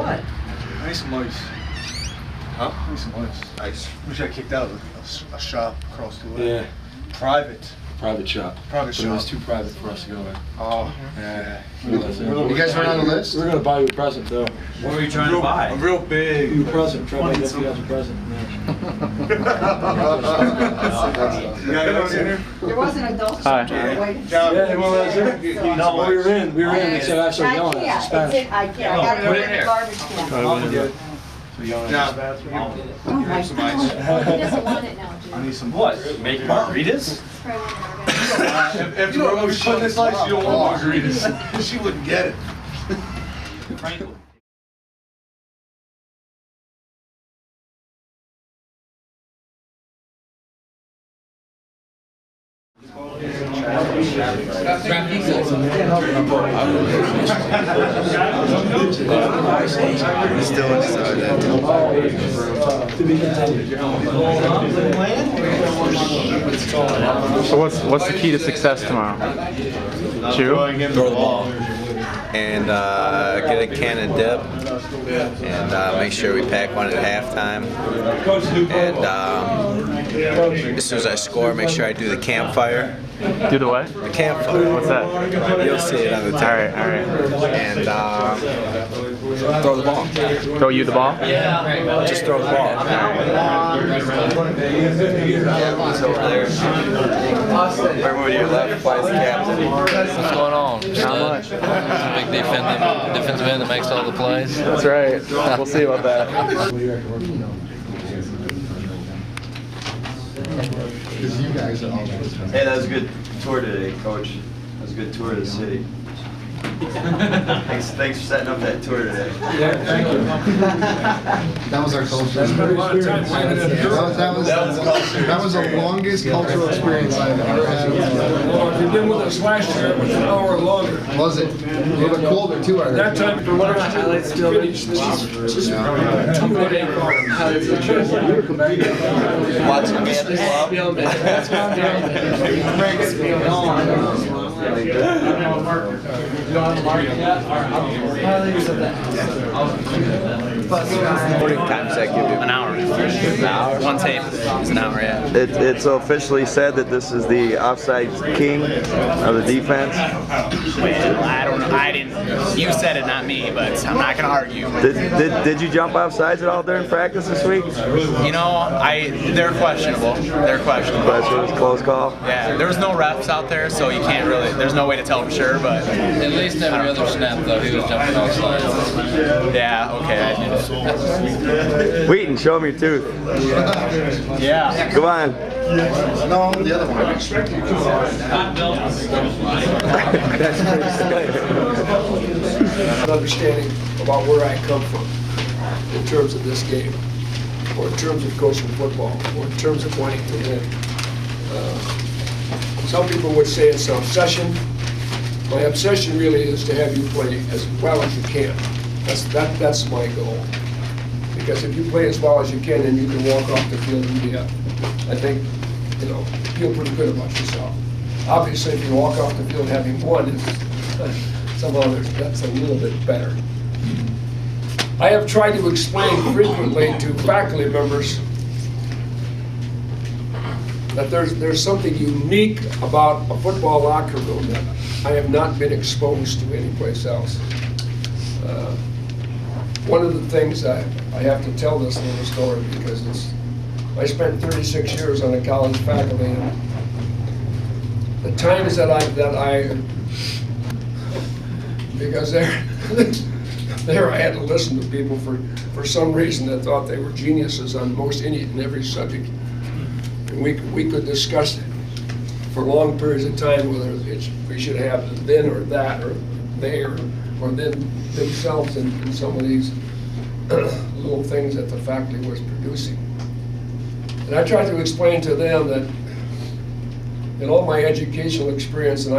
what? I need some ice. Huh? I need some ice. Ice. Wish I kicked out a shop across the way. Yeah. Private. Private shop. Private But shop. it was too private for us to go in. Oh. Yeah. You guys weren't on the list? We're gonna buy you a present though. What were you trying to buy? A real big. You a present. Try to make you guys a present. You got it over here? There was an adult Hi. center waiting. Yeah, well, that's it. No, we were in. We said I started I yelling at us in Spanish. I can't. I got Put it it in there. the garbage can. I'll get it. So yelling Now, at us. Oh my some ice. God. He doesn't want it now, I Jim. need some. What? Make margaritas? Try one of our guys. If you're going to put this ice, you don't want margaritas. She wouldn't get it. Frankel. Still inside that. So what's the key to success tomorrow? Chew? Throw the ball. And get a can of dip. And make sure we pack one at halftime. And as soon as I score, make sure I do the campfire. Do the what? The campfire. What's that? You'll see it on the tape. Alright. And throw the ball. Throw you the ball? Just throw the ball. He's over there. Remember your left plays the captain. What's going on? Not much. Big defensive end that makes all the plays. That's right. We'll see about that. Hey, that was a good tour today, Coach. That was a good tour of the city. Thanks for setting up that tour today. Yeah, thank you. That was our culture. Spent a lot of time waiting at the door. That was the longest cultural experience I've ever had. Well, if you've been with us last year, it was an hour longer. Was it? A little bit colder too, I heard. That time, for last year, it's still finished. Watching me at the time's that give you? An hour. One tape. It's an hour, yeah. It's officially said that this is the offside king of the defense. Well, I don't know. I didn't. You said it, not me, but I'm not going to argue. Did you jump offsides at all during practice this week? You know, they're questionable. They're questionable. But it was a close call. Yeah, there was no refs out there, so you can't really, there's no way to tell for sure, but. At least every other snap, though, he was jumping off sides. Yeah, okay, I did it. Wheaton, show him your tooth. Yeah. Come on. No, the other one. Understanding about where I come from in terms of this game, or in terms of coaching football, or in terms of wanting to win. Some people would say it's an obsession. My obsession really is to have you play as well as you can. That's my goal. Because if you play as well as you can, then you can walk off the field and be, I think, feel pretty good about yourself. Obviously, if you walk off the field having won, that's a little bit better. I have tried to explain frequently to faculty members that there's something unique about a football locker room that I have not been exposed to anyplace else. One of the things I have to tell this little story because I spent 36 years on the college faculty, and the times that I because there I had to listen to people for some reason that thought they were geniuses on most any and every subject. And we could discuss for long periods of time whether we should have the then or that or they or then themselves in some of these little things that the faculty was producing. And I tried to explain to them that in all my educational experience, and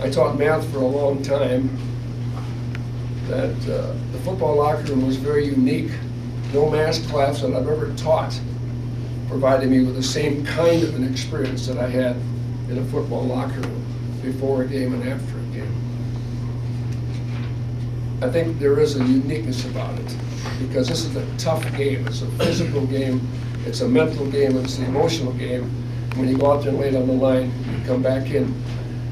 I taught math for a long time, that the football locker room was very unique. No math class that I've ever taught provided me with the same kind of an experience that I had in a football locker room before a game and after a game. I think there is a uniqueness about it, because this is a tough game. It's a physical game, it's a mental game, it's an emotional game. When you go out there and lay it on the line, you come back in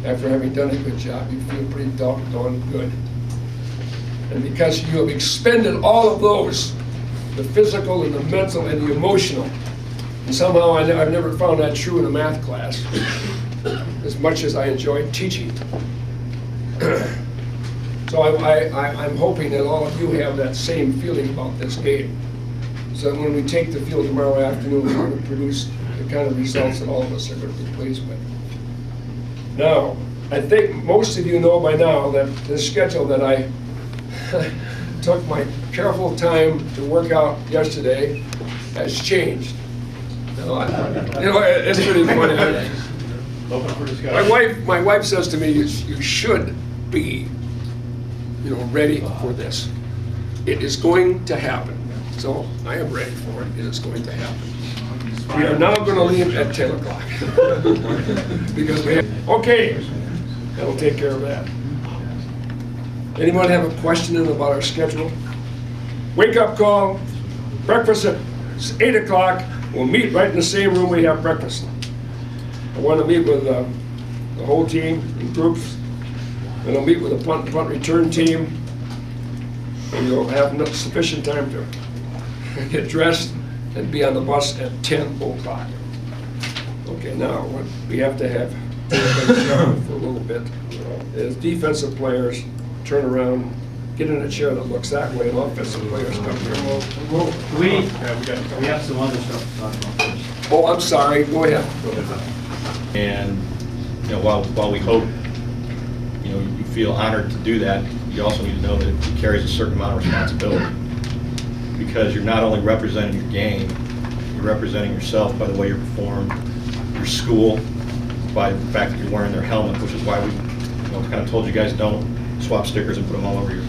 after having done a good job, you feel pretty doggone good. And because you have expended all of those, the physical and the mental and the emotional, and somehow I've never found that true in a math class, as much as I enjoyed teaching. So I'm hoping that all of you have that same feeling about this game. So that when we take the field tomorrow afternoon, we're going to produce the kind of results that all of us are going to be pleased with. Now, I think most of you know by now that the schedule that I took my careful time to work out yesterday has changed. It's pretty funny. My wife says to me, you should be, ready for this. It is going to happen. So I am ready for it. It is going to happen. We are now going to leave at 10 o'clock. Because we have, okay, that'll take care of that. Anyone have a question about our schedule? Wake up call, breakfast at 8 o'clock. We'll meet right in the same room we have breakfast. I want to meet with the whole team in groups. And I'll meet with the punt return team. And you'll have sufficient time to get dressed and be on the bus at 10 o'clock. Okay, now what we have to have for a little bit is defensive players turn around, get in a chair that looks that way, and offensive players come here. We have some other stuff to talk about first. Oh, I'm sorry. Go ahead. And while we hope you feel honored to do that, you also need to know that it carries a certain amount of responsibility, because you're not only representing your game, you're representing yourself by the way you perform, your school by the fact that you're wearing their helmet, which is why we kind of told you guys don't swap stickers and put them all over your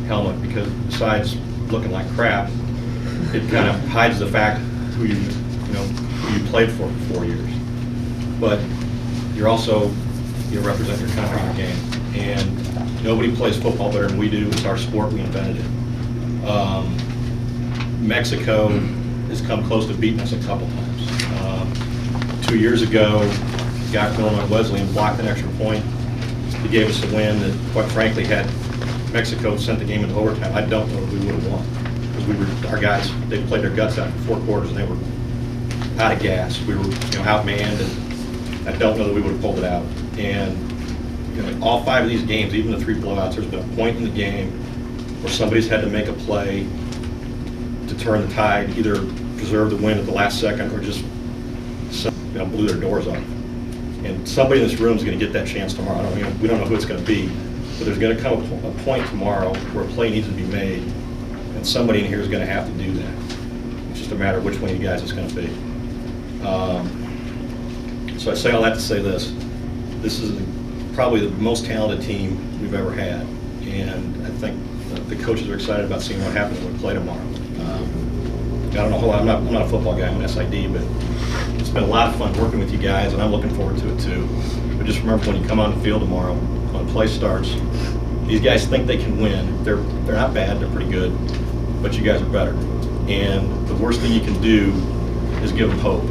helmet, because besides looking like crap, it kind of hides the fact who you played for 4 years. But you're also represent your country in your game, and nobody plays football better than we do. It's our sport. We invented it. Mexico has come close to beating us a couple times. 2 years ago, the guy from Illinois Wesleyan blocked an extra point. He gave us a win that, quite frankly, had Mexico sent the game into overtime, I don't know if we would have won, because our guys, they played their guts out for 4 quarters and they were out of gas. We were outmanned, and I don't know that we would have pulled it out. And all 5 of these games, even the 3 blowouts, there's been a point in the game where somebody's had to make a play to turn the tide, either preserve the win at the last second or just blew their doors off. And somebody in this room is going to get that chance tomorrow. We don't know who it's going to be, but there's going to come a point tomorrow where a play needs to be made, and somebody in here is going to have to do that. It's just a matter of which one of you guys it's going to be. So I say all that to say this. This is probably the most talented team we've ever had, and I think the coaches are excited about seeing what happens when we play tomorrow. I don't know how I'm not a football guy, I'm an SID, but it's been a lot of fun working with you guys, and I'm looking forward to it too. But just remember, when you come on the field tomorrow, when play starts, these guys think they can win. They're not bad, they're pretty good, but you guys are better. And the worst thing you can do is give them hope,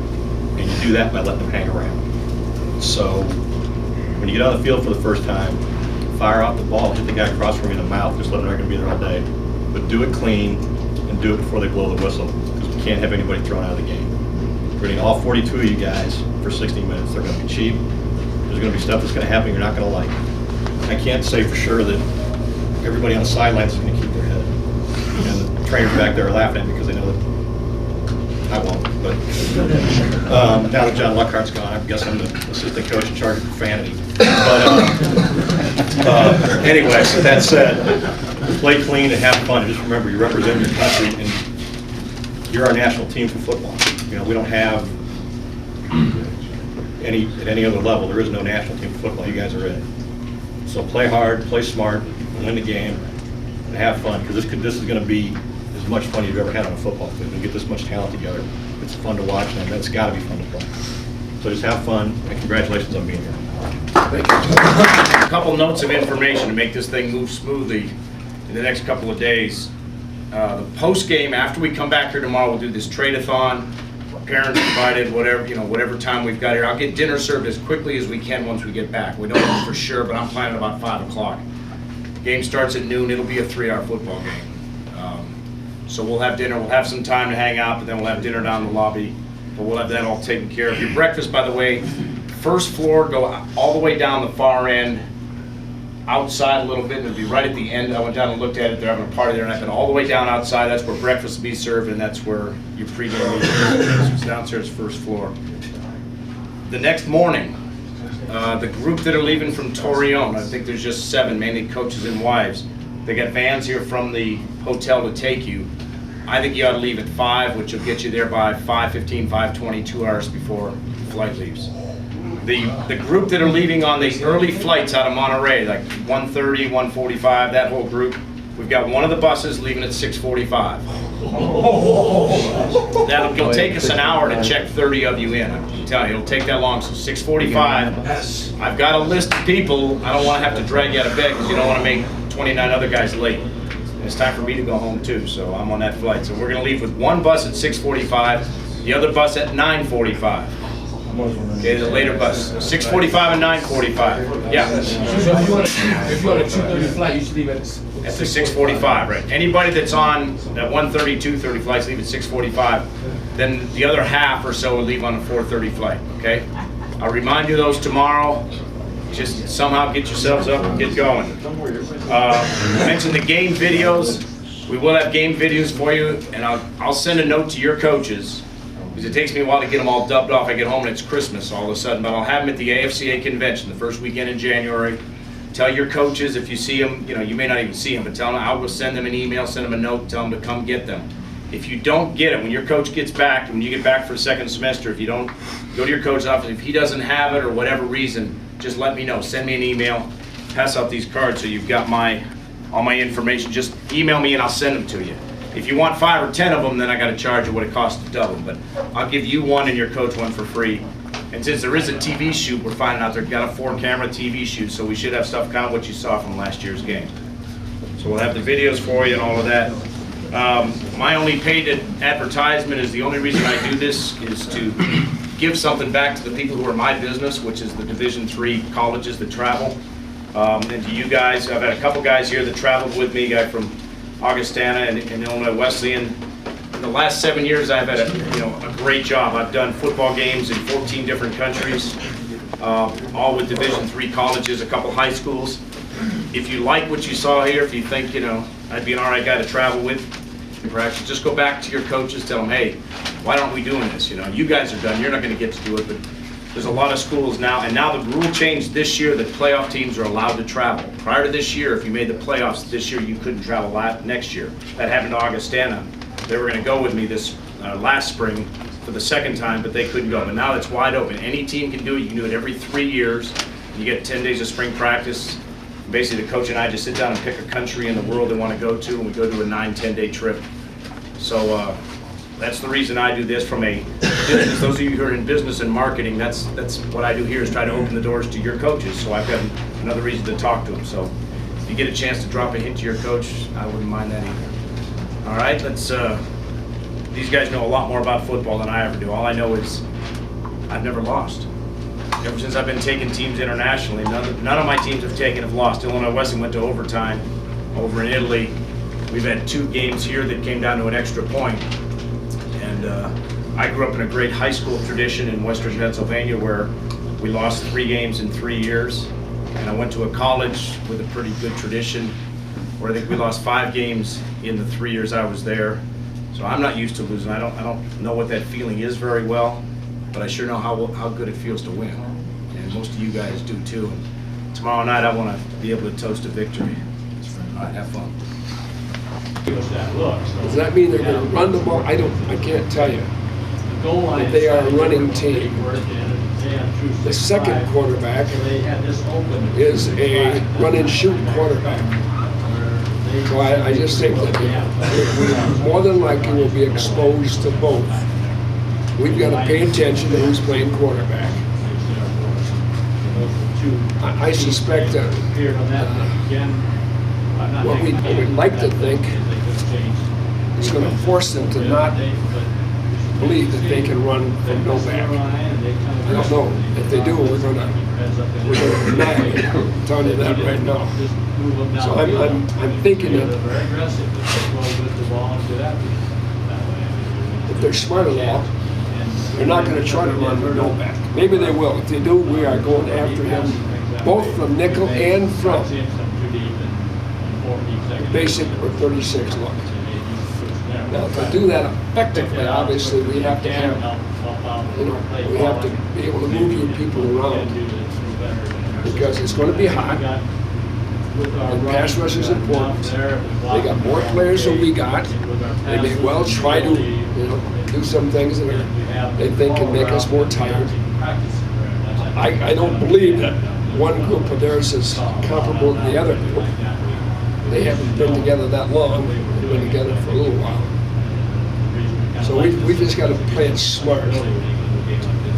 and you do that by letting them hang around. So when you get on the field for the first time, fire off the ball, hit the guy across from you in the mouth, just let them know you're going to be there all day. But do it clean, and do it before they blow the whistle, because we can't have anybody thrown out of the game. We're going to need all 42 of you guys for 60 minutes. They're going to be cheap. There's going to be stuff that's going to happen you're not going to like. I can't say for sure that everybody on the sidelines is going to keep their head. And the trainers back there are laughing at me because they know that I won't. But now that John Luckhart's gone, I guess I'm the assistant coach in charge of profanity. But anyway, so that said, play clean and have fun. And just remember, you represent your country, and you're our national team for football. We don't have at any other level. There is no national team for football. You guys are it. So play hard, play smart, win the game, and have fun, because this is going to be as much fun you've ever had on a football field. You get this much talent together. It's fun to watch, and it's got to be fun to play. So just have fun, and congratulations on being here. Thank you. A couple notes of information to make this thing move smoothly. in the next couple of days. The post game, after we come back here tomorrow, we'll do this trade-a-thon. Parents invited, whatever, whatever time we've got here. I'll get dinner served as quickly as we can once we get back. We don't know for sure, but I'm planning about 5 o'clock. Game starts at noon. It'll be a 3-hour football game. So we'll have dinner. We'll have some time to hang out, but then we'll have dinner down in the lobby. But we'll have that all taken care of. Your breakfast, by the way, first floor, go all the way down the far end, outside a little bit, and it'll be right at the end. I went down and looked at it. They're having a party there, and I've been all the way down outside. That's where breakfast will be served, and that's where your pregame meeting is. It's downstairs, first floor. The next morning, the group that are leaving from Torreon, I think there's just 7, mainly coaches and wives. They got vans here from the hotel to take you. I think you ought to leave at 5, which will get you there by 5:15, 5:20, 2 hours before the flight leaves. The group that are leaving on the early flights out of Monterey, like 1:30, 1:45, that whole group, we've got one of the buses leaving at 6:45. It'll take us an hour to check 30 of you in. I'm telling you, it'll take that long. So 6:45, I've got a list of people. I don't want to have to drag you out of bed because you don't want to make 29 other guys late. And it's time for me to go home too, so I'm on that flight. So we're going to leave with one bus at 6:45, the other bus at 9:45. Okay, the later bus, 6:45 and 9:45. Yeah. So if you want a 2:30 flight, you should leave at the 6:45, right? Anybody that's on that 1:30, 2:30 flights leave at 6:45. Then the other half or so will leave on a 4:30 flight. Okay. I'll remind you of those tomorrow. Just somehow get yourselves up and get going. I mentioned the game videos. We will have game videos for you, and I'll send a note to your coaches. Because it takes me a while to get them all dubbed off. I get home and it's Christmas all of a sudden, but I'll have them at the AFCA convention the first weekend in January. Tell your coaches if you see them, you may not even see them, but tell them I will send them an email, send them a note, tell them to come get them. If you don't get it, when your coach gets back, when you get back for a second semester, if you don't go to your coach's office, if he doesn't have it or whatever reason, just let me know. Send me an email, pass out these cards so you've got all my information. Just email me and I'll send them to you. If you want 5 or 10 of them, then I got to charge you what it costs to double them. But I'll give you one and your coach one for free. And since there is a TV shoot, we're finding out they've got a 4-camera TV shoot, so we should have stuff kind of what you saw from last year's game. So we'll have the videos for you and all of that. My only paid advertisement is the only reason I do this is to give something back to the people who are my business, which is the Division III colleges that travel. And to you guys, I've had a couple guys here that traveled with me, a guy from Augustana and Illinois Wesleyan. In the last 7 years, I've had a great job. I've done football games in 14 different countries, all with Division III colleges, a couple high schools. If you like what you saw here, if you think I'd be an all right guy to travel with, perhaps just go back to your coaches, tell them, hey, why aren't we doing this? You guys are done. You're not going to get to do it, but there's a lot of schools now, and now the rule changed this year that playoff teams are allowed to travel. Prior to this year, if you made the playoffs this year, you couldn't travel next year. That happened to Augustana. They were going to go with me this last spring for the second time, but they couldn't go. But now it's wide open. Any team can do it. You can do it every 3 years. You get 10 days of spring practice. Basically, the coach and I just sit down and pick a country in the world they want to go to, and we go to a 9-10-day trip. So that's the reason I do this from a business. Those of you who are in business and marketing, that's what I do here, is try to open the doors to your coaches. So I've got another reason to talk to them. So if you get a chance to drop a hint to your coach, I wouldn't mind that either. All right, these guys know a lot more about football than I ever do. All I know is I've never lost. Ever since I've been taking teams internationally, none of my teams have lost. Illinois Wesleyan went to overtime over in Italy. We've had 2 games here that came down to an extra point. And I grew up in a great high school tradition in Western Pennsylvania where we lost 3 games in 3 years. And I went to a college with a pretty good tradition where I think we lost 5 games in the 3 years I was there. So I'm not used to losing. I don't know what that feeling is very well, but I sure know how good it feels to win. And most of you guys do too. And tomorrow night I want to be able to toast a victory. All right, have fun. Does that mean they're going to run the ball? I can't tell you. But they are a running team. The second quarterback is a run and shoot quarterback. So I just think that we more than likely will be exposed to both. We've got to pay attention to who's playing quarterback. I suspect that what we'd like to think is going to force them to not believe that they can run from no back. I don't know. If they do, we're going to be mad. I'm telling you that right now. So I'm thinking that if they're smart enough, they're not going to try to run with no back. Maybe they will. If they do, we are going after him both from nickel and from basic or 36 look. Now, to do that effectively, obviously, we have to have, we have to be able to move your people around because it's going to be hot. And pass rush is important. They got more players than we got. They may well try to, do some things that they think can make us more tired. I don't believe that one group of theirs is comparable to the other group. They haven't been together that long. They've been together for a little while. So we just got to play it smart.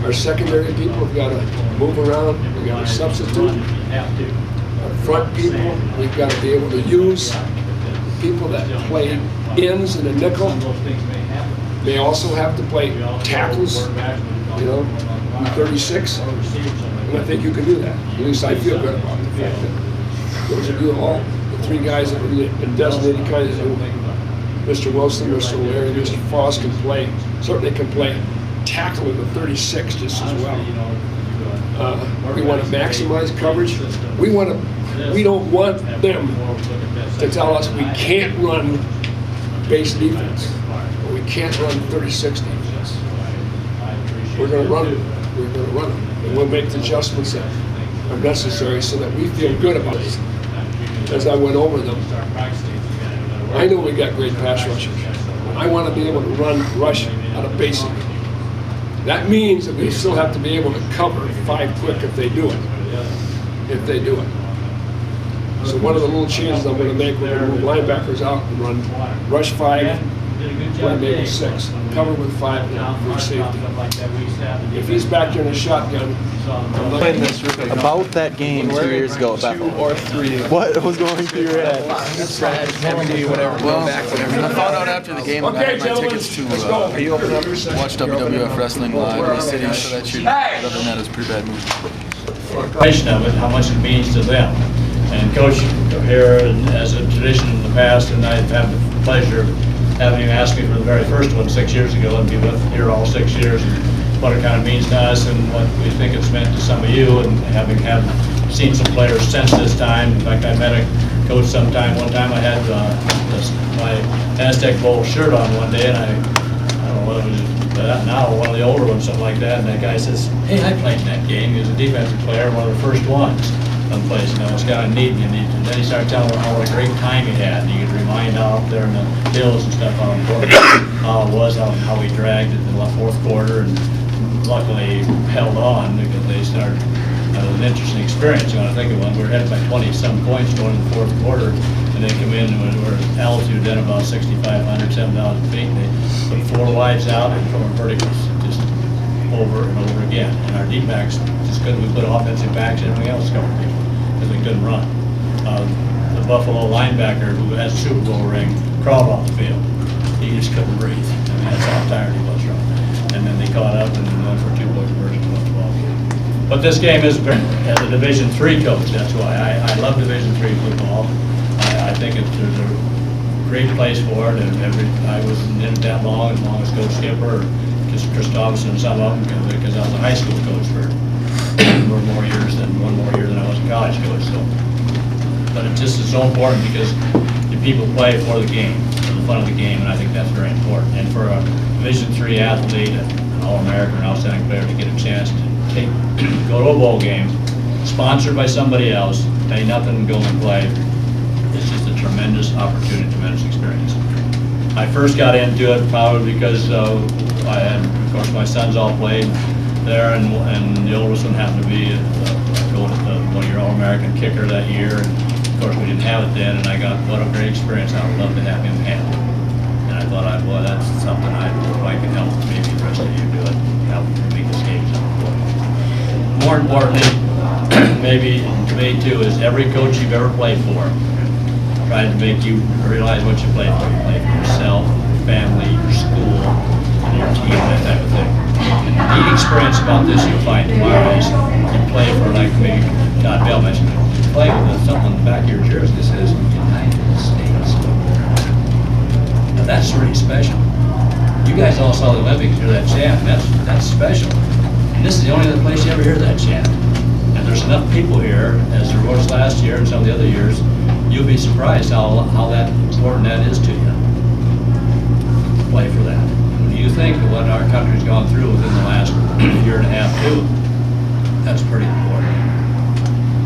Our secondary people have got to move around. We got to substitute. Our front people, we've got to be able to use people that play ends in a nickel. They also have to play tackles, in 36. And I think you can do that. At least I feel good about the fact that those of you all, the three guys that have been designated kind of do. Mr. Wilson, Mr. O'Leary, Mr. Foss certainly can play tackle in the 36 just as well. We want to maximize coverage. We don't want them to tell us we can't run base defense, or we can't run 36 defense. We're going to run them. We're going to run them. And we'll make the adjustments that are necessary so that we feel good about it. As I went over them, I know we got great pass rushers. I want to be able to rush out of basic. That means that we still have to be able to cover 5 quick if they do it. If they do it. So one of the little changes I'm going to make, we're going to move linebackers out and run rush 5, play maybe 6, cover with 5 for safety. If he's back there in a shotgun, About that game 2 years ago, or 3. What was going through your head? Well, I found out after the game I got my tickets to watch WWF Wrestling live in the city, so that should, other than that, it's a pretty bad move. Of it, how much it means to them. And Coach here, as a tradition in the past, and I have the pleasure of having him ask me for the very first one 6 years ago and be with here all 6 years, and what it kind of means to us and what we think it's meant to some of you, and having seen some players since this time. In fact, I met a coach one time I had my Aztec Bowl shirt on one day, and I don't know whether it was now one of the older ones, something like that, and that guy says, "Hey, I played in that game." He was a defensive player, one of the first ones someplace. It's kind of neat. And then he started telling me what a great time he had. And you could remind out there in the hills and stuff how important how it was, how we dragged it in the fourth quarter, and luckily held on because they started. It was an interesting experience. You want to think of one. We were ahead by 20-some points going in the fourth quarter, and they come in and we're at altitude then about 6,500, 7,000 feet. And they put 4 wides out and from verticals just over and over again. And our deep backs just couldn't. We put offensive backs and everything else covered people because they couldn't run. The Buffalo linebacker who has a Super Bowl ring crawled off the field. He just couldn't breathe. I mean, that's how tired he was from. And then they caught up and went for 2 points versus 12. But this game is, as a Division III coach, that's why I love Division III football. I think there's a great place for it. And I was in it that long as Coach Skipper, just Christopherson, some of them, because I was a high school coach for one more year than I was a college coach. So, but it just is so important because the people play for the game, for the fun of the game, and I think that's very important. And for a Division III athlete, an All-American, an outstanding player, to get a chance to go to a bowl game, sponsored by somebody else, pay nothing and go and play, it's just a tremendous opportunity, tremendous experience. I first got into it probably because I had, of course, my sons all played there, and the oldest one happened to be one of your All-American kicker that year. And of course, we didn't have it then, and I got what a great experience. I would love to have him have it. And I thought, boy, that's something if I can help maybe the rest of you do it, help make this game so important. More importantly, maybe to me too, is every coach you've ever played for, tried to make you realize what you play for. You play for yourself, your family, your school, and your team, that type of thing. And the neat experience about this you'll find tomorrow is you play for, like maybe Todd Bell mentioned, you play with something on the back of your jersey that says United States. Now that's really special. You guys all saw the Olympics, hear that chant, and that's special. And this is the only other place you ever hear that chant. And there's enough people here, as there was last year and some of the other years, you'll be surprised how that important that is to you. Play for that. When you think of what our country's gone through within the last year and a half too, that's pretty important.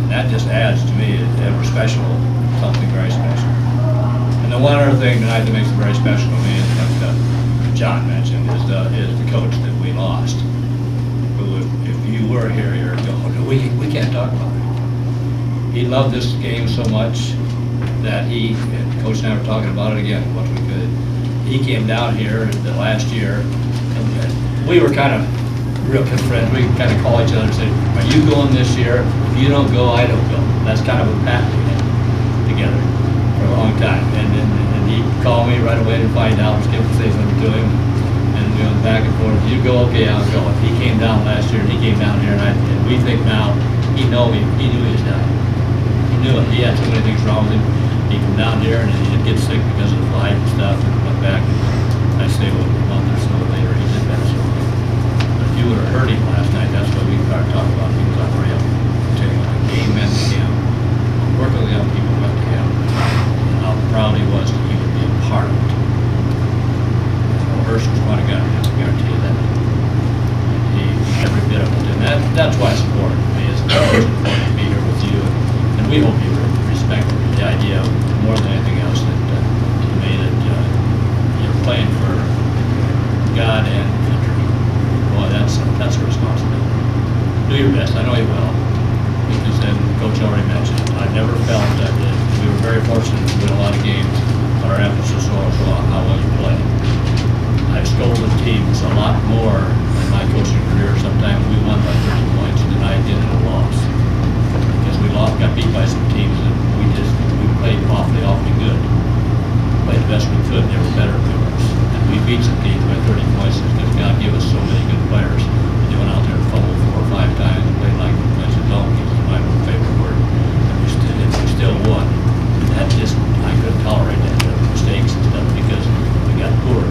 And that just adds to me ever special, something very special. And the one other thing tonight that makes it very special to me is what John mentioned, is the coach that we lost. Who, if you were here a year ago, we can't talk about it. He loved this game so much that and Coach and I were talking about it again, what we could. He came down here the last year, and we were kind of real good friends. We kind of call each other and say, are you going this year? If you don't go, I don't go. That's kind of a pact we had together for a long time. And he'd call me right away to find out, Skip would say something to him, and we went back and forth. You go, okay, I'll go. He came down last year, and he came down here, and we think now, he knew he was done. He knew it. He had so many things wrong with him. He came down here, and he'd get sick because of the flight and stuff, and went back. And I say, well, a month or so later, he did better. So, but if you would have heard him last night, that's what we started talking about. He was unreal. I tell you what, the game meant to him. Working with the young people meant to him. And how proud he was to even be a part of it. Hurst was one guy, I guarantee you that. And every bit of it. And that's why it's important to me. It's important to be here with you. And we hope you respect the idea more than anything else that to me that you're playing for God and country. Boy, that's a responsibility. Do your best. I know you will. Because then Coach already mentioned, I never felt that we were very fortunate to win a lot of games, but our emphasis was on how well you play. I've scolded teams a lot more in my coaching career. Sometimes we won by 30 points than I did in a loss. Because we got beat by some teams that we played awfully good. Played the best we could, they were better than us. And we beat some teams by 30 points because God gave us so many good players. And they went out there and fumbled 4 or 5 times and played like a bunch of donkeys, is my favorite word. And we still won. And that just, I couldn't tolerate that, the mistakes and stuff, because we got poorer.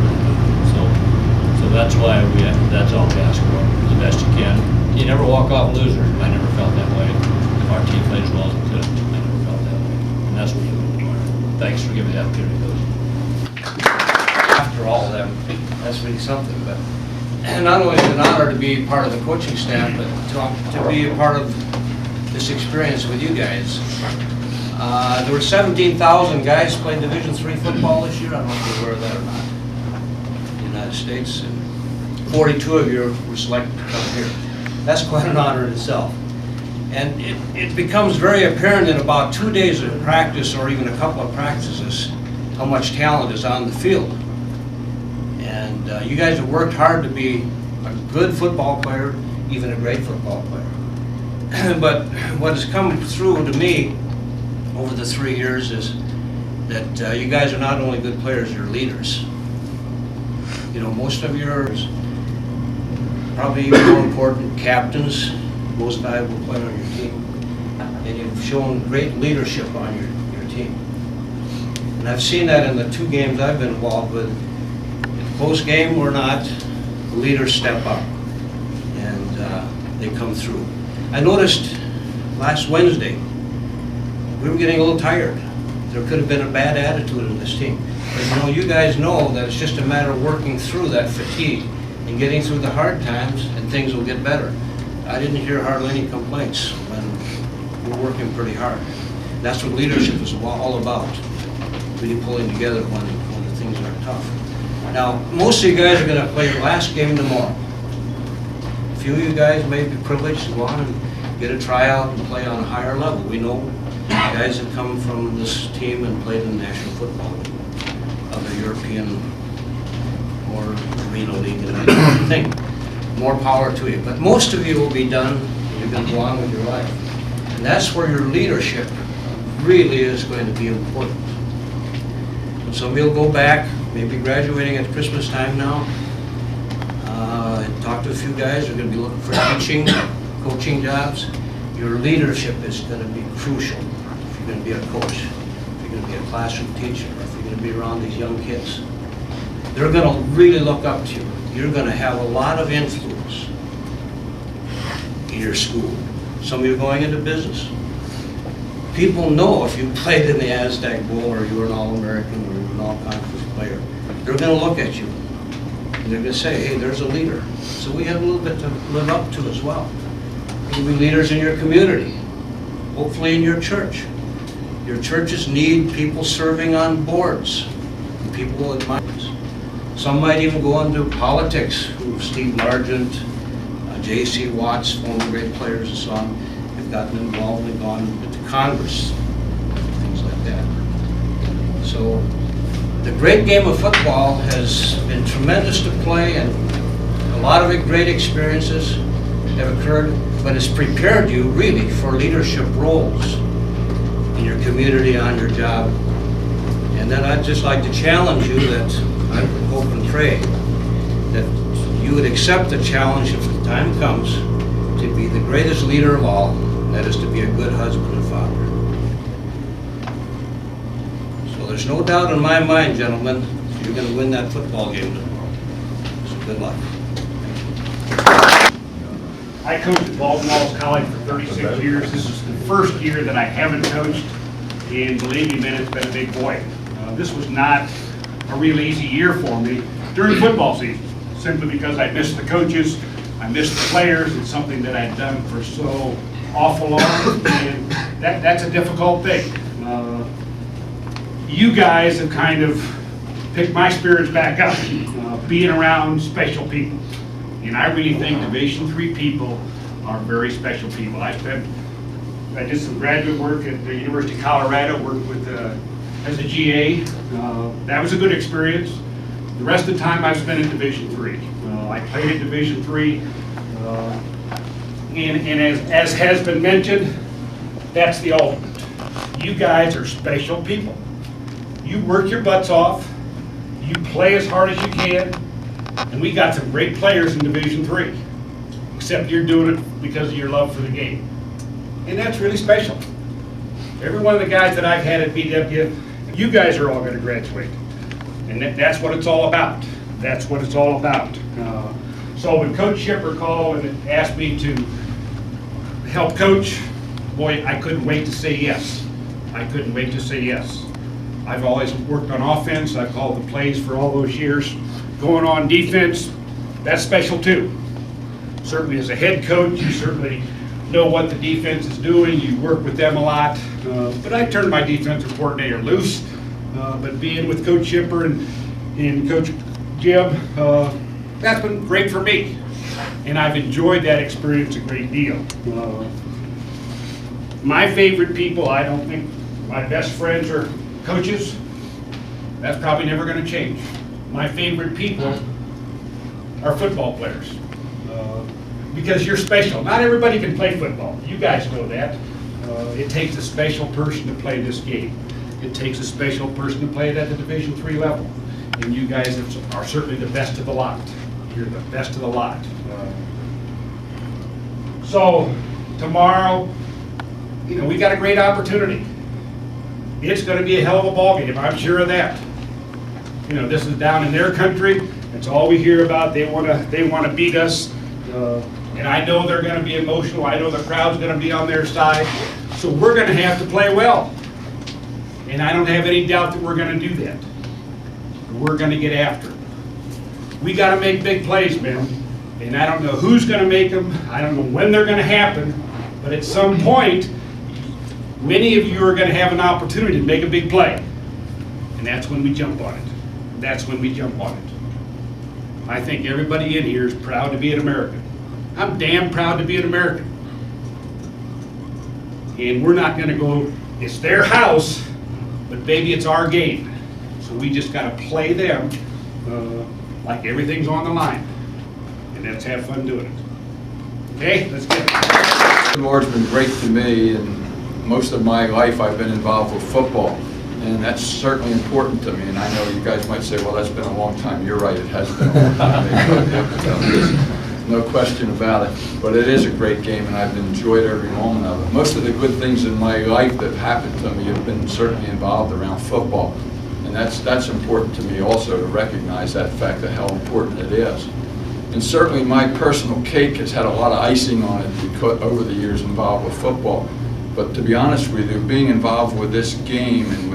So that's why that's all we ask for, the best you can. You never walk off loser. I never felt that way. If our team played as well as it could, I never felt that way. And that's what we're doing tomorrow. Thanks for giving me the opportunity, Coach. After all, that's really something. But and not only is it an honor to be part of the coaching staff, but to be a part of this experience with you guys. There were 17,000 guys playing Division III football this year. I don't know if you're aware of that or not. United States, and 42 of you were selected to come here. That's quite an honor in itself. And it becomes very apparent in about 2 days of practice, or even a couple of practices, how much talent is on the field. And you guys have worked hard to be a good football player, even a great football player. But what has come through to me over the 3 years is that you guys are not only good players, you're leaders. You know, most of yours, probably even more important, captains, most valuable player on your team. And you've shown great leadership on your team. And I've seen that in the 2 games I've been involved with. If close game or not, the leaders step up and they come through. I noticed last Wednesday, we were getting a little tired. There could have been a bad attitude in this team. But you guys know that it's just a matter of working through that fatigue and getting through the hard times, and things will get better. I didn't hear hardly any complaints when we're working pretty hard. That's what leadership is all about, really pulling together when the things are tough. Now, most of you guys are going to play your last game tomorrow. A few of you guys may be privileged to go on and get a tryout and play on a higher level. We know guys that come from this team and played in the National Football League, other European or Arena League and that kind of thing. More power to you. But most of you will be done, and you're going to go on with your life. And that's where your leadership really is going to be important. Some of you will go back, maybe graduating at Christmas time now. Talk to a few guys who are going to be looking for teaching, coaching jobs. Your leadership is going to be crucial if you're going to be a coach, if you're going to be a classroom teacher, if you're going to be around these young kids. They're going to really look up to you. You're going to have a lot of influence in your school. Some of you are going into business. People know if you played in the Aztec Bowl or you were an All-American or you were an All-Conference player, they're going to look at you and they're going to say, hey, there's a leader. So we have a little bit to live up to as well. You'll be leaders in your community, hopefully in your church. Your churches need people serving on boards, people will admire us. Some might even go into politics, Steve Largent, J.C. Watts, former great players and so on, have gotten involved and gone into Congress, things like that. So the great game of football has been tremendous to play, and a lot of great experiences have occurred, but it's prepared you really for leadership roles in your community, on your job. And then I'd just like to challenge you that I hope and pray that you would accept the challenge if the time comes to be the greatest leader of all, and that is to be a good husband and father. So there's no doubt in my mind, gentlemen, you're going to win that football game tomorrow. So good luck. I coached at Baltimore College for 36 years. This is the first year that I haven't coached, and believe me, man, it's been a big void. This was not a real easy year for me during football season, simply because I missed the coaches, I missed the players. It's something that I'd done for so awful long, and that's a difficult thing. You guys have kind of picked my spirits back up, being around special people. And I really think Division III people are very special people. I did some graduate work at the University of Colorado, worked with as a GA. That was a good experience. The rest of the time I've spent in Division III. I played in Division III, and as has been mentioned, that's the ultimate. You guys are special people. You work your butts off, you play as hard as you can, and we got some great players in Division III, except you're doing it because of your love for the game. And that's really special. Every one of the guys that I've had at BW, you guys are all going to graduate. And that's what it's all about. That's what it's all about. So when Coach Shipper called and asked me to help coach, boy, I couldn't wait to say yes. I couldn't wait to say yes. I've always worked on offense. I've called the plays for all those years. Going on defense, that's special too. Certainly as a head coach, you certainly know what the defense is doing. You work with them a lot. But I turned my defensive coordinator loose. But being with Coach Shipper and Coach Jim, that's been great for me. And I've enjoyed that experience a great deal. My favorite people, I don't think my best friends are coaches. That's probably never going to change. My favorite people are football players. Because you're special. Not everybody can play football. You guys know that. It takes a special person to play this game. It takes a special person to play it at the Division III level. And you guys are certainly the best of the lot. You're the best of the lot. So tomorrow, we got a great opportunity. It's going to be a hell of a ball game. I'm sure of that. This is down in their country. That's all we hear about. They want to beat us. And I know they're going to be emotional. I know the crowd's going to be on their side. So we're going to have to play well. And I don't have any doubt that we're going to do that. We're going to get after it. We got to make big plays, man. And I don't know who's going to make them. I don't know when they're going to happen. But at some point, many of you are going to have an opportunity to make a big play. And that's when we jump on it. That's when we jump on it. I think everybody in here is proud to be an American. I'm damn proud to be an American. And we're not going to go, it's their house, but baby, it's our game. So we just got to play them like everything's on the line. And let's have fun doing it. Okay, let's get it. The Lord's been great to me, and most of my life I've been involved with football. And that's certainly important to me, and I know you guys might say, well, that's been a long time. You're right, it has been a long time. No question about it, but it is a great game, and I've enjoyed every moment of it. Most of the good things in my life that have happened to me have been certainly involved around football, and that's important to me also, to recognize that fact of how important it is. And certainly my personal cake has had a lot of icing on it because over the years involved with football. But to be honest with you, being involved with this game and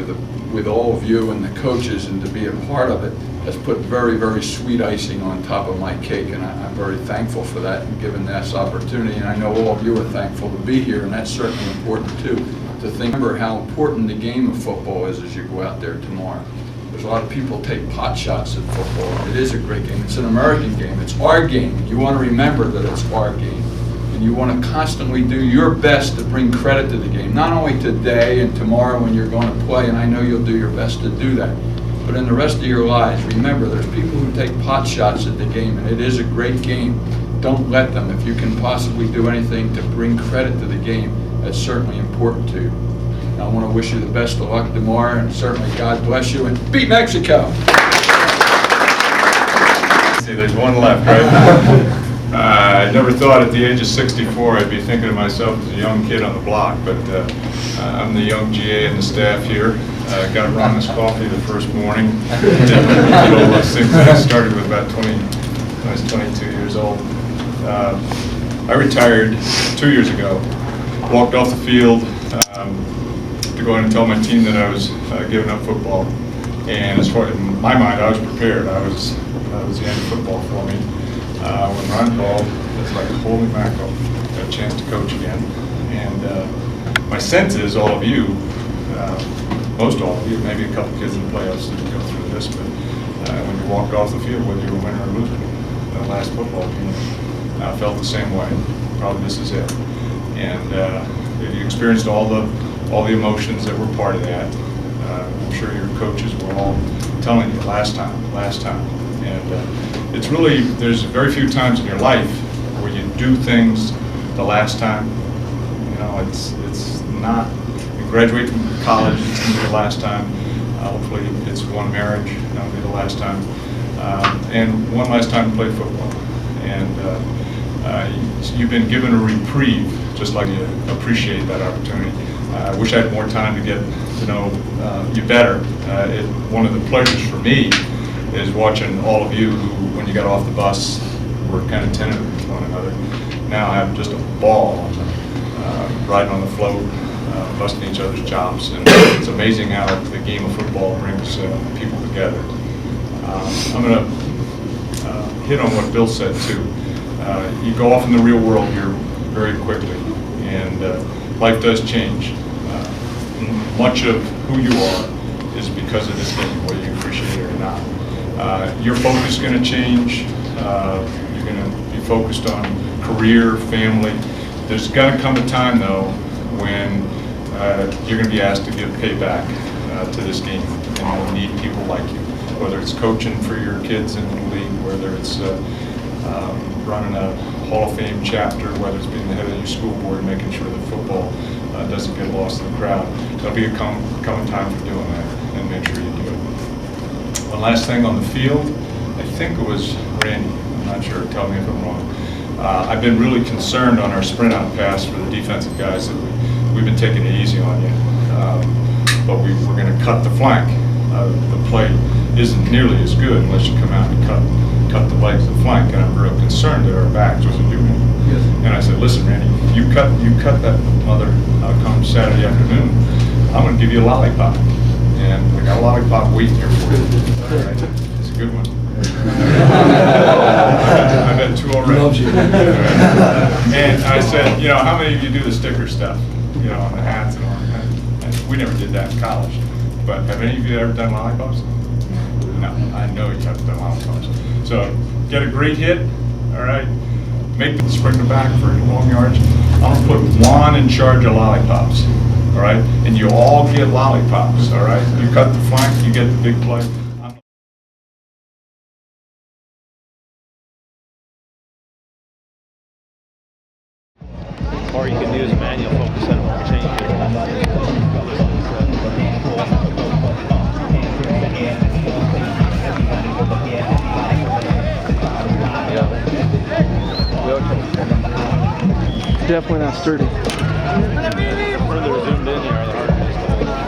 with all of you and the coaches and to be a part of it has put very, very sweet icing on top of my cake, and I'm very thankful for that and given this opportunity. And I know all of you are thankful to be here, and that's certainly important too, to think about how important the game of football is as you go out there tomorrow. There's a lot of people take pot shots at football. It is a great game. It's an American game. It's our game. You want to remember that it's our game. And you want to constantly do your best to bring credit to the game, not only today and tomorrow when you're going to play, and I know you'll do your best to do that, but in the rest of your lives, remember there's people who take pot shots at the game, and it is a great game. Don't let them. If you can possibly do anything to bring credit to the game, that's certainly important to you. And I want to wish you the best of luck tomorrow, and certainly God bless you, and beat Mexico! See, there's one left, right? I never thought at the age of 64 I'd be thinking of myself as a young kid on the block, but I'm the young GA and the staff here. Got Ron's coffee the first morning. Did all those things that I started with about 20, when I was 22 years old. I retired 2 years ago, walked off the field to go in and tell my team that I was giving up football. And as far in my mind, I was prepared. That was the end of football for me. When Ron called, it's like, holy mackerel, got a chance to coach again. And my sense is all of you, most all of you, maybe a couple kids in the playoffs didn't go through this, but when you walked off the field, whether you were winning or losing, the last football game, I felt the same way. Probably this is it. And you experienced all the emotions that were part of that. I'm sure your coaches were all telling you last time. And it's really, there's very few times in your life where you do things the last time. You know, it's not, you graduate from college, it's going to be the last time. Hopefully it's one marriage, that'll be the last time. And one last time to play football. And you've been given a reprieve, just like you appreciate that opportunity. I wish I had more time to get to know you better. One of the pleasures for me is watching all of you who, when you got off the bus, were kind of tentative with one another. Now I have just a ball riding on the float, busting each other's chops. And it's amazing how the game of football brings people together. I'm going to hit on what Bill said too. You go off in the real world here very quickly, and life does change. Much of who you are is because of this game, whether you appreciate it or not. Your focus is going to change. You're going to be focused on career, family. There's going to come a time, though, when you're going to be asked to give payback to this game, and you'll need people like you, whether it's coaching for your kids in the league, whether it's running a Hall of Fame chapter, whether it's being the head of your school board, making sure that football doesn't get lost in the crowd. There'll be a coming time for doing that, and make sure you do it. One last thing on the field, I think it was Randy, I'm not sure, tell me if I'm wrong. I've been really concerned on our sprint out pass for the defensive guys that we've been taking it easy on you, but we're going to cut the flank. The play isn't nearly as good unless you come out and cut the legs of the flank, and I'm real concerned that our backs wasn't doing it. Yes. And I said, listen, Randy, you cut that mother come Saturday afternoon, I'm going to give you a lollipop. And I got a lollipop waiting here for you. All right. It's a good one. I've had two already. And I said, you know, how many of you do the sticker stuff? You know, on the hats and all that. And we never did that in college. But have any of you ever done lollipops? No, I know you haven't done lollipops. So get a great hit, all right? Make them spring the back for long yards. I'm going to put Juan in charge of lollipops, all right? And you all get lollipops, all right? You cut the flank, you get the big play. Or you can use manual focus and change it. definitely not sturdy. The further zoomed in you are, the harder it is to hold.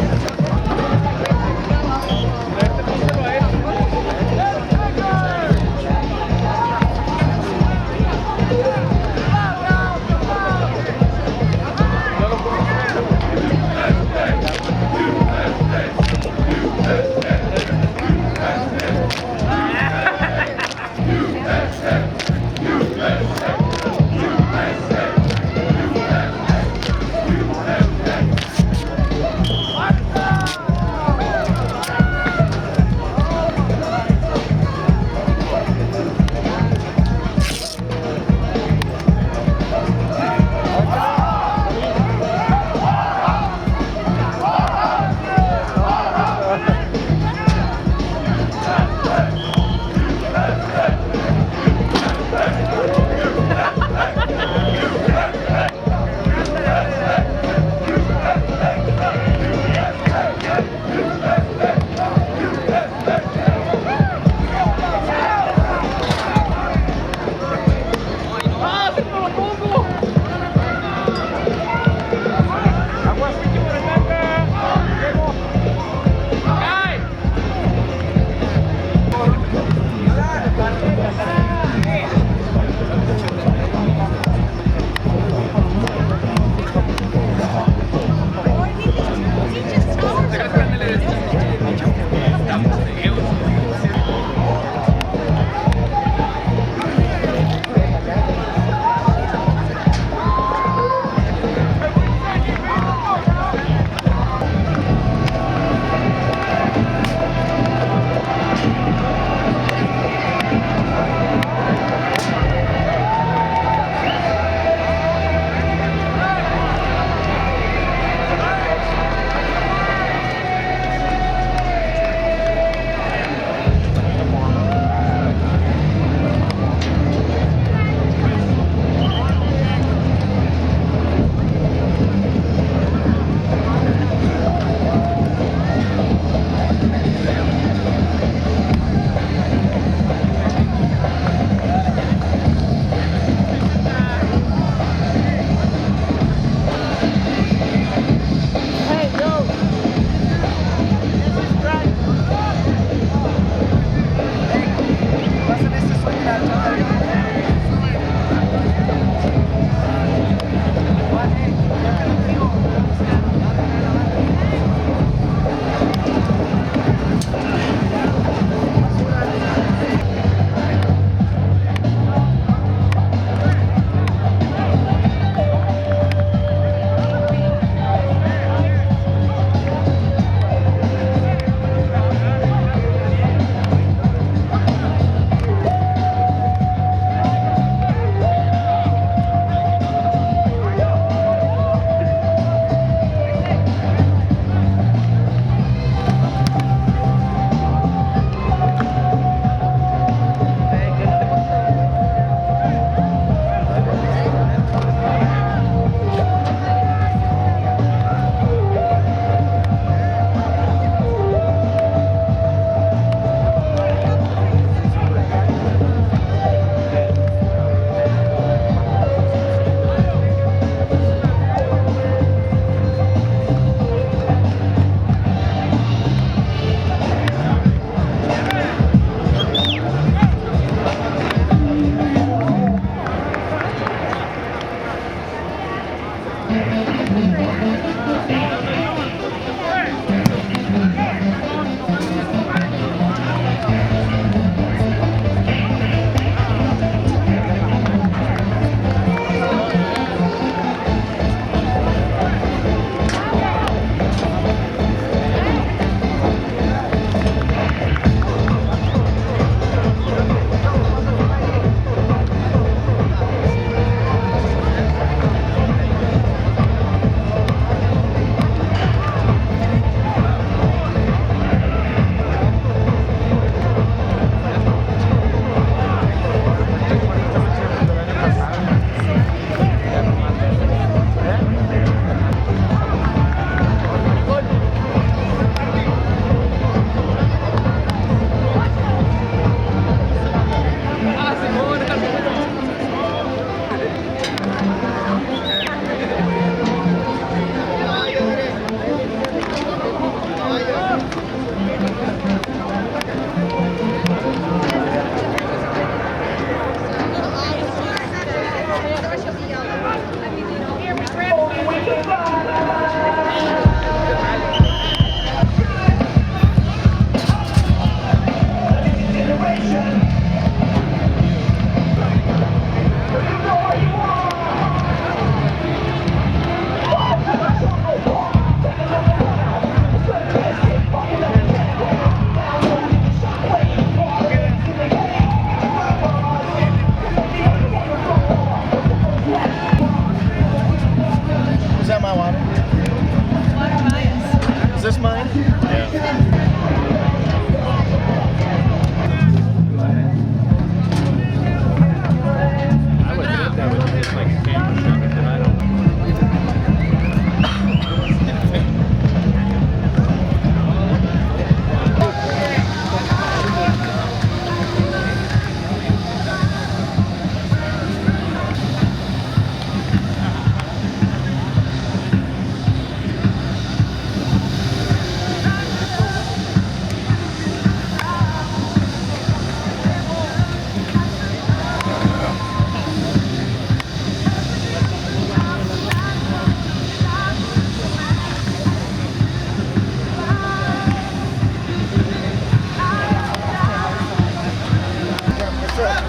Let's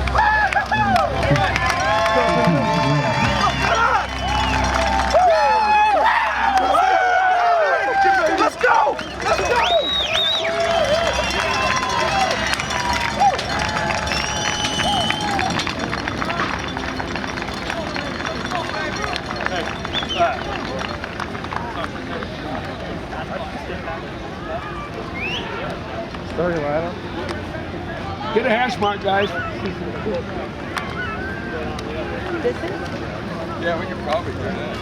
go! Let's go! Starting right up. Get a hash mark, guys. Yeah, we can probably do that.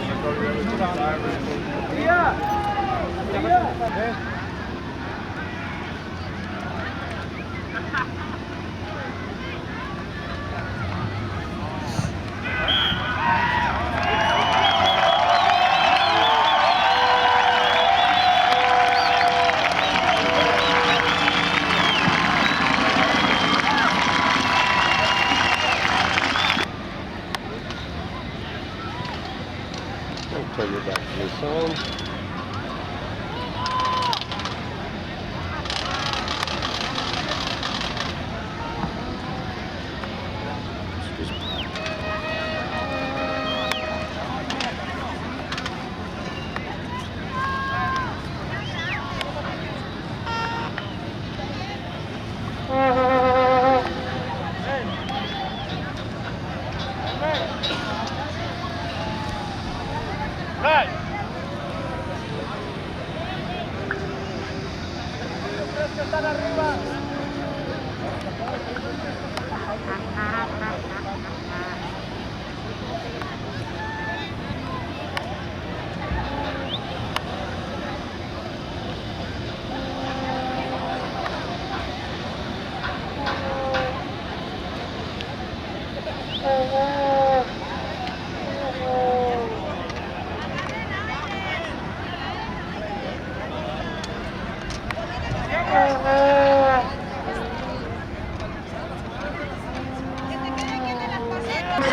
Turn your back to the sun.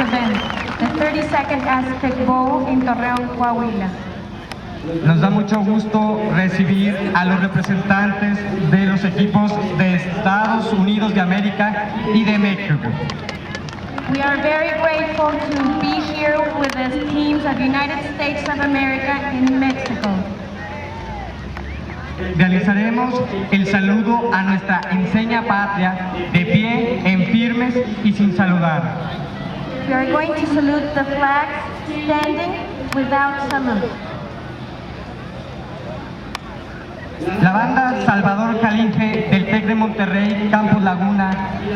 Event, the 32nd Aztec Bowl in Torreon, Coahuila. Nos da mucho gusto recibir a los representantes de los equipos de Estados Unidos de América y de México. We are very grateful to be here with the teams of United States of America and Mexico. Realizaremos el saludo a nuestra enseña patria de pie, en firmes y sin saludar. We are going to salute the flags standing without salute. La banda Salvador Calinge del TEC de Monterrey, Campus Laguna,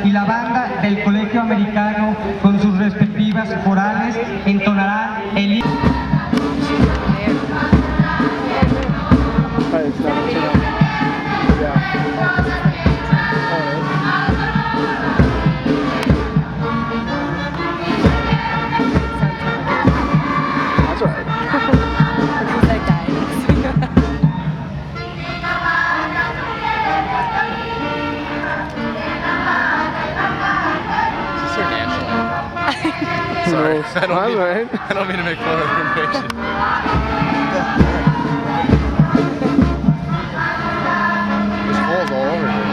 y la banda del Colegio Americano con sus respectivas corales entonarán el himno. That's all right. Sorry, I don't mean to make fun of the information. There's holes all over here.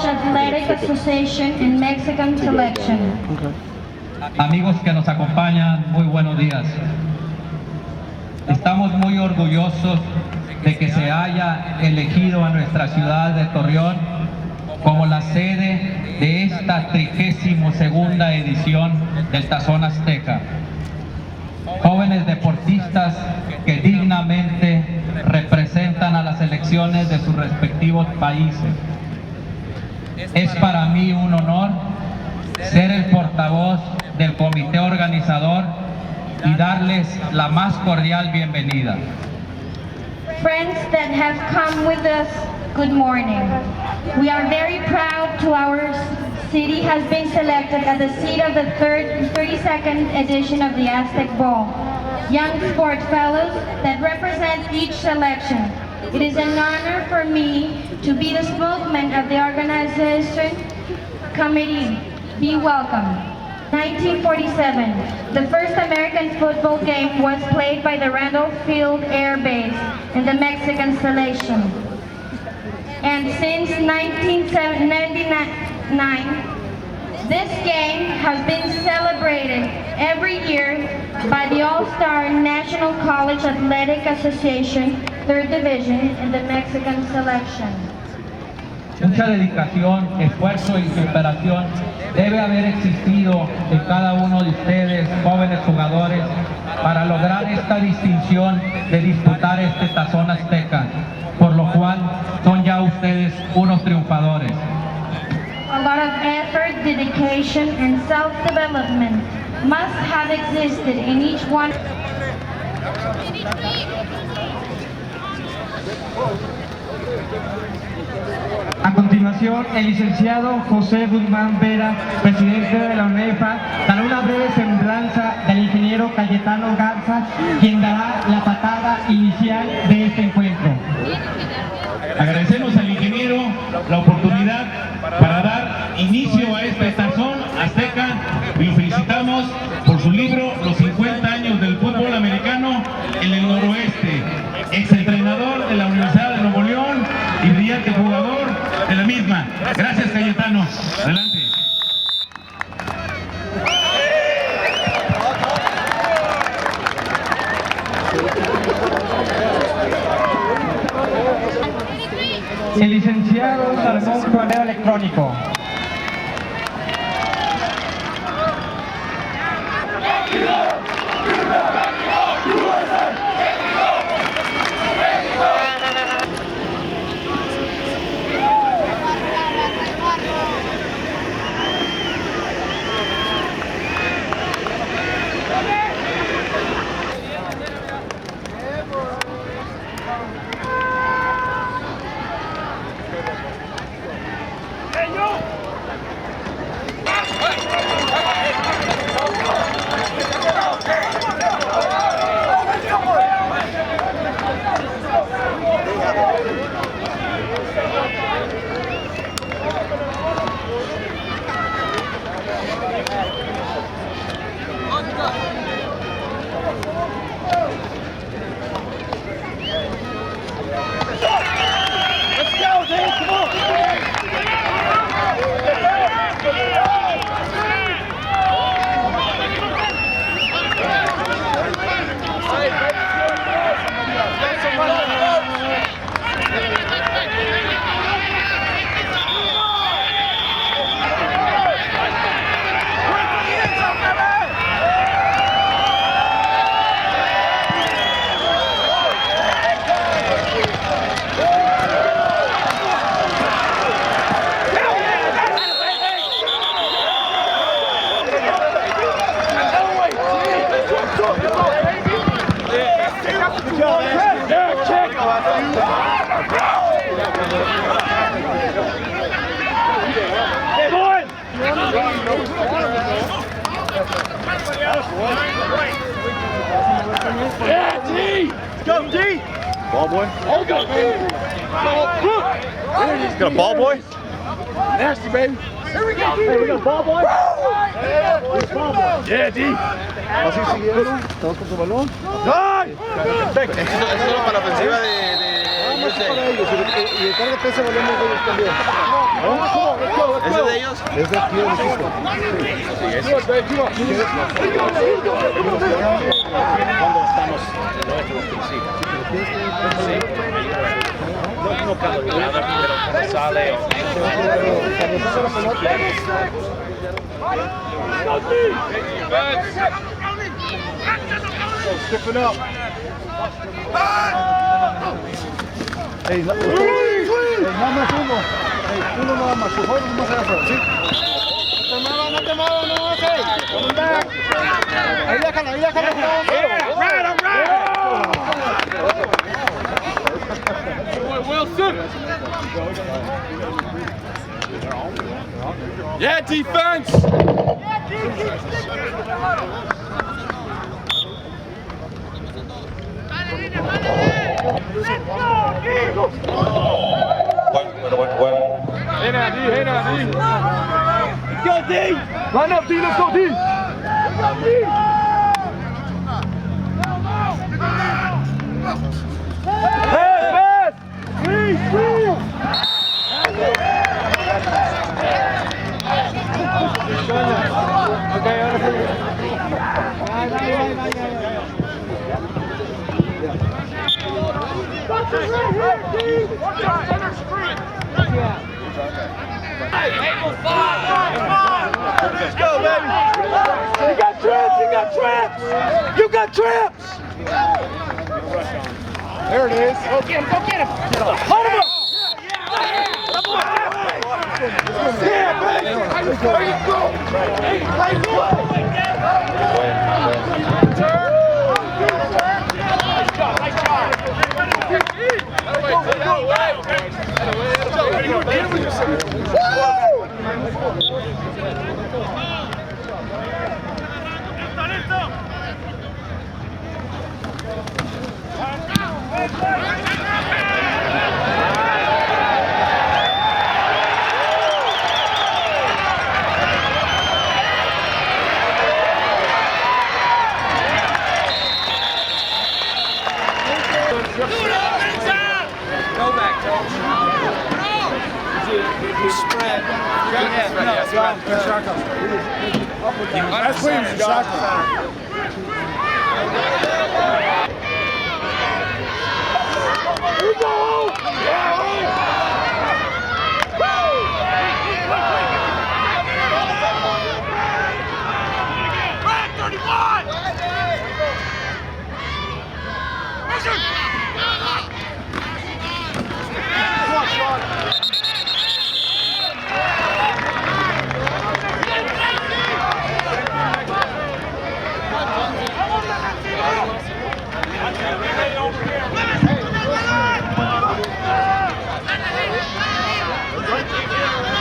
Athletic Association and Mexican Selection. Amigos que nos acompañan, muy buenos días. Estamos muy orgullosos de que se haya elegido a nuestra ciudad de Torreón como la sede de esta 32ª edición del Tazón Azteca. Jóvenes deportistas que dignan dignamente representan a las selecciones de sus respectivos países. Es para mí un honor ser el portavoz del comité organizador y darles la más cordial bienvenida. Friends that have come with us, good morning. We are very proud to our city has been selected as the seat of the 32nd edition of the Aztec Bowl. Young sport fellows that represent each selection. It is an honor for me to be the spokesman of the organization committee. Be welcome. 1947, the first American football game was played by the Randolph Field Air Base in the Mexican selection. And since 1999, this game has been celebrated every year by the All-Star National College Athletic Association, 3rd Division in the Mexican selection. Mucha dedicación, esfuerzo y superación debe haber existido en cada uno de ustedes, jóvenes jugadores, para lograr esta distinción de disputar este tazón azteca, por lo cual son ya ustedes unos triunfadores. A lot of effort, dedication, and self-development must have existed in each one. A continuación, el licenciado José Guzmán Vera, presidente de la UNEFA, dará una breve semblanza del ingeniero Cayetano Garza, quien dará la patada inicial de este encuentro. Agradecemos al ingeniero la oportunidad para dar inicio a este tazón azteca y lo felicitamos por su libro Los 50 años del fútbol americano en el noroeste, exentrenador de la Universidad de Nuevo León y brillante jugador de la misma. Gracias, Cayetano. Adelante. El licenciado Salmón Correo Electrónico. Yeah, D! Go, D! Ball boy. Oh, go, D! Got a ball boy? Nasty, baby. Here we go, D! Hey, we got a ball boy? Yeah, D! Así siguieron, todos con tu balón. ¡Ay! Perfecto. Eso es solo para la ofensiva de para ellos, y encárgate ese balón de ellos también. ¿Ese de ellos? Es de aquí del equipo. Cuando estamos nuestros principios. No cada jugada, pero cuando sale o... Stiffen up. Ey, nada más uno. Ey, uno nada más. Por favor, más allá afuera, ¿sí? No te muevas, no haces. Coming back. Ahí déjala, ahí déjala. Wilson. Yeah, defense. Hey now, D. Hey now, D. Let's go, D. Line up, D. Let's go, D. Let's go, D. Pass, pass. Please, please. Okay, ahora sí. Watch your head here, D. Watch out, center screen. Let's go, baby. You got traps, you got traps. You got traps. There it is. Go get him, go get him. Hold him up. Yeah, baby. There you go. Hey, Go back, coach. Spread. That's clean, shotgun. Here we go! Red 31! Come on, Sean.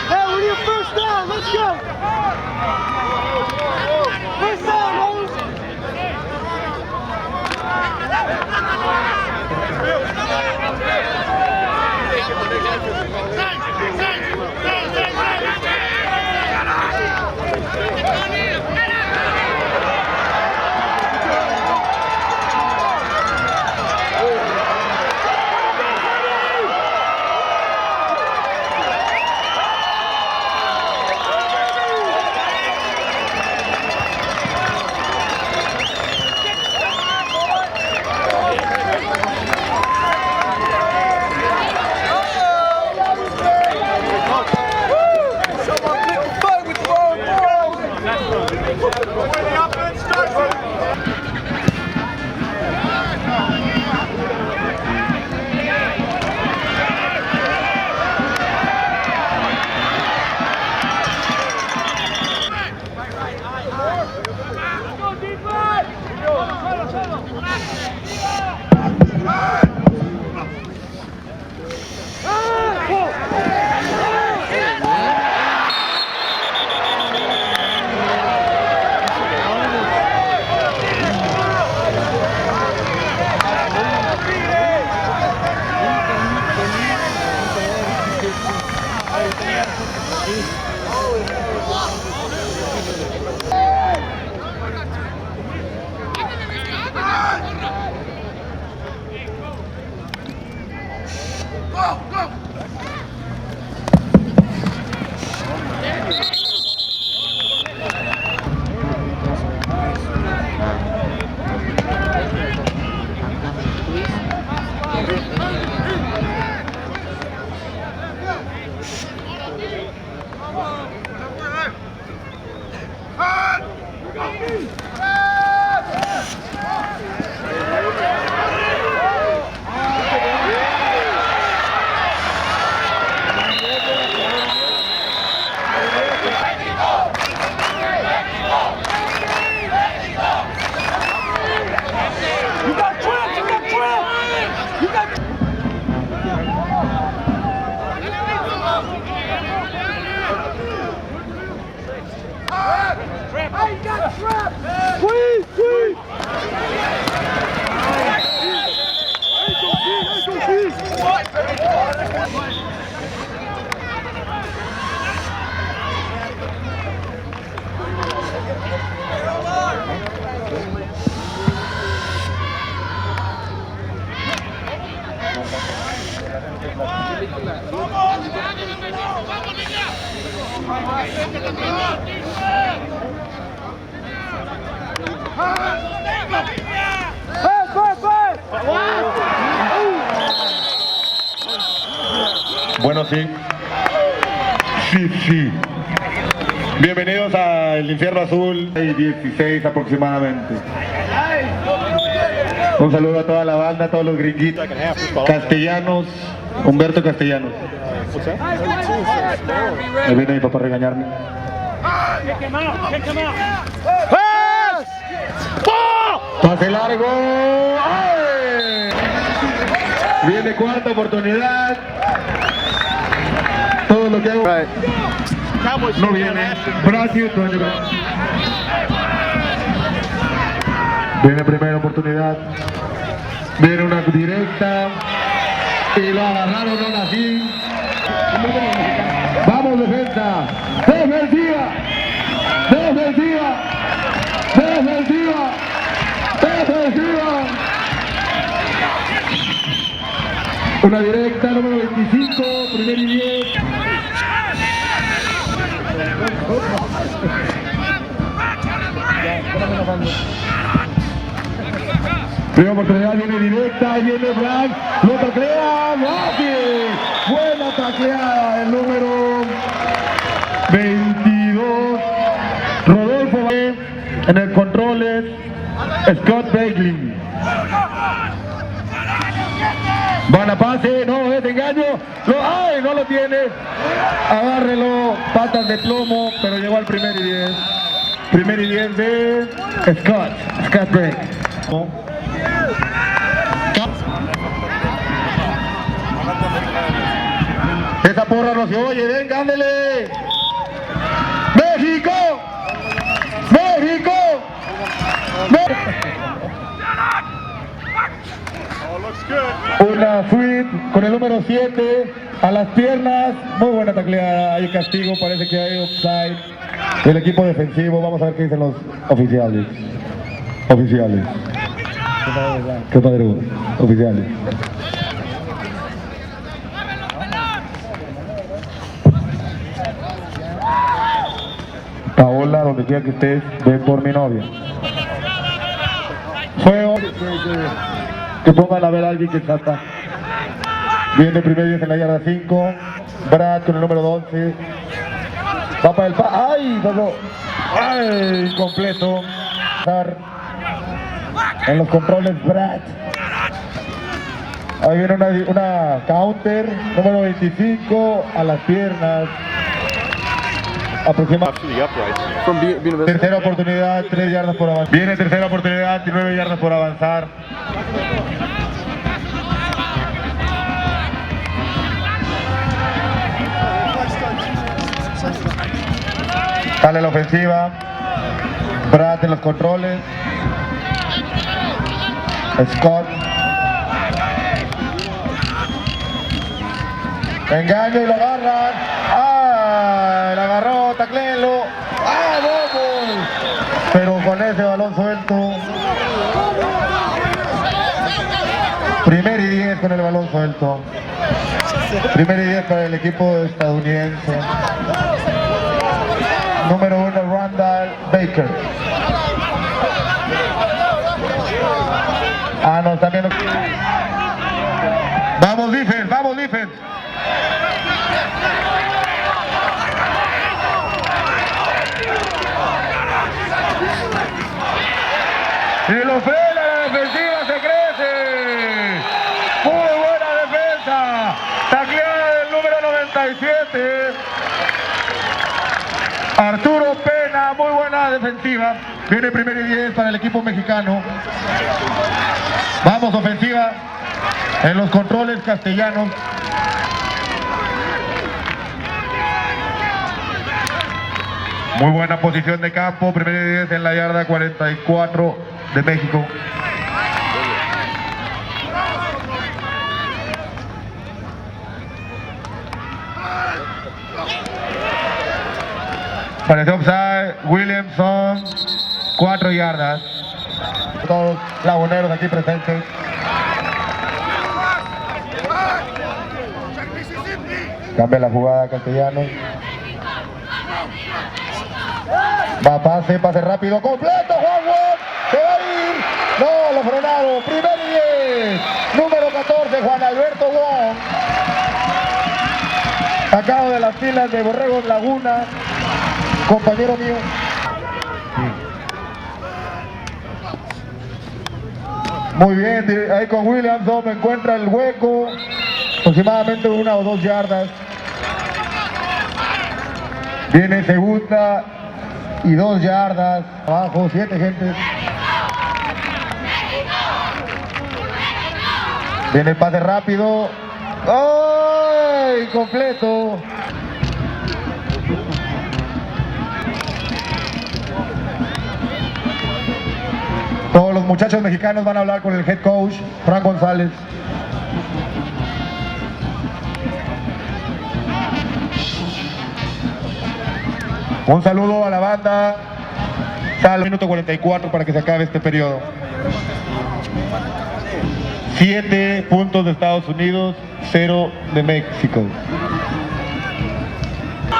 Hey, we need a first down. Let's go. First down, Holmes. Bueno, sí. Sí. Bienvenidos al Infierno Azul, 16 aproximadamente. Un saludo a toda la banda, a todos los gringuitos. Castellanos, Humberto Castellanos. Ahí viene mi papá a regañarme. Pase largo. ¡Ay! Viene cuarta oportunidad. Todo lo que hago no viene. Brasil, viene primera oportunidad. Viene una directa. Y lo agarraron aún así. Vamos, defensa. Defensiva. Defensiva. Defensiva. Defensiva. Una directa, número 25, primer y 10. Primera oportunidad, viene directa, viene Frank, lo taclea, ¡fácil! Buena tacleada, el número 22, Rodolfo en el controles, Scott Bagley. Van a pase, no, es engaño, ¡ay! No lo tiene, agárrelo, patas de plomo, pero llegó al primer y 10. Primer y 10 de Scott Break. Esa porra no se oye, venga, ándele. ¡México! ¡México! Una suite con el número 7 a las piernas. Muy buena tacleada. Hay castigo, parece que hay offside del equipo defensivo. Vamos a ver qué dicen los oficiales. Qué padre, oficiales. Paola, donde quiera que estés, ve por mi novia. Fuego. Que pongan a ver a alguien que trata. Viene primer 10 en la yarda 5. Brad con el número 11. Va para el ¡ay! Pasó. ¡Ay! Incompleto. En los controles Brad. Ahí viene una counter. Número 25 a las piernas. Tercera oportunidad, 3 yardas por avanzar. Viene tercera oportunidad, 9 yardas por avanzar. Sale la ofensiva. Brad en los controles. Scott. Engaño y lo agarran. ¡Ah! Lo agarró, tacléenlo. ¡Ah, vamos! Pero con ese balón suelto. Primer y 10 con el balón suelto. Primer y 10 para el equipo estadounidense. Número 1, Randall Baker. Ah, no, también. Vamos, defense, vamos, defense. Y lo frena, la defensiva se crece. Muy buena defensa. Tacleada del número 97. Arturo Pena, muy buena defensiva. Viene primero y 10 para el equipo mexicano. Vamos, ofensiva. En los controles castellanos. Muy buena posición de campo. Primero y 10 en la yarda 44 de México. Parece offside, Williamson, 4 yardas. Todos laguneros aquí presentes. Cambia la jugada Castellanos. Va pase rápido, completo, Juan Juan, se va a ir. No, lo frenaron. Primer y 10. Número 14, Juan Alberto Wong. Sacado de las filas de Borregos Laguna. Compañero mío. Muy bien, ahí con Williamson encuentra el hueco. Aproximadamente 1 o 2 yardas. Viene segunda y 2 yardas. Abajo, 7 gentes. Viene el pase rápido. ¡Oh! Incompleto. Todos los muchachos mexicanos van a hablar con el head coach, Frank González. Un saludo a la banda. Sale minuto 44 para que se acabe este periodo. 7 puntos de Estados Unidos, 0 de México.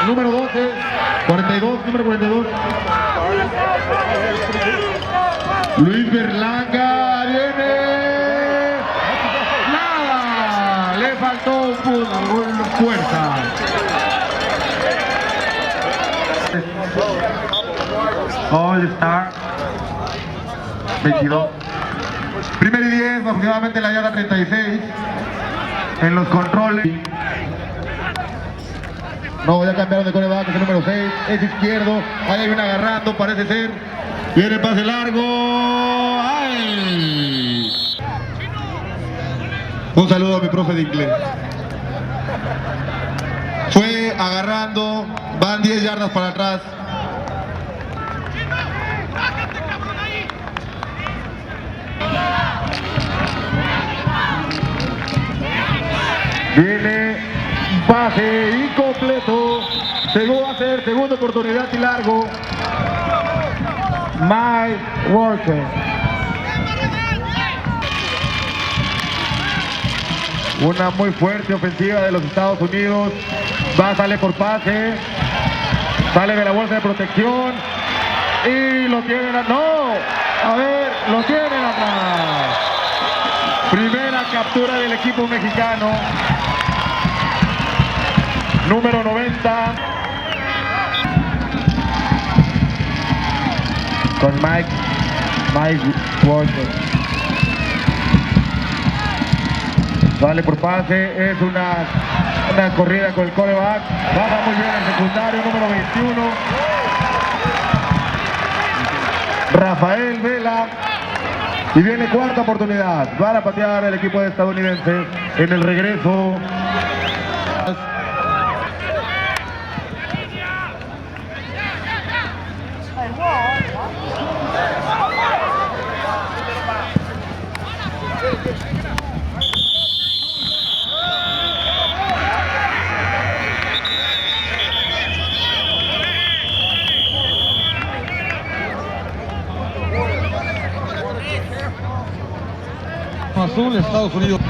Número 12, 42, número 42. Luis Berlanga, viene. Nada, le faltó un punto, fuerza. All Star 22. Primer y 10, aproximadamente la yarda 36. En los controles. No, ya cambiaron de coreback, es el número 6. Es izquierdo. Ahí hay un agarrando, parece ser. Viene el pase largo. ¡Ay! Un saludo a mi profe de inglés. Fue agarrando. Van 10 yardas para atrás. Viene un pase incompleto. Va a ser segunda oportunidad y largo. Mike Walker. Una muy fuerte ofensiva de los Estados Unidos. Sale por pase. Sale de la bolsa de protección. Y lo tienen. ¡No! A ver, lo tienen atrás. Primera captura del equipo mexicano. Número 90. Con Mike Walker. Vale por pase, es una corrida con el quarterback. Baja muy bien el secundario, número 21. Rafael Vela. Y viene cuarta oportunidad. Va a patear el equipo estadounidense en el regreso. Azul, Estados Unidos.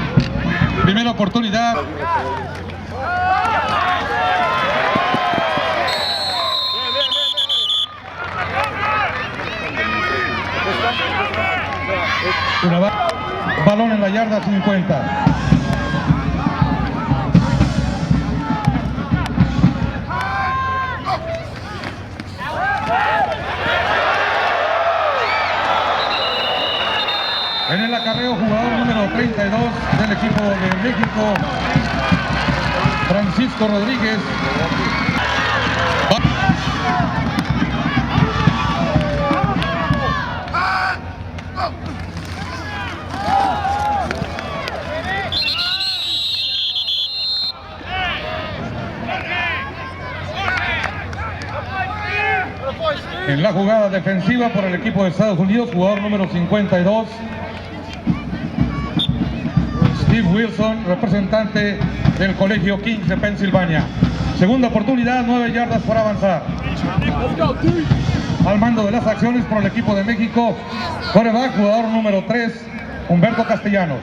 Primera oportunidad. Balón en la yarda 50. En el acarreo, jugador número 32 del equipo de México, Francisco Rodríguez. En la jugada defensiva por el equipo de Estados Unidos, jugador número 52. Steve Wilson, representante del Colegio Kings de Pensilvania. Segunda oportunidad, 9 yardas para avanzar. Al mando de las acciones por el equipo de México, quarterback, jugador número 3, Humberto Castellanos.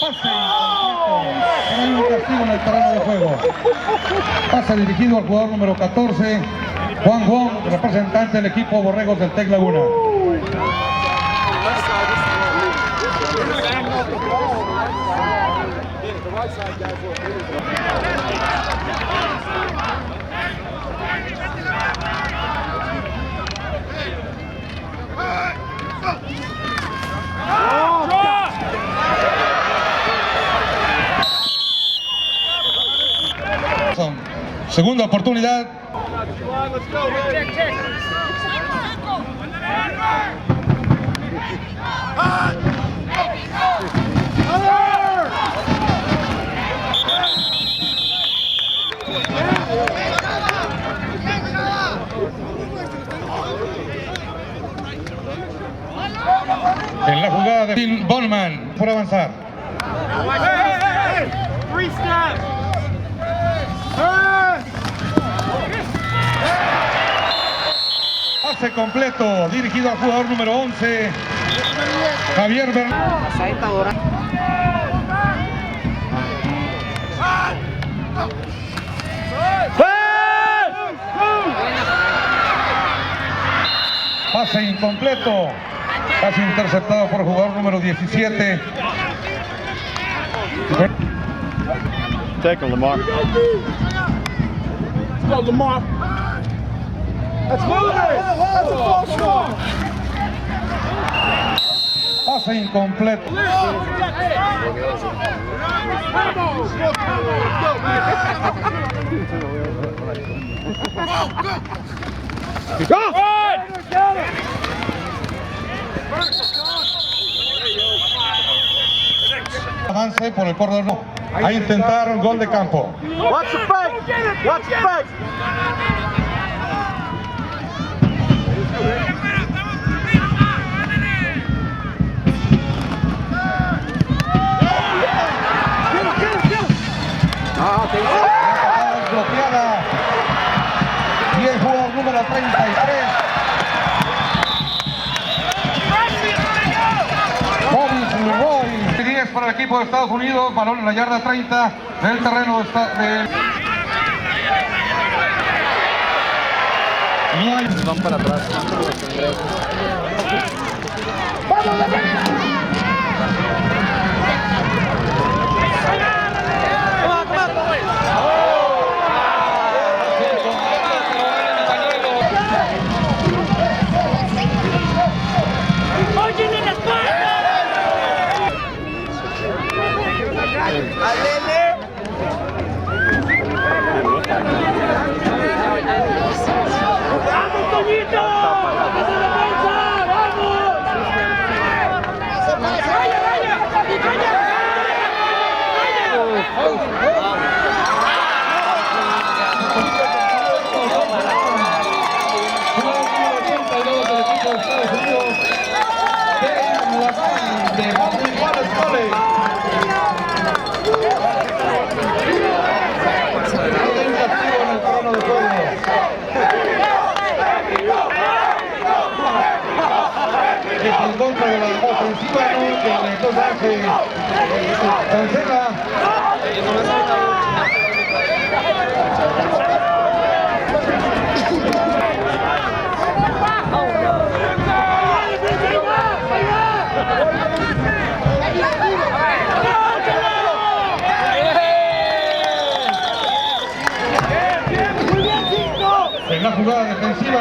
Pase terreno de juego. Pase dirigido al jugador número 14, Juan Wong, representante del equipo Borregos del Tec Laguna. Segunda oportunidad. En la jugada de Phil Bowman por avanzar. Three steps. Pase completo, dirigido al jugador número 11, Javier Bernal. Pase incompleto, pase interceptado por el jugador número 17. Take him, Lamar. Let's go, Lamar. Let's move it. That's a false start. Pase incompleto. Go! Avance por el corredor. No. A intentar un gol de campo. Watch the fake. Watch the fake. Bloqueada. Y el jugador número 33. Roy. 10 para el equipo de Estados Unidos. Balón en la yarda 30 del terreno de... No hay... Van para atrás. En contra de la ofensiva, ¿no? Entonces cancela. En la jugada defensiva,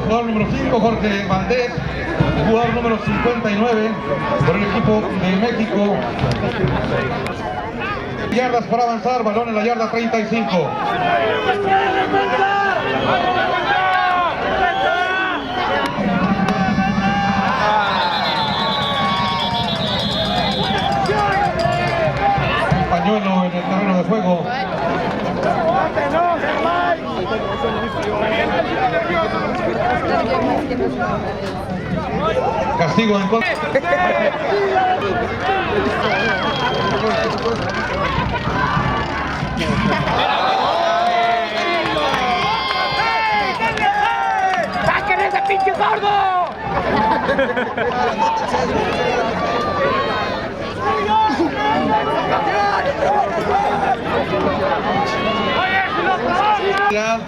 jugador número 5, Jorge Valdés, jugador número 59 por el equipo de México. Yardas para avanzar, balón en la yarda 35. Pañuelo en el terreno de juego. Castigo en contra. ¡Saquen ese pinche gordo! oportunidad.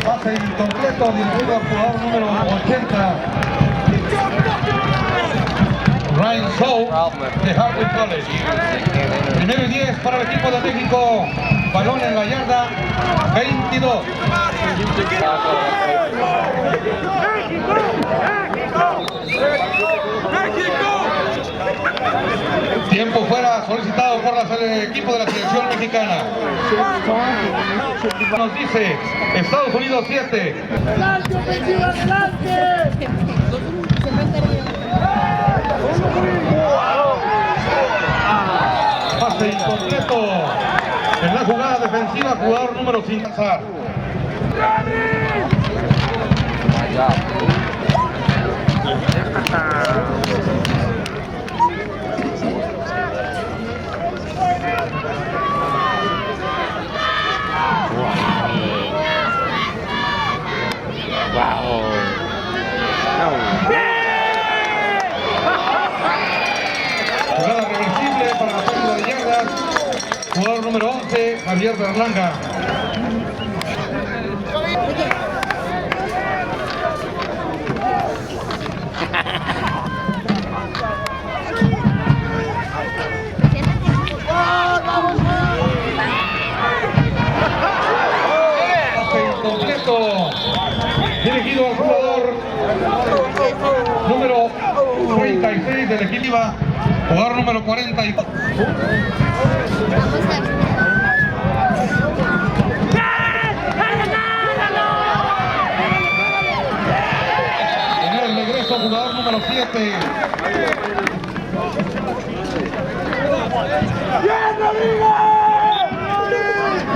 Pase incompleto dirigido al jugador número 80. Ryan Shaw de Harvard College. Primero y 10 para el equipo de México. Balón en la yarda 22. Tiempo fuera solicitado por el equipo de la selección mexicana. Nos dice Estados Unidos 7. ¡Adelante, ofensiva, adelante! Pase incompleto en la jugada defensiva, jugador número 5. Jugada reversible para la pérdida de yardas. Jugador número 11, Javier Berlanga. Pase incompleto. Dirigido al jugador número 36 del equipo. Jugador número 42. En el regreso, jugador número 7. ¡Bien, Rodrigo!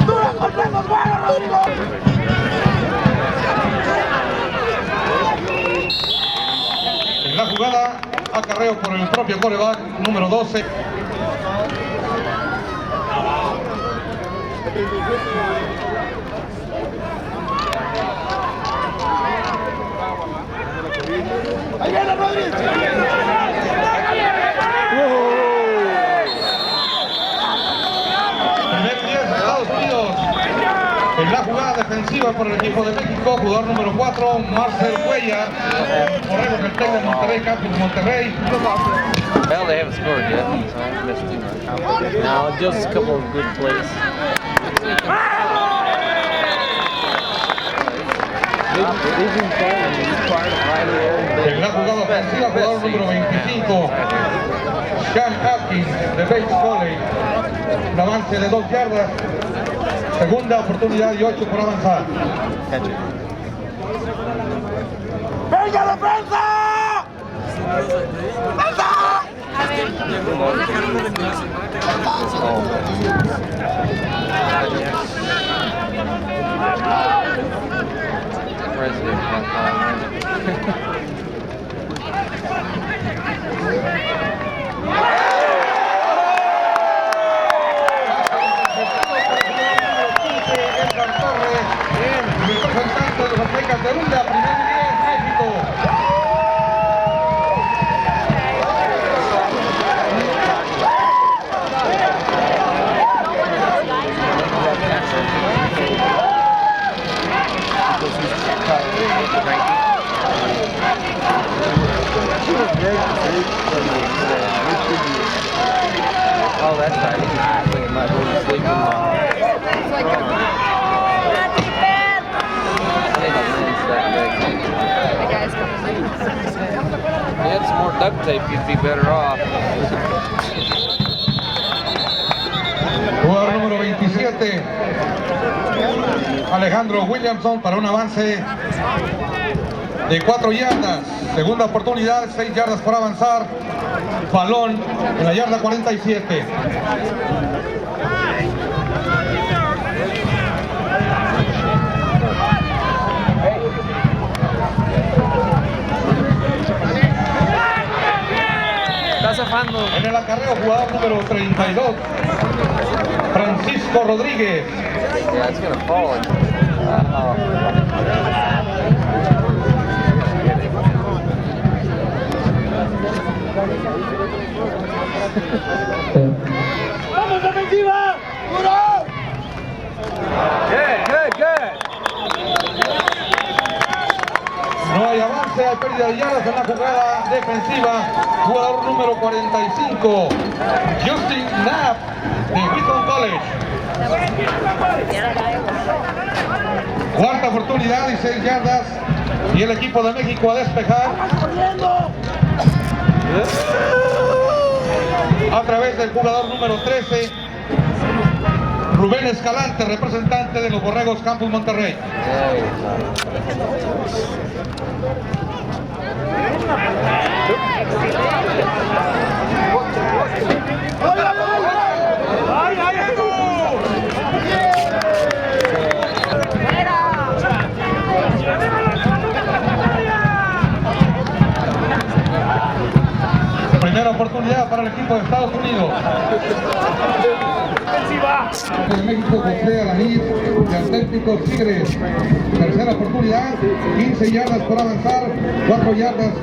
¡Tú los consejos buenos, Rodrigo! En la jugada, acarreo por el propio quarterback número 12. ¡Ahí viene Rodrigo! Primer 10, Estados Unidos. En la jugada defensiva por el equipo de México, jugador número 4, Marcel Cuellar. Corremos el Tec de Monterrey, Campus Monterrey. Well, they haven't scored yet, so I haven't missed too much. No, just a couple of good plays. En la jugada ofensiva, jugador número 25, Sean Atkins de Bates College. Un avance de 2 yardas. Segunda oportunidad y 8 por avanzar. ¡Venga, defensa! Representante de los Aztecas de Lunda, primer 10, México. Oh, that's right. I think I might go to sleep. If you had some more duct tape, you'd be better off. Jugador número 27, Alejandro Williamson, para un avance de 4 yardas. Segunda oportunidad, 6 yardas por avanzar. Balón en la yarda 47. En el acarreo, jugador número 32, Francisco Rodríguez. ¡Vamos, defensiva! ¡Duro! No hay avance, hay pérdida de yardas en la jugada defensiva. Jugador número 45, Justin Knapp, de Wheaton College. Cuarta oportunidad y 6 yardas. Y el equipo de México a despejar a través del jugador número 13, Rubén Escalante, representante de los Borregos Campus Monterrey. Primera oportunidad para el equipo de Estados Unidos. De México, José Alanis, de Auténticos Tigres. Tercera oportunidad, 15 yardas por avanzar, 4 yardas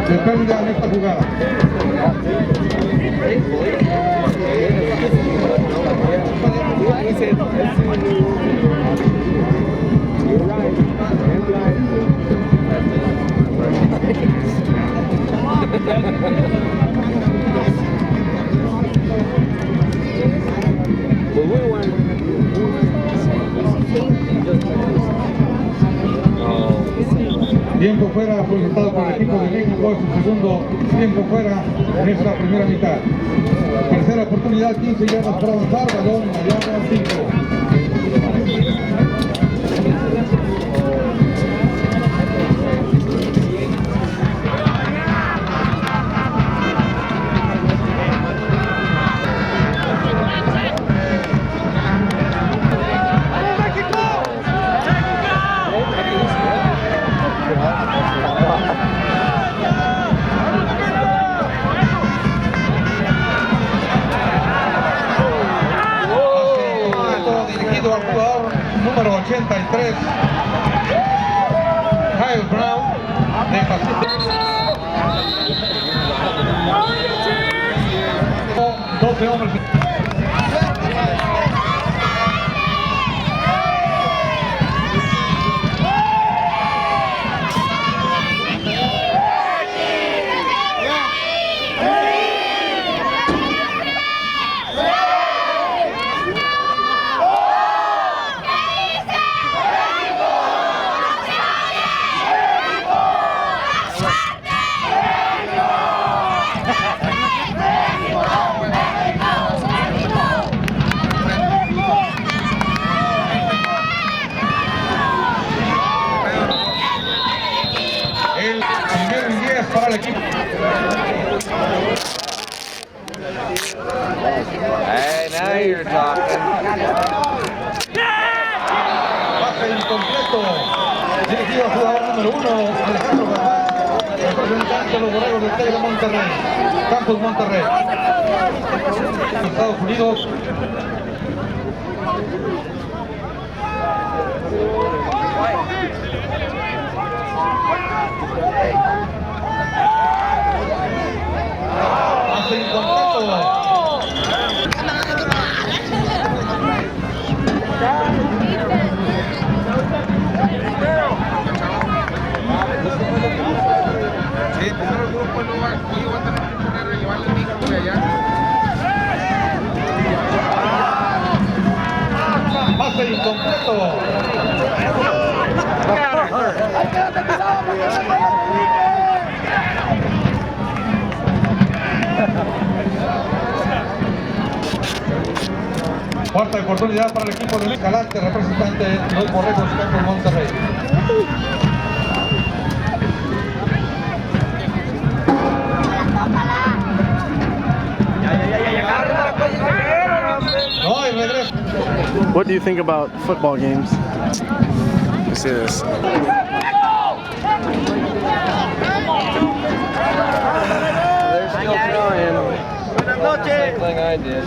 de pérdida en esta jugada. Tiempo fuera solicitado por el equipo de México, es su segundo tiempo fuera en esta primera mitad. Tercera oportunidad, 15 yardas por avanzar, balón a yarda 5. Dirigido al jugador número 83, Kyle Brown, de Pacífico. 12 hombres. Para el equipo. Hey, now you're talking. Pase incompleto. Dirigido al jugador número 1, Alejandro Guzmán, representante de los Borregos del Tec de Monterrey, Campus Monterrey. Estados Unidos. Pase incompleto. Pase incompleto. Cuarta oportunidad para el equipo de Escalante, representante de los Borregos Campus Monterrey. No hay regreso. What do you think about football games? This is. There's still I did.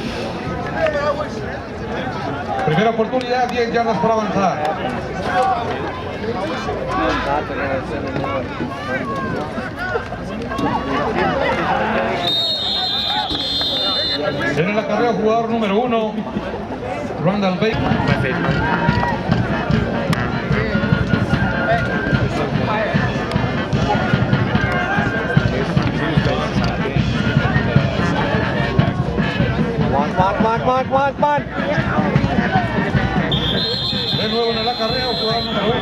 Primera oportunidad, 10 yardas por avanzar. En el acarreo, jugador número 1, Randall Baker. De nuevo en el acarreo, jugador número 1,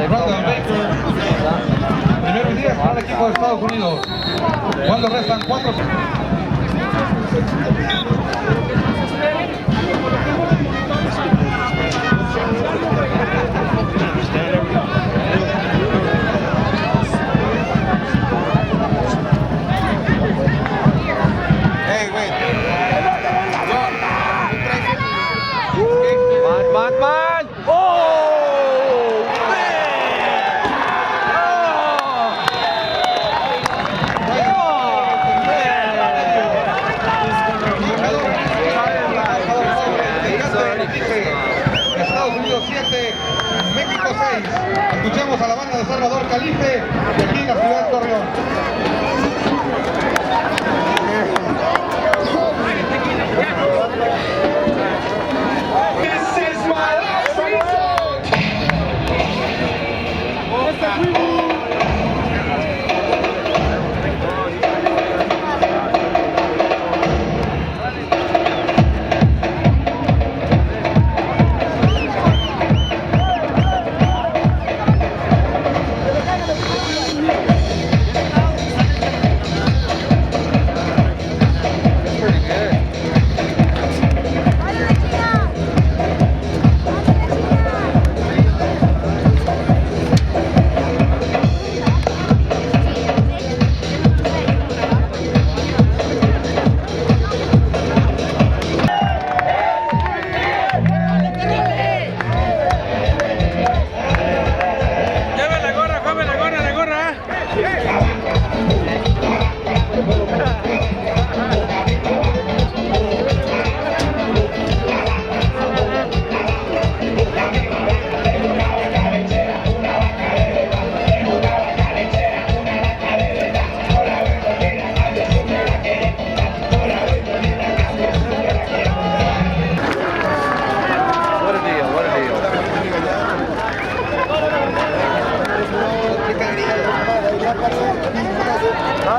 Randall Baker. Primero y 10 para el equipo de Estados Unidos. Cuando restan 4. Estados Unidos 7, México 6. Escuchemos a la banda de Salvador Calife de aquí en la ciudad de Torreón.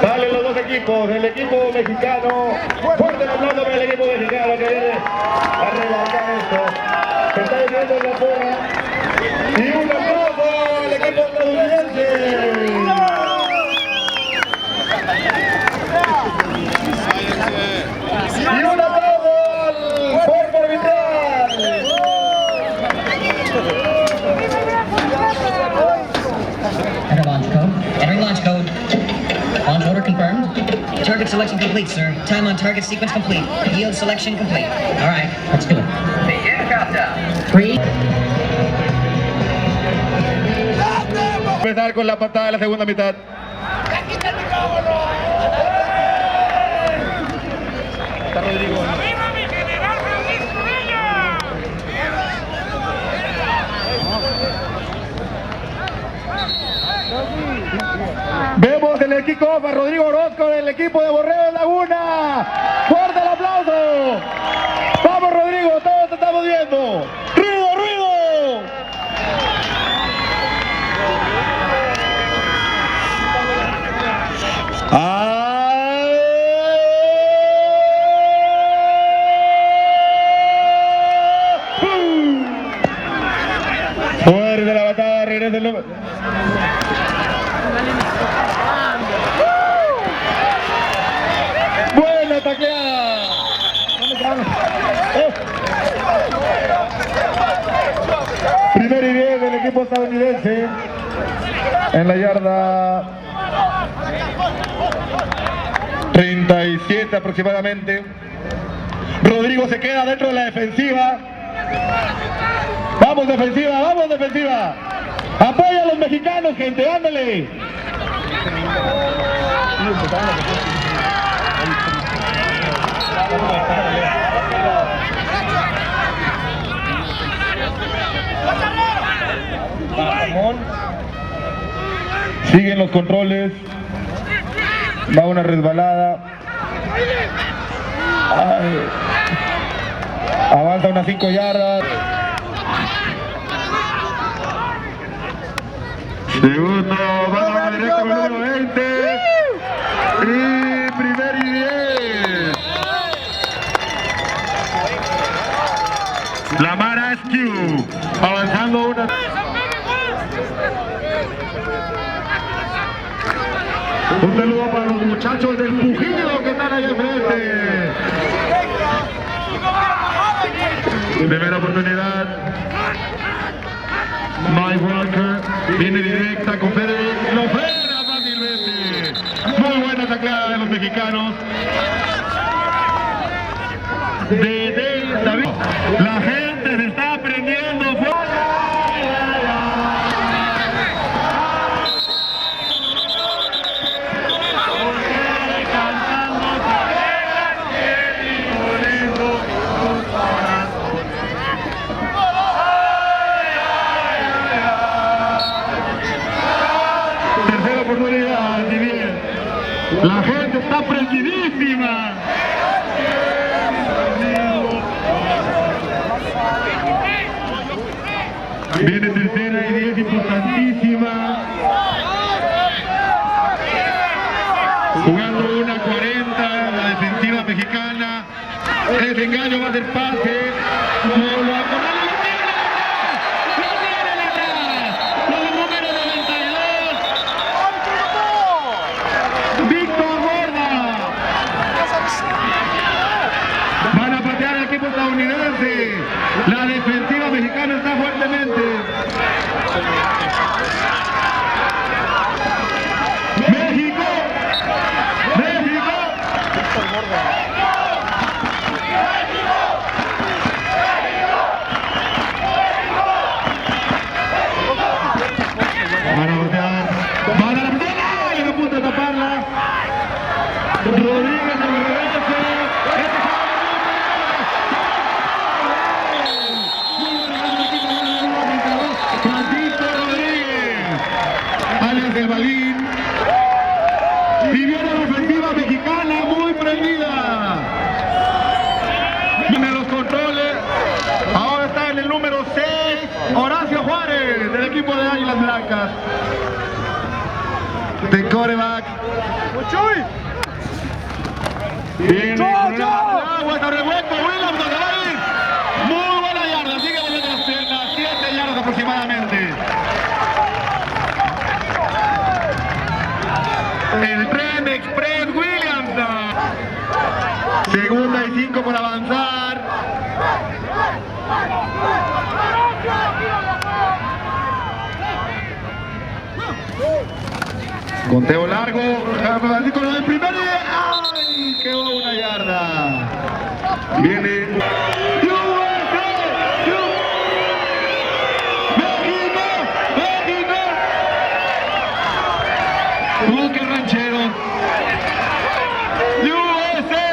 Salen los dos equipos, el equipo mexicano, fuerte el aplauso para el equipo mexicano que viene a relanzar esto. Se está viendo en la porra. Y un aplauso al equipo estadounidense. Y un aplauso al cuerpo arbitral. Enter launch code. Entering launch code. Launch order confirmed. Target selection complete, sir. Time on target sequence complete. Yield selection complete. All right, let's do it. Begin countdown. 3. Empezar con la patada de la segunda mitad. Está Rodrigo. Vemos el kickoff a Rodrigo Orozco del equipo de Borrego Laguna. ¡Fuerte el aplauso! ¡Vamos, Rodrigo! ¡Todos te estamos viendo! ¡Ruido, ruido! Fuerte la batalla, regresa el número. ¡Buena tacleada! Primer y 10 del equipo estadounidense en la yarda 37 aproximadamente. Rodrigo se queda dentro de la defensiva. Vamos defensiva, vamos defensiva. Apoya a los mexicanos, gente, ándale. Siguen los controles. Va una resbalada. Ay. Avanza unas 5 yardas. Segundo, vamos directo con el número 20. Y primer y 10. La Mara Q. Avanzando una. Un saludo para los muchachos del Pujido que están ahí enfrente. Primera oportunidad. Mike Walker viene directa con Federer. Lo frena fácilmente. Muy buena tacleada de los mexicanos. De David. La gente se está prendiendo fuego. Tercera oportunidad, si bien. La gente está prendidísima. Viene tercera y 10 importantísima. Jugando una 40, la defensiva mexicana. El engaño va a ser pase. No lo ha Van a patear al equipo estadounidense. La defensiva mexicana está fuertemente. ¡México! ¡México! Van a patear. Van a patear. Y no pudo taparla. Rodríguez en el regreso. Del balín y viene la ofensiva mexicana muy prendida. Viene los controles. Ahora está en el número 6 Horacio Juárez del equipo de Águilas Blancas. De quarterback. Viene con el agua, está revuelto. Williams se va a ir. Muy buena yarda. Sigue volviendo las 7 yardas aproximadamente. El tren express Williams. Segunda y 5 por avanzar. Conteo largo. Así con el primer. ¡Ay! Quedó una yarda. Viene. ¡Oh, qué ranchero! ¡USA!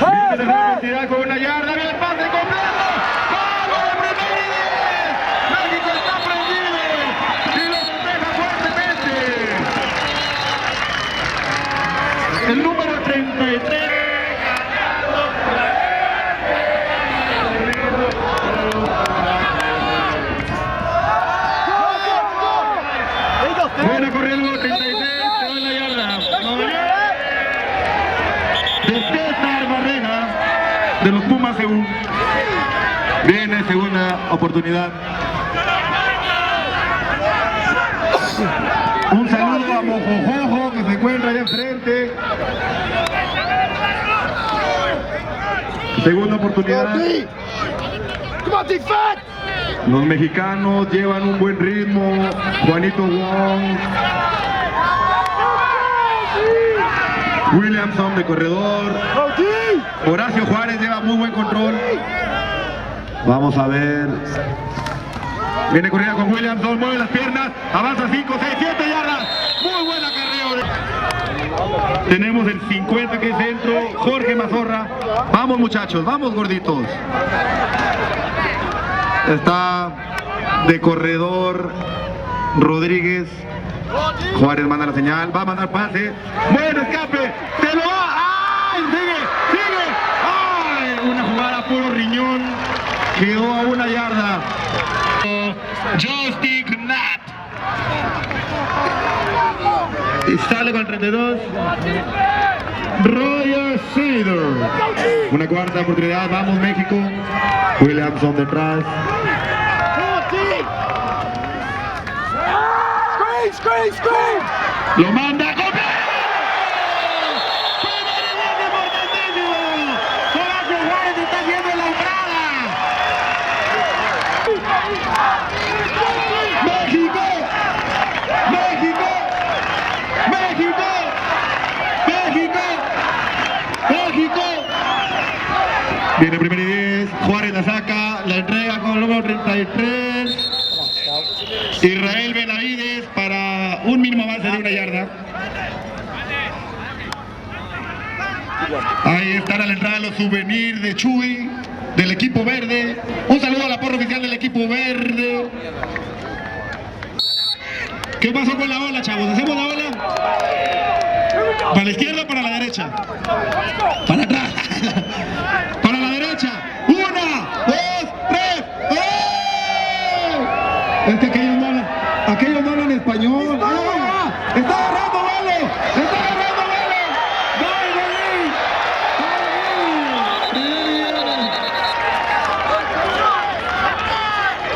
Viene de la velocidad con una yarda, viene el pase completo. ¡Vamos, el primer y 10! ¡México está prendido! ¡Y lo festeja fuertemente! El número 33. Buena corriendo, 36, se va en la yarda. De César Barrera, de los Pumas EU. Viene segunda oportunidad. Un saludo a Mojojojo que se encuentra allá enfrente. Segunda oportunidad. Los mexicanos llevan un buen ritmo. Juanito Wong. Williamson de corredor. Horacio Juárez lleva muy buen control. Vamos a ver. Viene corrida con Williamson, mueve las piernas, avanza 5, 6, 7 yardas. Muy buena carrera. Tenemos el 50 que es centro, Jorge Mazorra. Vamos muchachos, vamos gorditos. Está de corredor Rodríguez. Juárez manda la señal, va a mandar pase. Buen escape, se lo va. ¡Ay! Sigue. ¡Ay! Una jugada puro riñón. Quedó a 1 yarda. Joystick Nat. Y sale con el 32. Roger Cedar. Una cuarta oportunidad. Vamos México. Williamson detrás. Screen. Lo manda a comer. Juárez está haciendo la entrada. México. Viene primero y 10. Juárez la saca, la entrega con el número 33. Israel Benavides para un mínimo avance de 1 yarda. Ahí están a la entrada los souvenirs de Chuy, del equipo verde. Un saludo a la porra oficial del equipo verde. ¿Qué pasó con la ola, chavos? ¿Hacemos la ola? ¿Para la izquierda o para la derecha? Para atrás. Para la derecha. 1, 2, 3. Es que aquellos no hablan español. ¡Está agarrando vuelo!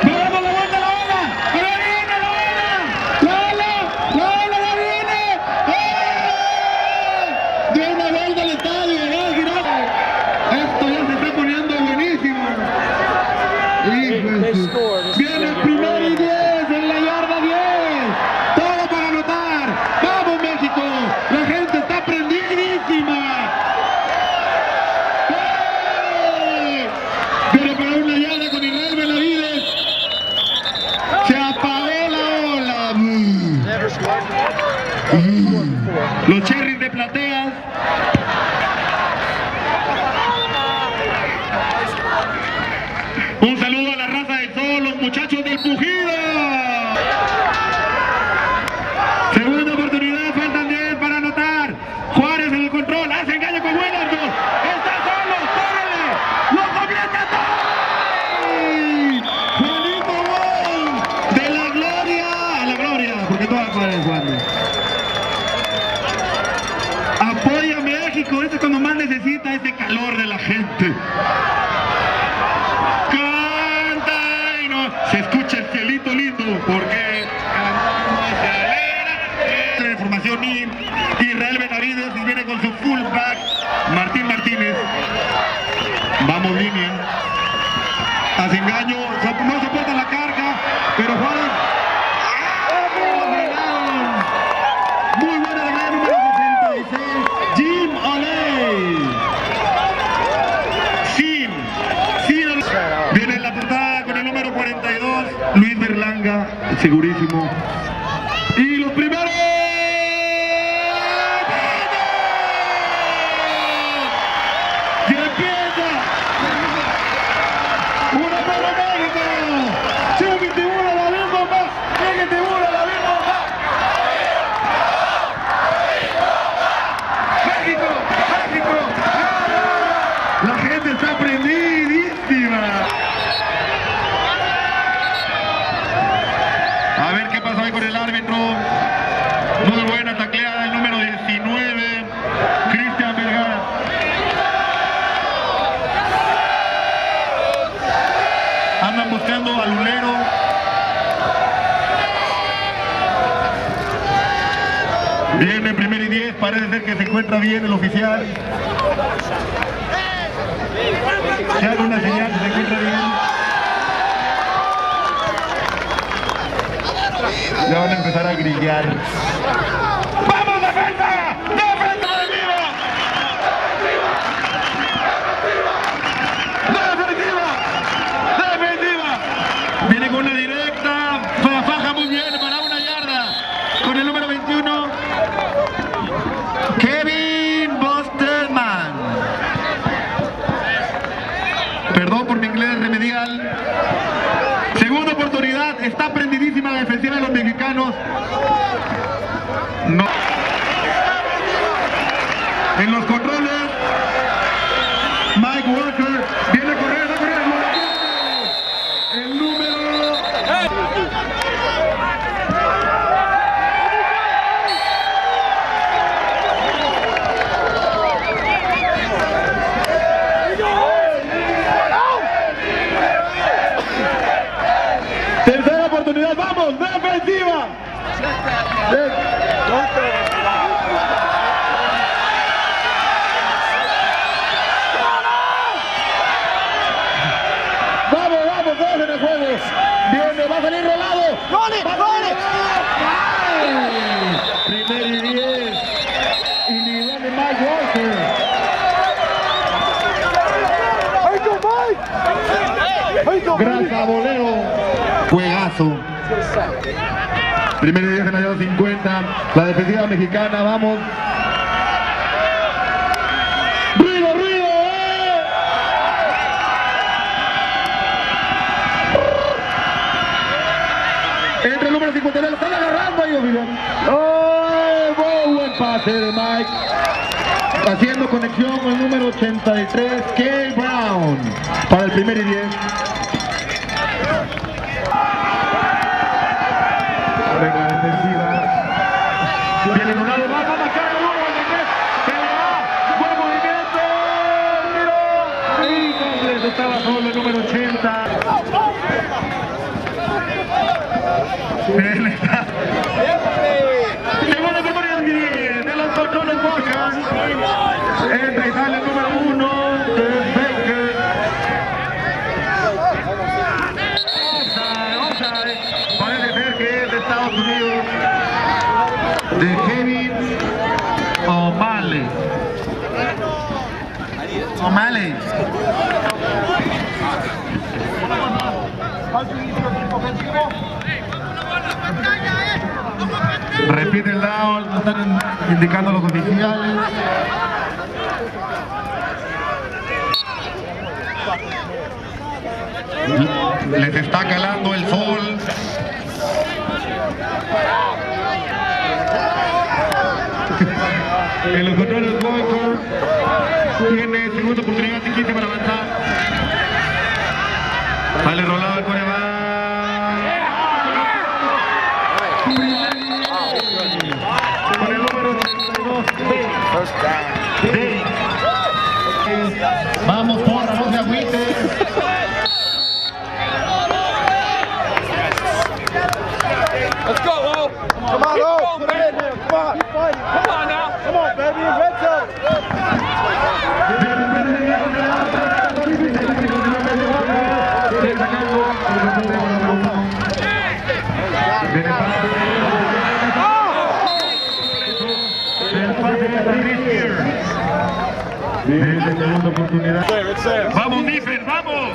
¡Vamos, la vuelta, la ola! ¡Ahí viene la ola! ¡La ola ya viene! ¡De una vuelta al estadio! Esto ya se está poniendo buenísimo. Viene el primero y 10 en la yarda 10. Todo para anotar. ¡Vamos, México! La gente está prendidísima. Viene para 1 yarda con Israel Benavides. Se apagó la ola. Los cherries de plateas. Un saludo a la raza del sol, los muchachos del Pujido. Segunda oportunidad, faltan 10 para anotar. Juárez en el control, hace engaño con Williamson. Está solo, ¡córrele! ¡Lo convierte todo! Juanito Gol, de la gloria a la gloria, porque todas Juárez jugando. Apoya a México, este es cuando más necesita ese calor de la gente. Se escucha el cielito lindo porque la información Israel Benavides y viene con su fullback Martín Martínez. Vamos línea. Hace engaño, no soporta la carga, pero Juárez. Muy buena de gran número 66, Jim Oley. Viene en la portada con el número 42, Luis Berlanga, segurísimo. Y los primeros. Y empieza. Una para México. Chúbite una, la misma más. Déjate una, la misma más. México. La gente está prendidísima. A ver qué pasó ahí con el árbitro. Muy buena tacleada el número 19, Cristian Vergara. Andan buscando al ulero. Viene primero y 10, parece ser que se encuentra bien el oficial. Se haga una señal, se encuentra bien. Ya van a empezar a grillar. ¡Vamos, defensa! ¡Defensa defensiva! ¡Defensiva! ¡Defensiva! Viene con una directa. ofensiva de los mexicanos. No. En los controles, Mike Walker viene a correr, va a correr. El número... Tercera oportunidad, vamos, defensiva. Vamos, vamos, todos en el juego. Viene, va a salir rolado. ¡Gole, gole! Primer y 10. Individual de Mike Walker. Gran tabolero. Juegazo. Primer y 10 en la yarda 50. La defensiva mexicana, vamos. ¡Ruido, ruido! Entre el número 59, lo están agarrando ahí, Ovidian. ¡Oh! Buen pase de Mike. Haciendo conexión con el número 83, Kay Brown. Para el primer y 10. Venga, defensiva. Viene un lado, va a marcar el uno, se le va. Buen movimiento. Tiro. Ahí, completo, estaba solo el número 80. Él está. Segunda memoria de los controles Walker. Entra y sale el número 1 de Baker. Offside. Parece ser que es de Estados Unidos. De Kevin O'Malley. O'Malley. Repite el down, lo están indicando los oficiales. Les está calando el sol. En los controles Walker tiene segunda oportunidad y 15 para avanzar. Sale rolado el coreback. Con el número 32, vamos, porra, no se agüite. Let's go, Lo. Come on, Lo. Put it in there. Come on. Keep fighting. Come on now. Come on, baby. Red zone. Segunda oportunidad. Vamos, Nifen, vamos.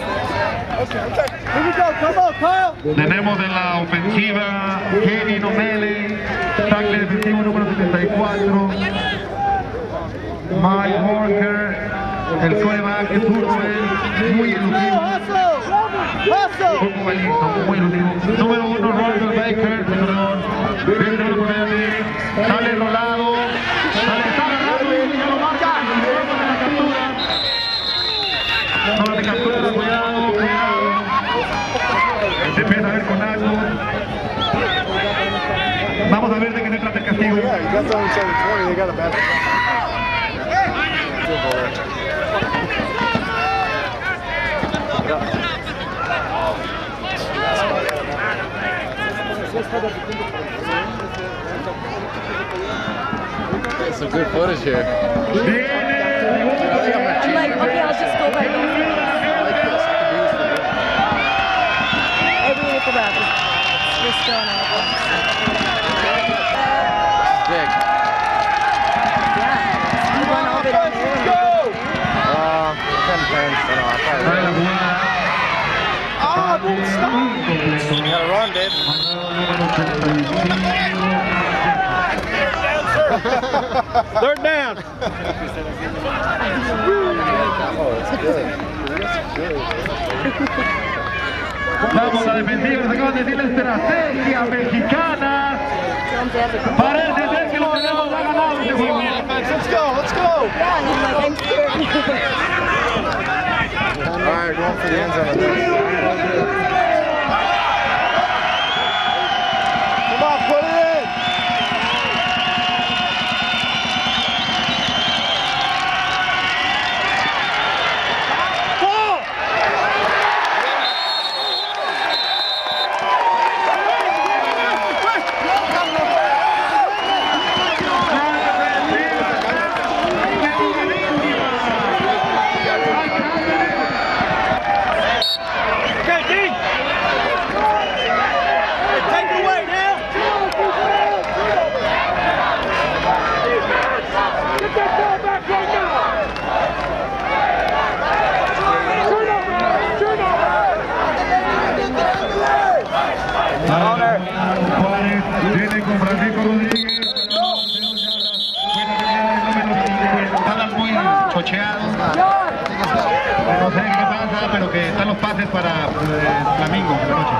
Tenemos en la ofensiva Kevin O'Malley, tackle defensivo número 74. Mike Walker, el coreback que zurdo es muy elusivo. Poco listo, muy elusivo. Número 1, Roger Baker, perdón. Sale rolado. Sale, está agarrado y ya lo marca. No te captura, cuidado, cuidado. Se empieza a ver con algo. Vamos a ver de qué se trata el castigo. Some good footage here. I'm like, okay, I'll just go back. Everyone with the rap is just going out. Big. Yeah. You run all of it on there. Let's go! 10 points. Oh, stop! You gotta run, dude. Third down. Oh, it's good. That's good. Vamos a defensiva, nos acaban de decir la estrategia mexicana. Parece ser que lo tenemos ya ganado este juego. Let's go. All right, going for the end zone. Come on, put it in. Ball. Viene con Francisco Rodríguez. Están muy chocheados. No sé qué pasa, pero que están los pases para Flamingo de la noche.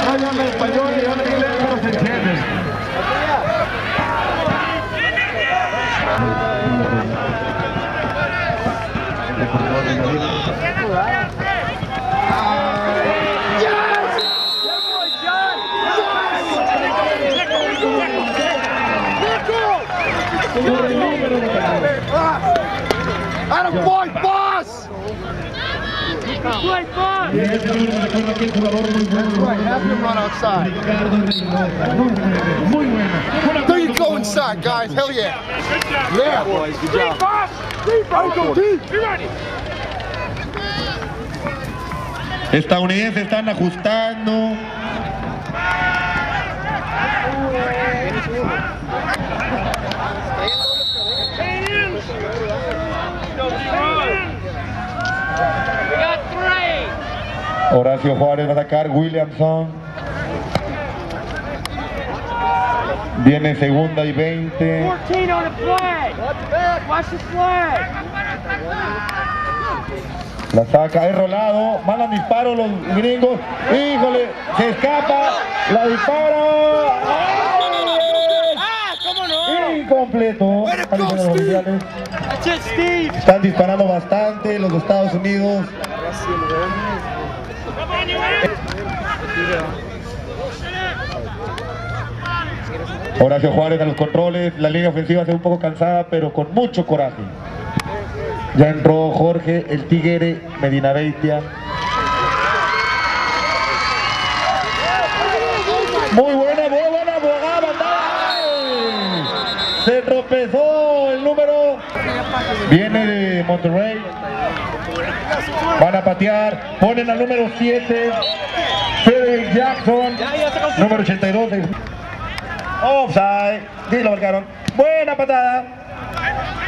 Hablan español y hablan inglés, no se entienden. Attaboy, boss! Y este número me recuerda que el jugador muy bueno. Have him run outside. Muy bueno. There you go inside, guys. Hell yeah. Yeah, boys. Good job. Go deep. Be ready. Estadounidenses están ajustando. Horacio Juárez va a atacar, Williamson. Viene segunda y 20. 14 on the flag. Watch the flag. La saca, es rolado, mandan disparo los gringos. Híjole, se escapa, la dispara. Incompleto. Están disparando bastante los de Estados Unidos. Horacio Juárez a los controles, la línea ofensiva se ve un poco cansada, pero con mucho coraje. Ya entró Jorge, el Tigre Medina Beitia. Muy buena, abogada. Se tropezó el número. Viene de Monterrey. Van a patear, ponen al número 7, Frederick Jackson, número 82. Offside, sí lo marcaron. Buena patada.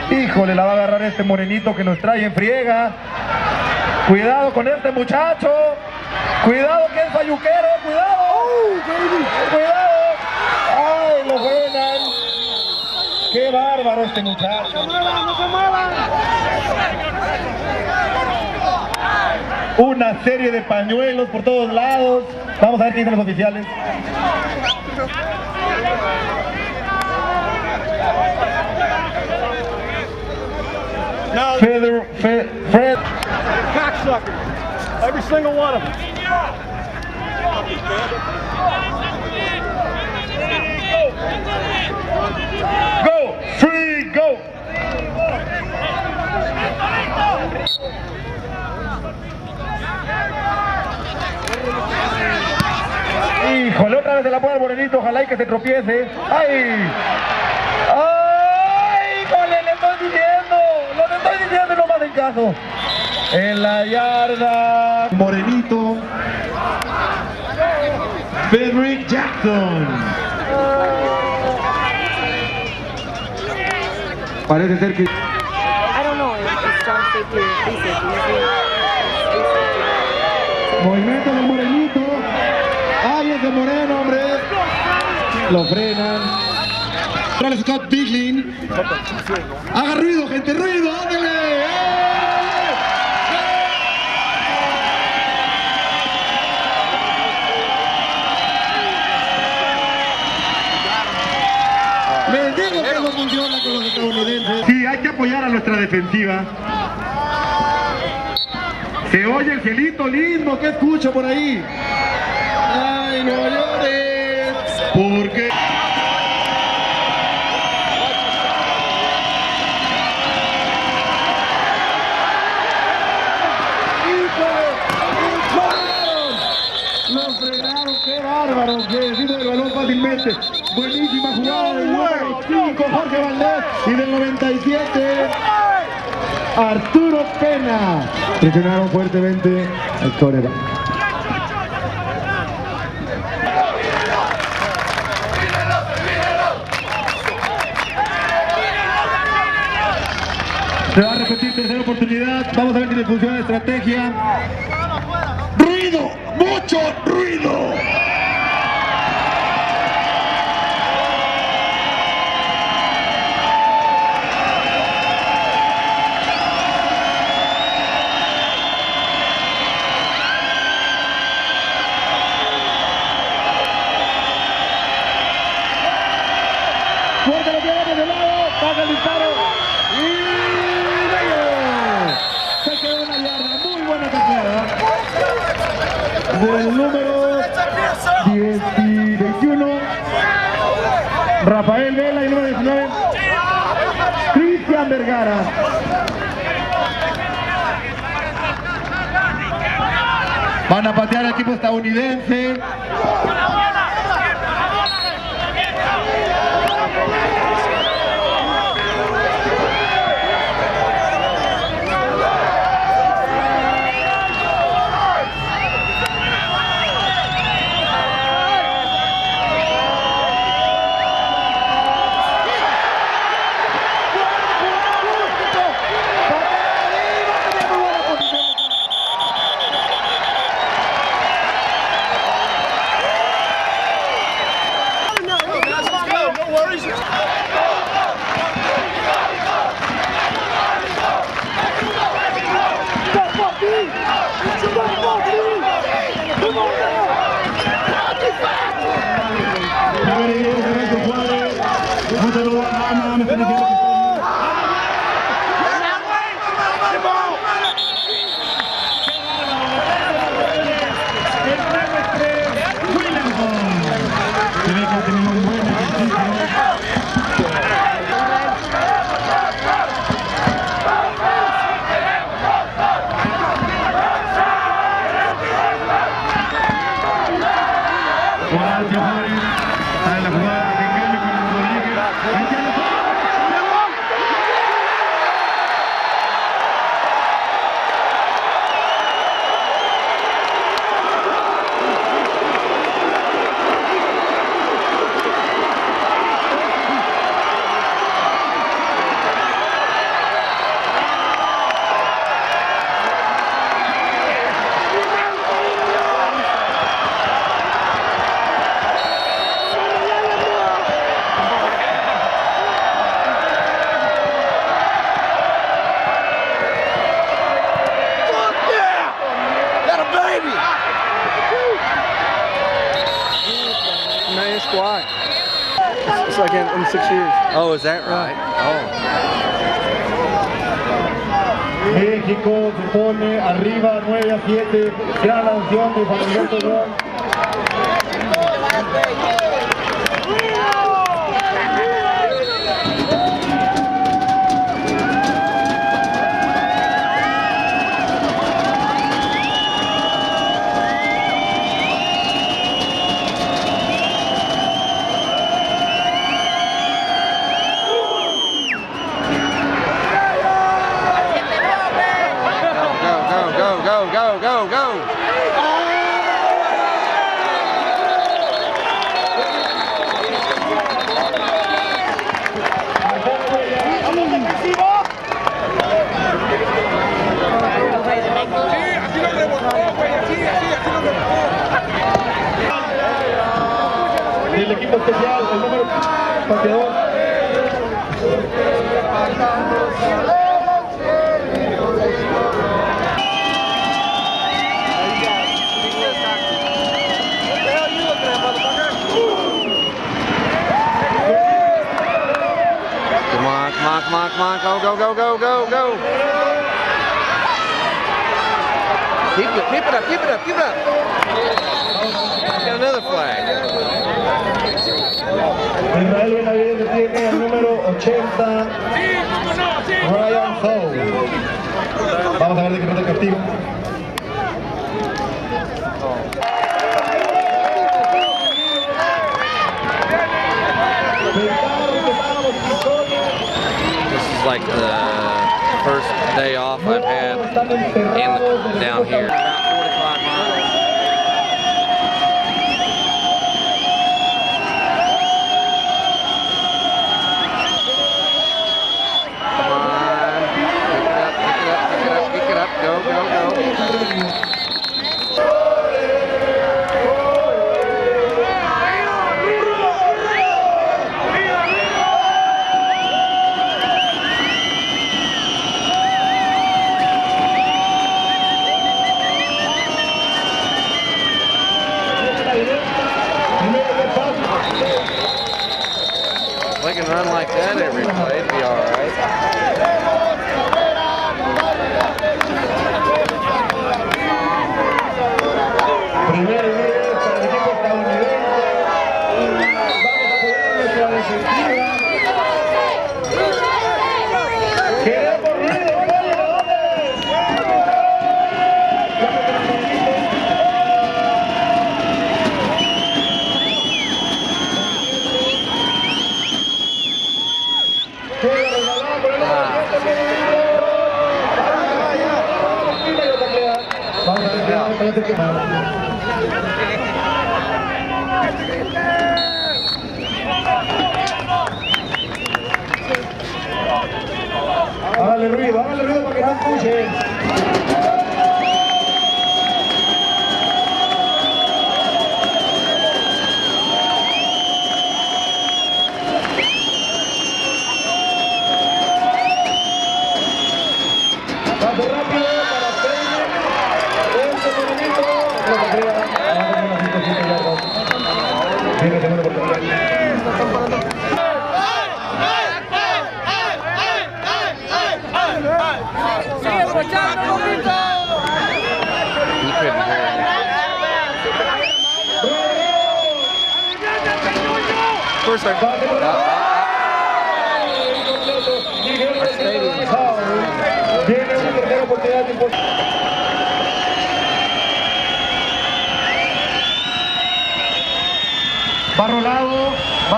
Híjole, la va a agarrar este morenito que nos trae en friega. Cuidado con este muchacho. Cuidado que es falluquero, cuidado. Cuidado. Ay, lo frenan. Qué bárbaro este muchacho. No se muevan. Una serie de pañuelos por todos lados. Vamos a ver qué dicen los oficiales. Fred. Cocksucker. Every single one of them. Go! Free, go! Híjole, otra vez se la pone el morenito, ojalá y que se tropiece. ¡Ay! ¡Ay! ¡Híjole, le estoy diciendo! ¡Lo que estoy diciendo y no me hacen caso! En la yarda, morenito. Frederick Jackson. Parece ser que... I don't know if it's strong safety or free safety. Movimiento del morenito. Ay, ese moreno, hombre. lo frenan. Ahora Scott Biglin. Haga ruido, gente, ruido, ándale. Les digo que no funciona con los estadounidenses. Sí, hay que apoyar a nuestra defensiva. Se oye el cielito lindo, ¿qué escucho por ahí? Ay, no llores, porque... Lo frenaron, qué bárbaro, que decimos el balón fácilmente. Buenísima jugada del número 5, Jorge Valdés, y del 97, Arturo Pena. Presionaron fuertemente al Torreon. Se va a repetir tercera oportunidad. Vamos a ver si le funciona la estrategia. ¡Ruido! ¡Mucho ruido! Fuerte lo tiene de lado, pasa el disparo y se quedó en la yarda, muy buena tacleada del número 10 y 21 Rafael Vela y número 19 Cristian Vergara. Van a patear al equipo estadounidense. It's like in 6 years. Oh, is that right? Oh. México se pone arriba 9-7. Gran acción de Juan Alberto León. Go, go, go, go, go, go. pateador. Come on, come on, come on, come on, go, go, go, go, go, go. Keep it up, keep it up, keep it up. Got another flag. Israel Benavides tiene el número 80, Ryan Hall. Vamos a ver de qué trata el castigo. This is like the first day off I've had down here. About 45 miles. Come on. Pick it up, pick it up, pick it up, pick it up. Go, go, go. If I can run like that every play, it'd be all right. Primero y 10 para el equipo estadounidense. Vamos a poner nuestra defensiva. Queremos ruido, hágale ruido para que no escuchen. Paso rápido para Peine. Este movimiento no se crea. Vamos a una 105 yardas. Viene segunda oportunidad. ¡Sigue escuchando, Lupito! He couldn't hear it. First I Viene una tercera oportunidad importante. Va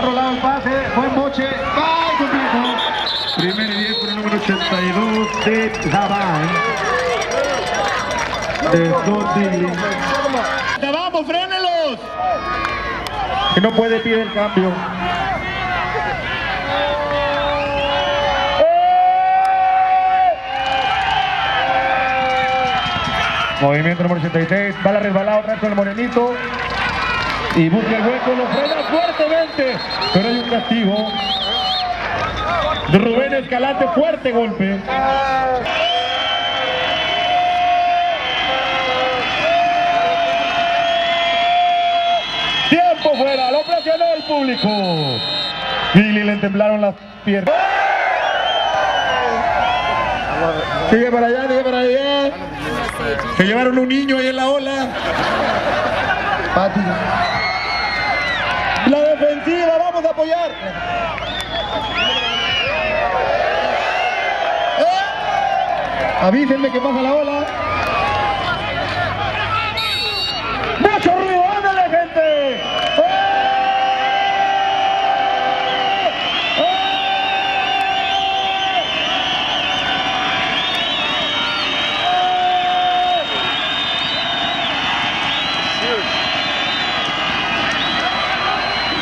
rolado el pase, buen boche, ¡ay, completo! Primer y 10 por el número 82 de Zabán. De Don Dilly. ¡Vamos, frénelos! Que no puede, pide el cambio. Movimiento número 86, bala resbalada otra vez con el morenito. Y busca el hueco, lo frena fuertemente. Pero hay un castigo. De Rubén Escalante, fuerte golpe. Tiempo fuera, lo presionó el público. Billy le temblaron las piernas. Sigue para allá, sigue para allá. Se llevaron un niño ahí en la ola. Pati. La defensiva, vamos a apoyar. Avísenme que pasa la ola. ¡Mucho ruido! ¡Ándale, gente!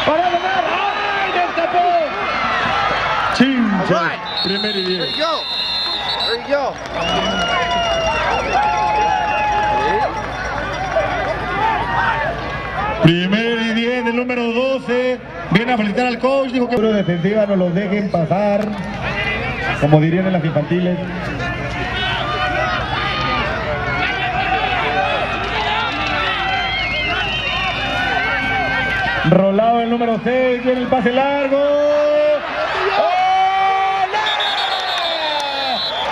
¡Para ganar! ¡Ay, me escapó! ¡Chincha! Primer y 10. There you go. There you go. Primer y 10 del número 12 Viene a felicitar al coach, dijo que defensiva no los dejen pasar, como dirían en las infantiles. Rolado el número 6, viene el pase largo. ¡Oh, no!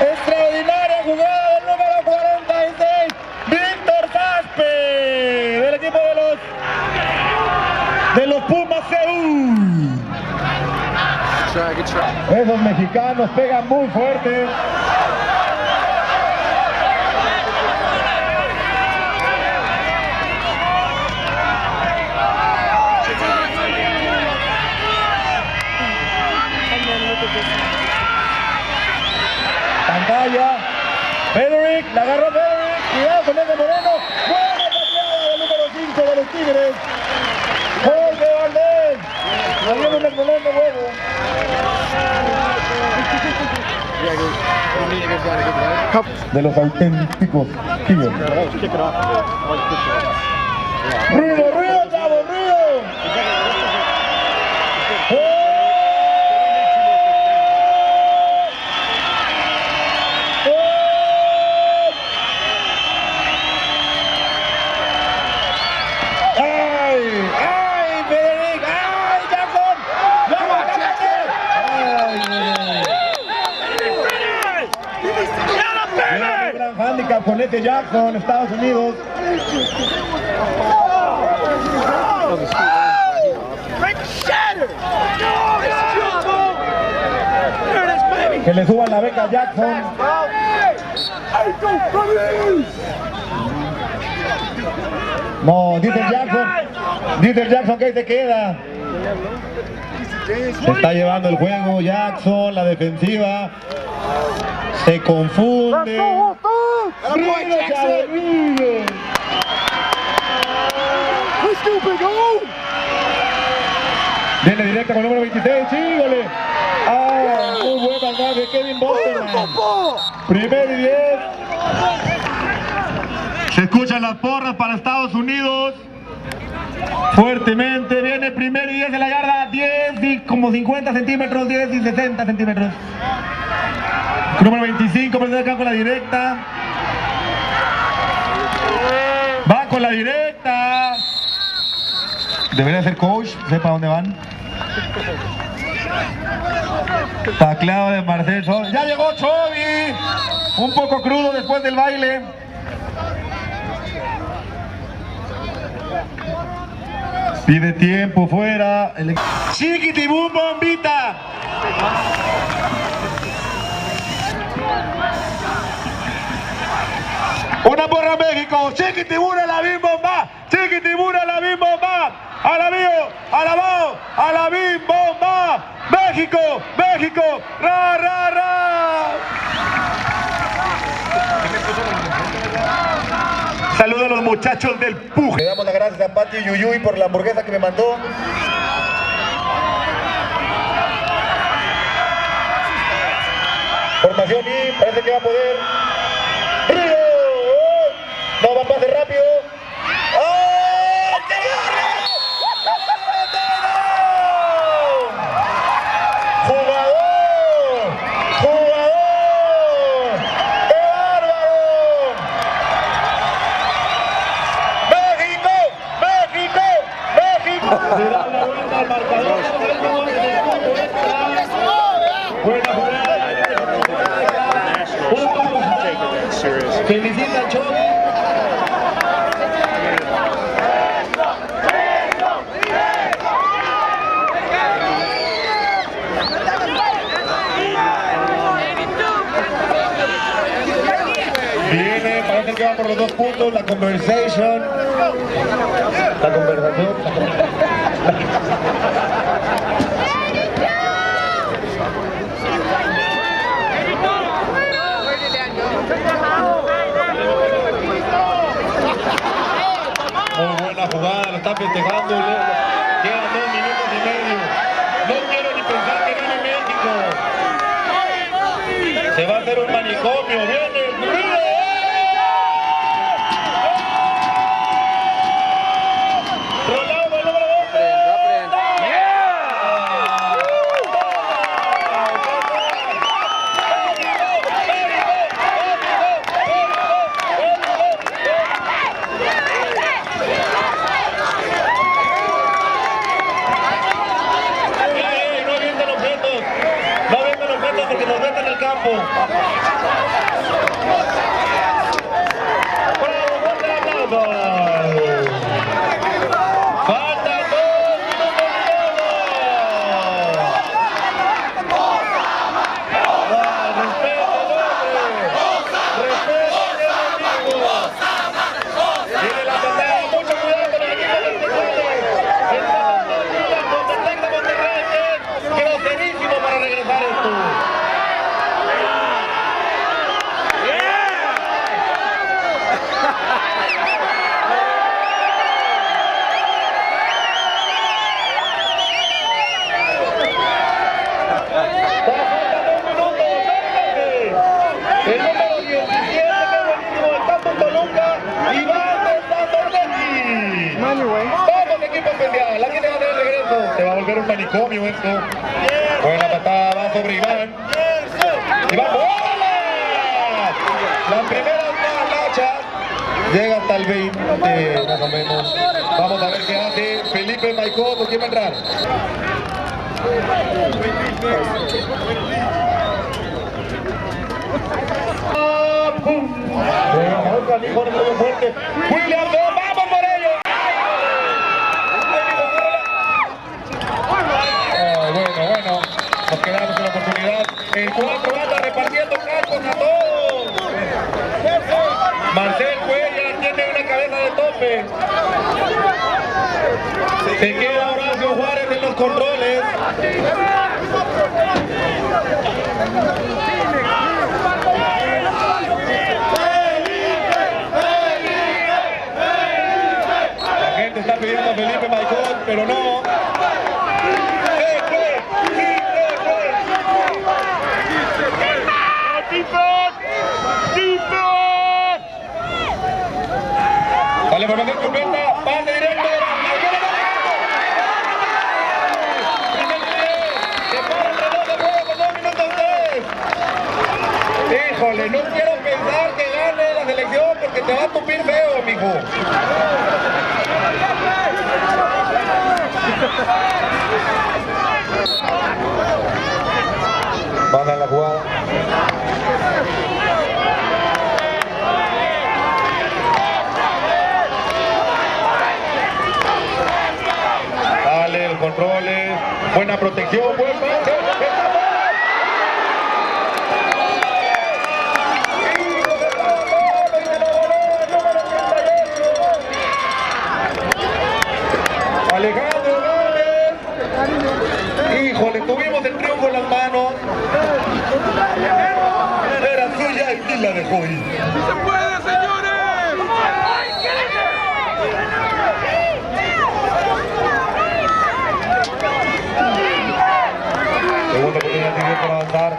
Extraordinaria jugada del número 46, Víctor Zaspe, del equipo de los Pumas Seúl. Esos mexicanos pegan muy fuerte. Pantalla, Federic, la agarró Federic, cuidado con ese Moreno, buena pateada del número 5 de los Tigres, Jorge Valdés, haciendo un excelente juego. De los auténticos Tigres. Ruido, ruido, chavo, ruido. Handicap con este Jackson, Estados Unidos. Que le suban la beca a Jackson. No, dice Jackson que ahí se queda. Se está llevando el juego Jackson, la defensiva. Se confunde. Ruido, chavo, ruido. Viene directa con el número 26, chígole. Ah, muy buen marcaje, Kevin Bosterman. Primer y 10. Se escuchan las porras para Estados Unidos. Fuertemente, viene primer y 10 de la yarda, 10 y como 50 centímetros, 10 y 60 centímetros. Número 25, pero acá con la directa. Va con la directa. Debería ser coach, sepa dónde van. Tacleado de Marcel Sol. Ya llegó Chovy. Un poco crudo después del baile. Pide tiempo fuera. Chiquitibum bombita. Una porra México. Chiquitibura la bim bomba. Chiquitibura la bim bomba. A la bio, a la bao, a la bim bomba. México, México. Ra, ra, ra. Saludos a los muchachos del PUJ. Le damos las gracias a Pati Yuyuy por la hamburguesa que me mandó. Formación y parece que va a poder. ¡Río! No, va a pasar rápido. ¡Oh! ¡Jugador! ¡Jugador! ¡Qué bárbaro! ¡México! ¡México! ¡México! Se da la vuelta al marcador. Buena jugada. Felicita a Chovy. Viene, parece que va por los 2 puntos, la conversación. La conversación. Muy buena jugada, lo está festejando. Quedan 2 minutos y medio. No quiero ni pensar que gane México. Se va a hacer un manicomio. Viene el ruido. Rolando el número 12. equipo. ¡Bravo, fuerte el aplauso! ¡Faltan 2 minutos y medio! ¡Respeto, hombre! ¡Respeto al enemigo! Tiene la patada, mucho cuidado con el equipo de Tijuana. Contra el Tec de Monterrey, que es groserísimo para regresar esto. El número 17, que es buenísimo, del campo Toluca, Iván de Santordetti. Vamos, equipo especial, la gente va a tener regreso. Se va a volver un manicomio esto. Buena patada, va sobre Iván. Iván, ¡bola! La primera marcha llega hasta el 20, más o menos. Vamos a ver qué hace Felipe Maicó, ¿con quién va a entrar? William, vamos por ellos. Bueno, nos quedamos con la oportunidad. El 4 anda repartiendo cascos a todos. Marcel Cuellar tiene una cabeza de tope. Se queda Horacio Juárez en los controles. La gente está pidiendo a Felipe Maicón, pero no. Vale, formación completa, pase directo. Se para el reloj de juego con 2 minutos 3. Híjole, no quiero pensar que gane la selección porque te va a tupir feo, mijo. Van a la jugada. Dale, los controles, buena protección, buen pase. Alejandro Gómez. Híjole, tuvimos el triunfo en las manos. Era suya y la dejó ir. ¡Sí se puede, señores! Segunda oportunidad sigue por avanzar.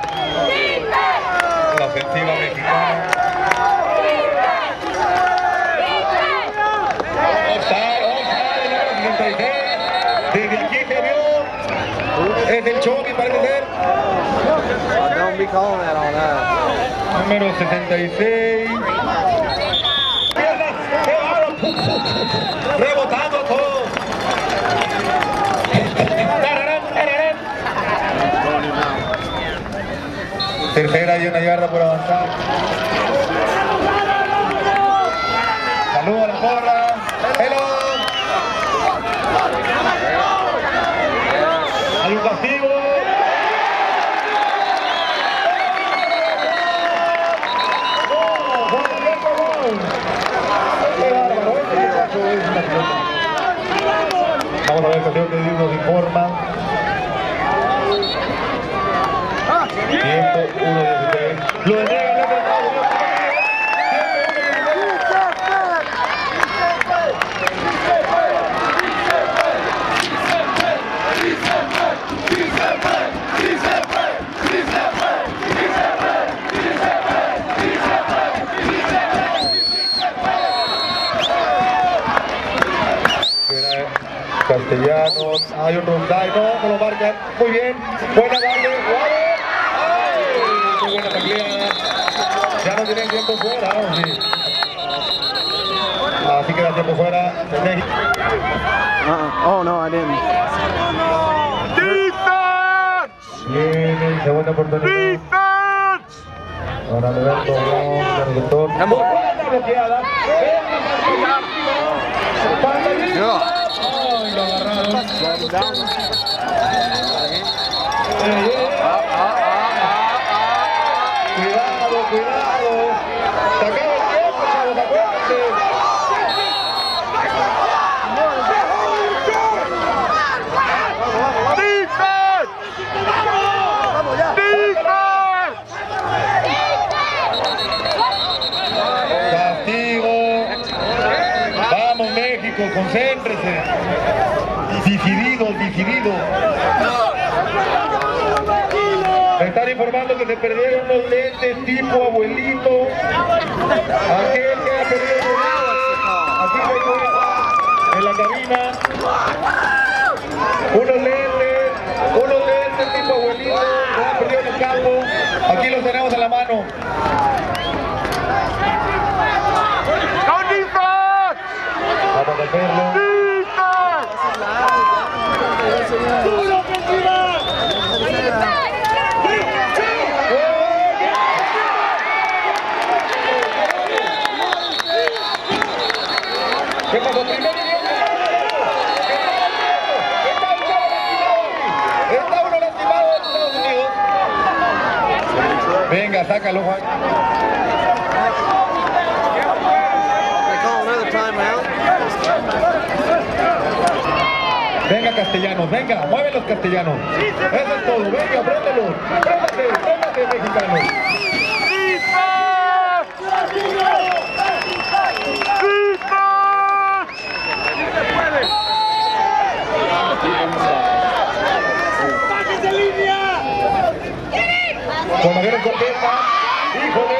La ofensiva mexicana. Desde aquí se vio. Es el Chobi, parece ser. Don't be calling that on that. Número 66. Rebotando todo. Tercera y 1 yarda por avanzar. Saludos a la porra. Hello. Hay un castigo. Vamos a ver el castigo que nos informa. Tiempo 1:16. Lo deniegan los Estados Unidos. Castellanos, hay un ronday, no lo marcan, muy bien, buena darle, ¡ay! Muy buena tacleada, ya no tienen tiempo fuera, ¿no? Sí. Así que da tiempo fuera de México. Oh no, I didn't. Viene segunda oportunidad. Don Alberto Blanc, conductor. Jugada bloqueada. Ay, lo agarraron. Cuidado, cuidado. Se acaba el tiempo, chavos, acuérdense. Castigo. Vamos, México, concéntrese. Decididos. Me están informando que se perdieron los lentes tipo abuelito. Aquel que ha perdido aquí en la cabina. Unos lentes tipo abuelito. Se han perdido en el campo. Aquí los tenemos en la mano. Vamos a hacerlo. ¿Qué pasó? Primero está uno lastimado de Estados Unidos. Venga, sácalo, Juan. Venga, castellanos, venga, mueve los castellanos. Eso es todo, venga, préndelos. Préndate, mexicanos. Con mayores corteza, híjole,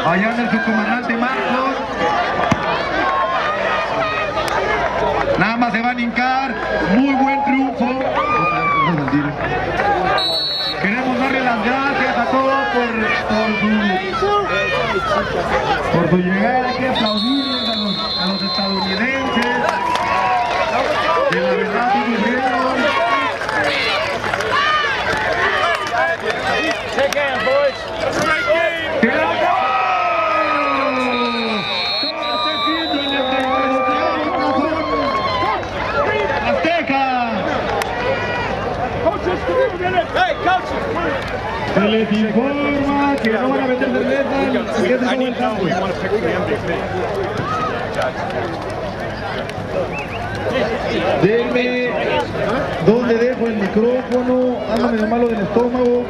allá anda el subcomandante Marcos. Nada más se van a hincar. Muy buen triunfo. Queremos darle las gracias a todos por su llegada. Hay que aplaudirles a los estadounidenses. Que la verdad sí vinieron. Shake hands, boys. That's a great game. Hey, coaches! Se les informa que no van a meter cerveza. I need to know who you want to pick for the MVP. Denme dónde dejo el micrófono, ándame de malo del estómago.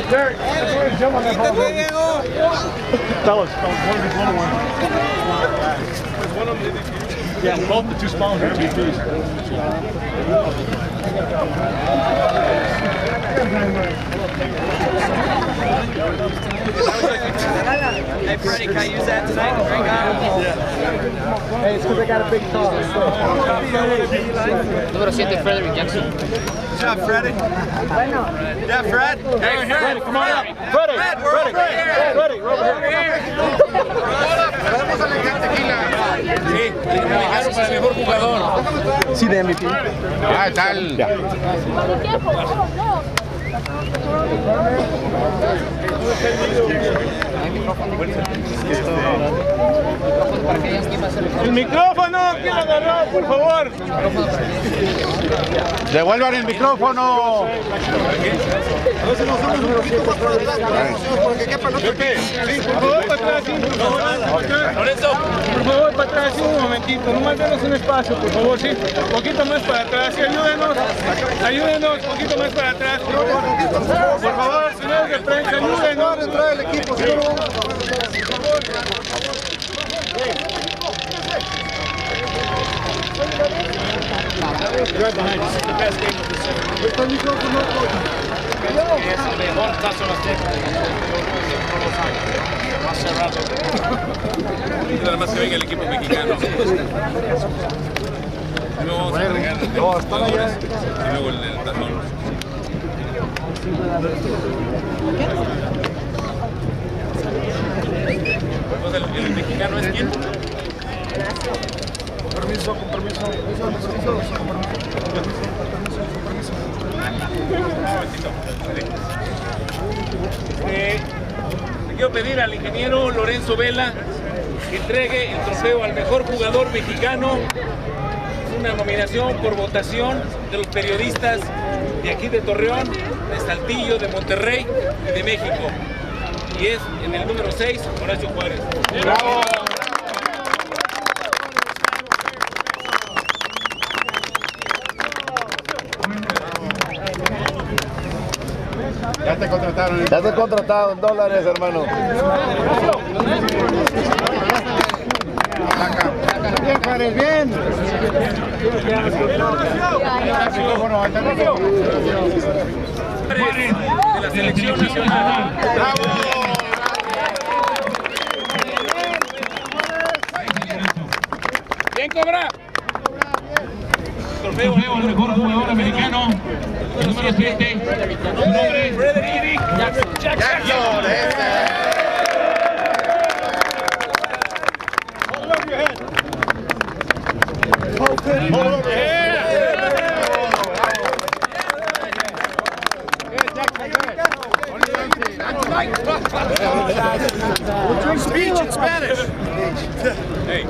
Derek, jump on that ball. Fellas, one of these little ones. One of them. Yeah, both the two small ones are GPs. Hey, Freddie, can I use that tonight to drink out? Yeah. Hey, it's because I got a big car. Número 7, Frederick Jackson. Good job, Freddie. Yeah, Fred. Hey, Freddie, come on up. Freddie, Freddie, over here. Sí, calificaron para mejor jugador. Sí, de MVP. Ah, tal. El micrófono, ¿quién lo agarró, por favor? Devuelvan el micrófono. Pepe, sí, por favor, para atrás, sí, por favor. Lorenzo, por favor, para atrás, sí, un momentito. Nomás denos un espacio, por favor, sí. Un poquito más para atrás, sí, ayúdenos, un poquito más para atrás. Por favor, señores de prensa, ayúdenos a entrar el equipo, si no lo vamos a por favor. Right behind us. The best game of the season. Es el mejor tazo azteca. Más cerrado. Nada más que venga el equipo mexicano. Luego vamos a agregar el de los jugadores y luego el del tazón. ¿El mexicano es quién? Permiso. Le quiero pedir al ingeniero Lorenzo Vela que entregue el trofeo al mejor jugador mexicano. Es una nominación por votación de los periodistas de aquí de Torreón, de Saltillo, de Monterrey y de México. Y es en el número 6, Horacio Juárez. ¡Bravo! Ya te contrataron en dólares, hermano. Bien, Juárez, bien. De la selección nacional. ¡Bravo! ¡Bien, Cobra! Trofeo al mejor jugador americano, número 7, su nombre, Frederick Jackson. Hold over your head. Hold over your head. Speech in Spanish. Hey.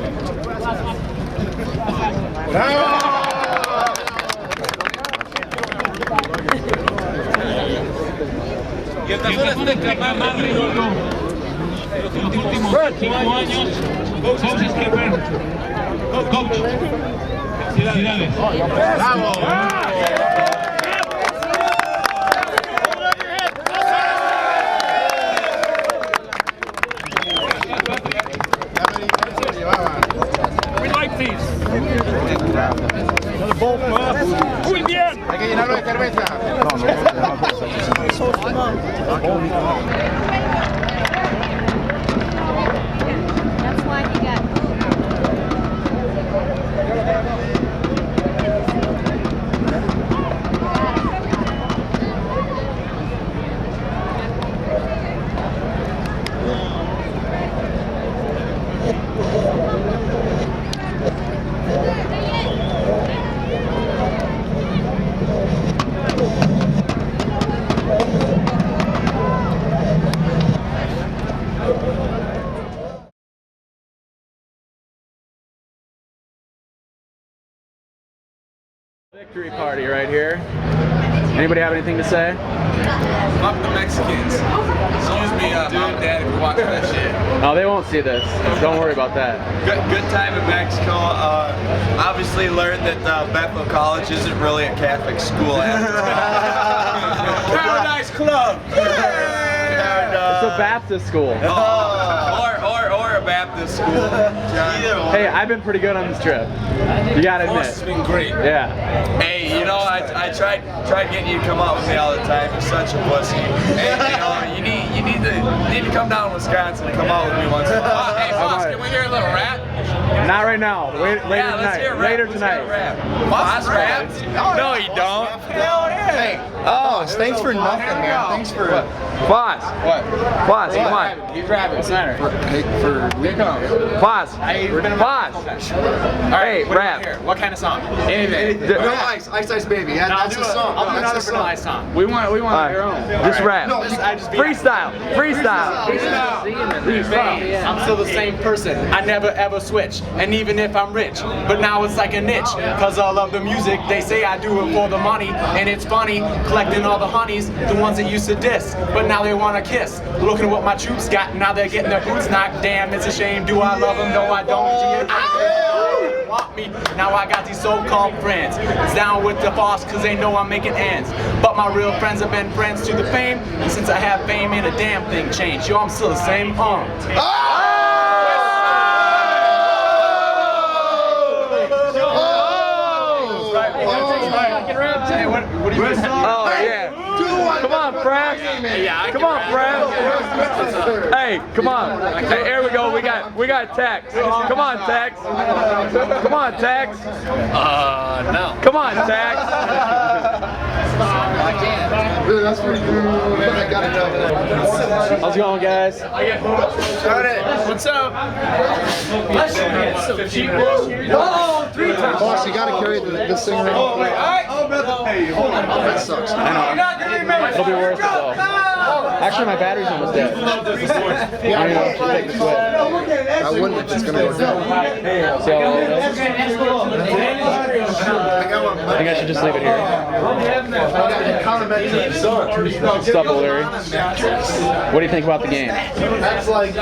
Bravo. Y el tazón azteca más redondo de los últimos 5 años, Coach Stephen. Coach, felicidades. ¡Bravo! We like these. Muy bien. Hay que llenarlo de cerveza. That's why he got. Victory party right here. Anybody have anything to say? Fuck the Mexicans. Excuse me, Mom and Dad, if you're watching that shit. No, they won't see this. Don't worry about that. Good time in Mexico. Obviously learned that Bethel College isn't really a Catholic school. Paradise Club. It's a Baptist school. Or a Baptist at this school. Hey, I've been pretty good on this trip. You gotta admit. It's been great. Yeah. Hey, you know, I tried getting you to come out with me all the time. You're such a pussy. Hey, you know, you need to come down to Wisconsin and come out with me once in a while. Hey, Foss, can we hear a little rap? Not right now. Later tonight. Later tonight. Foss rap? No, you don't. Hey. Oh, thanks for nothing, man. Thanks for Foss. What? Foss, come on. Keep rapping. What's the matter? Foss. Foss. Hey, rap. What kind of song? Anything. No, Ice Baby. Yeah, that's a song. I'll do another personalized song. We want your own. Just rap. No, Freestyle. I'm still the same person. I never ever switch. And even if I'm rich, but now it's like a niche. Cause I love the music, they say I do it for the money. And it's funny, collecting all the honeys, the ones that used to diss, but now they wanna kiss. Looking at what my troops got, now they're getting their boots knocked. Damn, it's a shame. Do I love them? No, I don't. Want me? Now I got these so-called friends. It's down with the boss cause they know I'm making ends. But my real friends have been friends to the fame. And since I have fame, ain't a damn thing changed. Yo, I'm still the same. Hey, what do you mean? Oh, yeah. Come on, Fraps. Come on, Fraps. Hey, come on. Hey, here we go. We got Tex. Come on, Tex. Come on, Tex. No. Come on, Tex. That's pretty cool. I gotta know. How's it going, guys? What's up? Oh, 3 times. Boss, you gotta carry this thing around. Oh, wait. All right. That sucks. I know. It'll be worth it though. Actually, my battery's almost dead. I don't even know if to take the quit. I wouldn't if it's gonna go down. See how low it is? I think I should just leave it here. What's up, old Larry? What do you think about the game?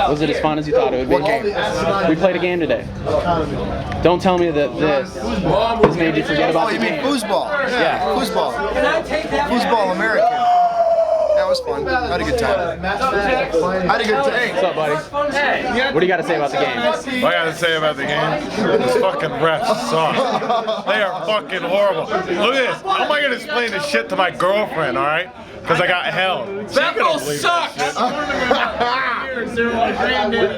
Was it as fun as you thought it would be? We played a game today. Don't tell me that this has made you forget about the game. Foosball. Yeah. Foosball. Foosball American. That was fun. I had a good time. I had a good time. What's up, buddy? What do you got to say about the game? What I gotta say about the game? These fucking refs suck. They are fucking horrible. Look at this. How am I gonna explain this shit to my girlfriend, alright? Because I got held. Bethel sucks!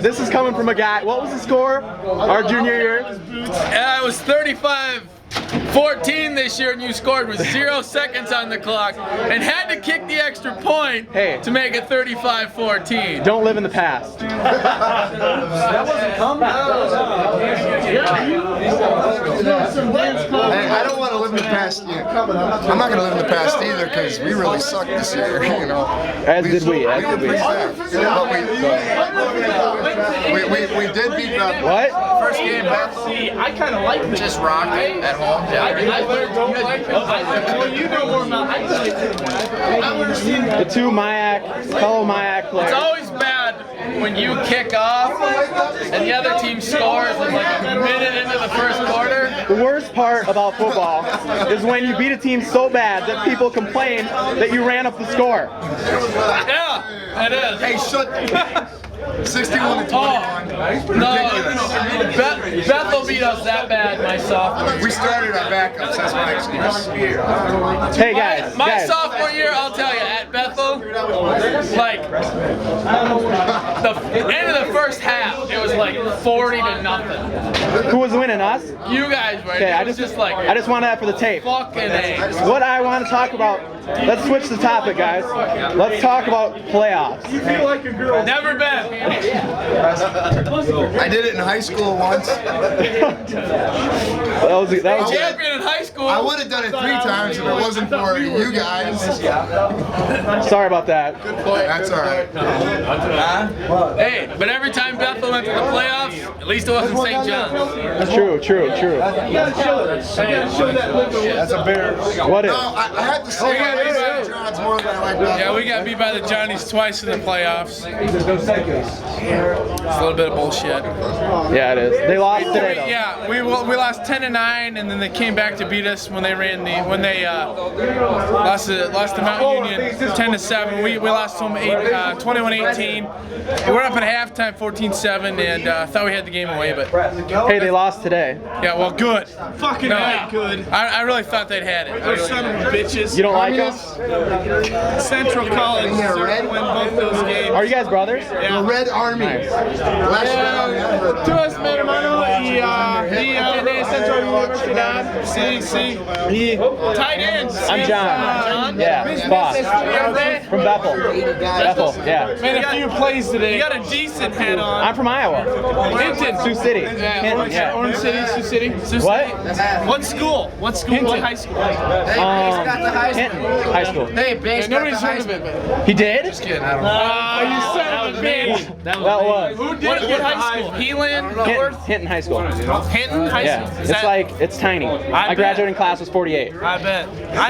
This is coming from a guy. What was the score our junior year? It was 35-14 this year, and you scored with 0 seconds on the clock and had to kick the extra point to make it 35-14. Don't live in the past. That wasn't coming. I don't want to live in the past yet. I'm not going to live in the past either because we really sucked this year, you know. As did we. We were pretty bad. But we did beat Bethel. What? First game, Bethel. I kind of like just rocked at home. Well, you know more about The two fellow Mayak players. It's always bad when you kick off and the other team scores in like a minute into the first quarter. The worst part about football is when you beat a team so bad that people complain that you ran up the score. Yeah, it is. Hey, shut 61 to 21. No, Bethel beat us that bad my sophomore year. We started our backups, that's my excuse. Hey guys, My sophomore year, I'll tell you, at Bethel, like, the end of the first half, it was like 40-0. Who was winning, us? You guys were. Okay, I just want that for the tape. Fucking A. What I want to talk about, let's switch the topic, guys. Let's talk about playoffs. You feel like a girl. Never been. I did it in high school once. that was champion in high school. I would have done it 3 times if it wasn't for you guys. Sorry about that. Good point. That's all right. Hey, but every time Bethel went to the playoffs, at least it wasn't St. John's. That's true. That's a bear. What is? No, I had to say St. John's more than I like Bethel. Yeah, we got beat by the Johnnies twice in the playoffs. It's a little bit of bullshit. Yeah, it is. They lost today, though. Yeah, we lost 10-9, and then they came back to beat us when they lost to Mountain Union 10-7. we lost to them 21-18. We're up at halftime 14-7 and thought we had the game away, but Hey, they lost today. yeah, well, good. Fucking good. I really thought they'd had it. Those son of a bitches. You don't like them? Central College deserved to win both those games. Are you guys brothers? The Red Army. Tú eres mi hermano y de Central Universidad. Sí, sí. Tight ends. I'm John. Yeah, Boss. From Bethel. Bethel, yeah. Made a few plays today. You got a decent hat on. I'm from Iowa. Hinton. Sioux City. Hinton, yeah. Orange City, Sioux City. What? What school? What school? Hinton. What high school? Hinton High School. Hey, Banks got Nobody's the heard of it. But He did? Just kidding, I don't know. you son of a bitch. That was. Who did it? What high school? Heelan? North? Hinton High School. Hinton High Yeah, School? it's like, it's tiny. My graduating class was 48. I bet. I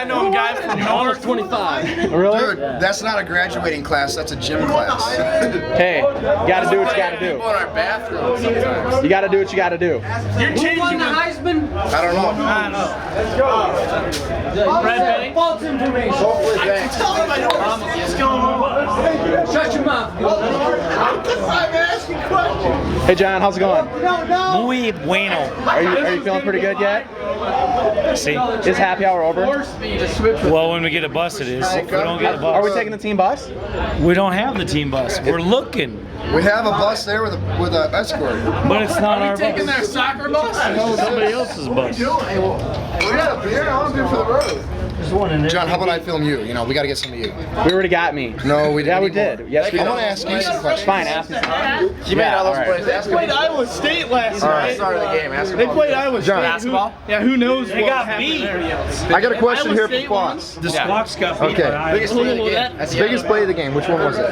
know a guy from North. 25. Really? Dude, that's not a graduating class, that's a gym class. Hey, you gotta do what you gotta do. People in our bathroom sometimes. You gotta do what you gotta do. You're changing the Heisman? I don't know. Red Bank? False information. Hopefully Banks. Shut your mouth. Hey John, how's it going? Muy bueno. Are you feeling pretty good yet? See? Is happy hour over? Well, when we get a bus, it is. If we don't get a bus. Are we taking the team bus? We don't have the team bus. We're looking. We have a bus there with a escort. But it's not our Taking bus. their soccer bus? No, somebody else's bus. We got a beer. I want a beer for the road. John, how about I film you? You know, we got to get some of you. We already got me. No, we didn't. Yeah, we did. Yes, we I did. want to ask you some questions. Fine, ask me. You made all those plays. They played Iowa State last night. Start of the game. Ask They played Iowa State. John. Basketball? Who knows They what got happened beat. there? I got a question Iowa here for State Fox. The Squawks got beat Okay. by Iowa. Biggest play of the game. Biggest play of the game. Which one was it?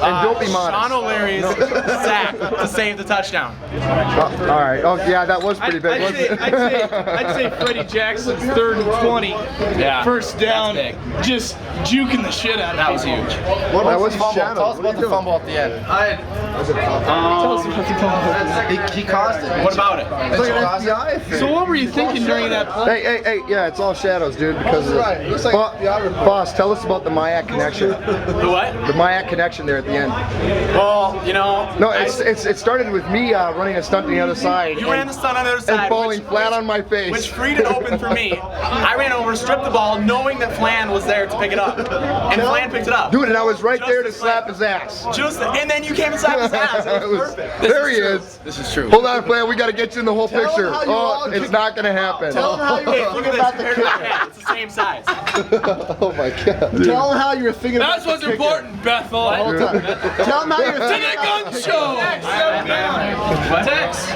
And don't be modest. Sean O'Leary's sack to save the touchdown. All right. Oh yeah, that was pretty big. Wasn't it? I'd say Freddie Jackson's 3rd and 20. Yeah. First down, just juking the shit out of That was huge. That was fumble. Tell us about the fumble at the end. He caused it. What about it? It's like an FBI thing. So what were you thinking during that play? Hey, yeah, it's all shadows, dude, because of Boss, tell us about the Mayak connection. The what? The Mayak connection there at the end. Well, you know. No, it started with me running a stunt on the other side. You ran the stunt on the other side. And falling flat on my face. Which freed it open for me. I ran over, stripped the ball, knowing that Flan was there to pick it up. And Flan picked it up. Dude, and I was right there to slap his ass. And then you came and slapped his ass. It was perfect. There he is. This is true. Hold on, Flan, we got to get you in the whole picture. Oh, it's not going to happen. Tell him how you were thinking about the kicker. It's the same size. Oh my God. Dude. Tell him how you were thinking about That's what's important, Bethel. Tell him how you're thinking about the show. Tex.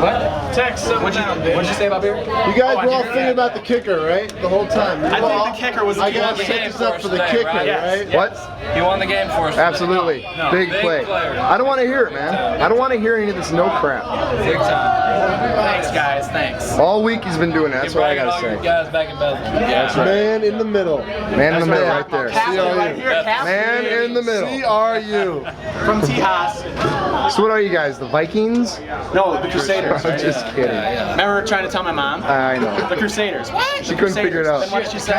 What? Tex. What'd you say about beer? You guys were all thinking about the kicker, right? The whole time. I think the kicker was the I gotta set this up for the kicker, right? What? He won the game for us. Absolutely. Big play. I don't want to hear it, man. I don't want to hear any of this no crap. Big time. Thanks, guys. Thanks. All week he's been doing that. That's what I got to say. Guys back in Bethel. That's right. Man in the middle. Man in the middle right there. Man in the middle. CRU. From Tejas. So what are you guys, the Vikings? No, the Crusaders. I'm just kidding. Remember trying to tell my mom? I know. The Crusaders. What? She couldn't figure it out. Then what did she say?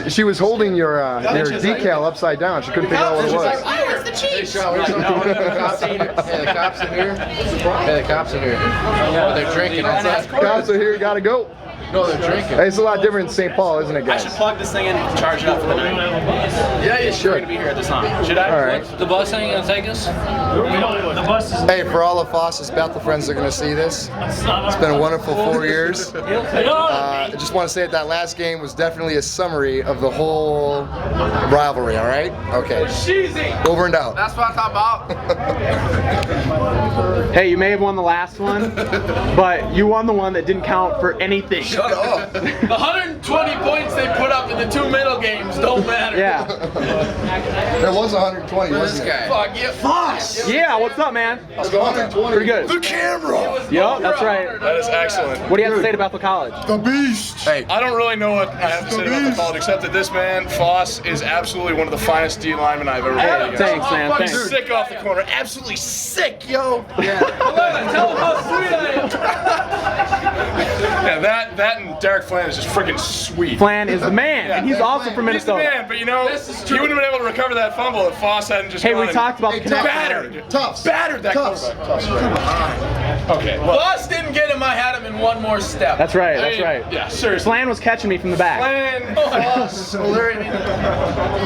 She was holding your decal upside down. She couldn't figure out what it was. Oh, it's the Chiefs. Hey, the cops in here. Hey, the cops in here. Oh, they're drinking. Cops are here, gotta go. No, they're drinking. Hey, it's a lot different in St. Paul, isn't it, I guys? should plug this thing in and charge it up for the night. Yeah, you should. We're gonna be here at this time. Should I? All right. The bus ain't gonna take us? The bus is. Hey, for all of Foss's Bethel friends that are going to see this, it's been a wonderful 4 years. I just want to say that last game was definitely a summary of the whole rivalry, all right? Okay. Over and out. That's what I'm talking about. Hey, you may have won the last one, but you won the one that didn't count for anything. Shut up. The 120 points they put up in the 2 middle games don't matter. Yeah. There was 120, wasn't it? Fuck yeah. Foss! Yeah, what's up, man? It was 120. Pretty good. The camera! Yep, that's right. That is excellent. What do you have to say about the college? The beast! Hey. I don't really know what I have to say about the college, except that this man, Foss, is absolutely one of the finest D linemen I've ever played against. Thanks, man. He's Thanks. sick off the corner. Absolutely sick, yo! Yeah. Tell them how sweet I am. Yeah, that and Derek Flan is just freaking sweet. Flan is the man, and he's also from Minnesota. He's the man, but you know, he wouldn't have been able to recover that fumble if Foss hadn't just Hey, gone we and talked about the connection. Battered that quarterback. Okay. Well, Foss didn't get him. I had him in one more step. That's right. That's right. Yeah, seriously. Flan was catching me from the back. Flan, Foss,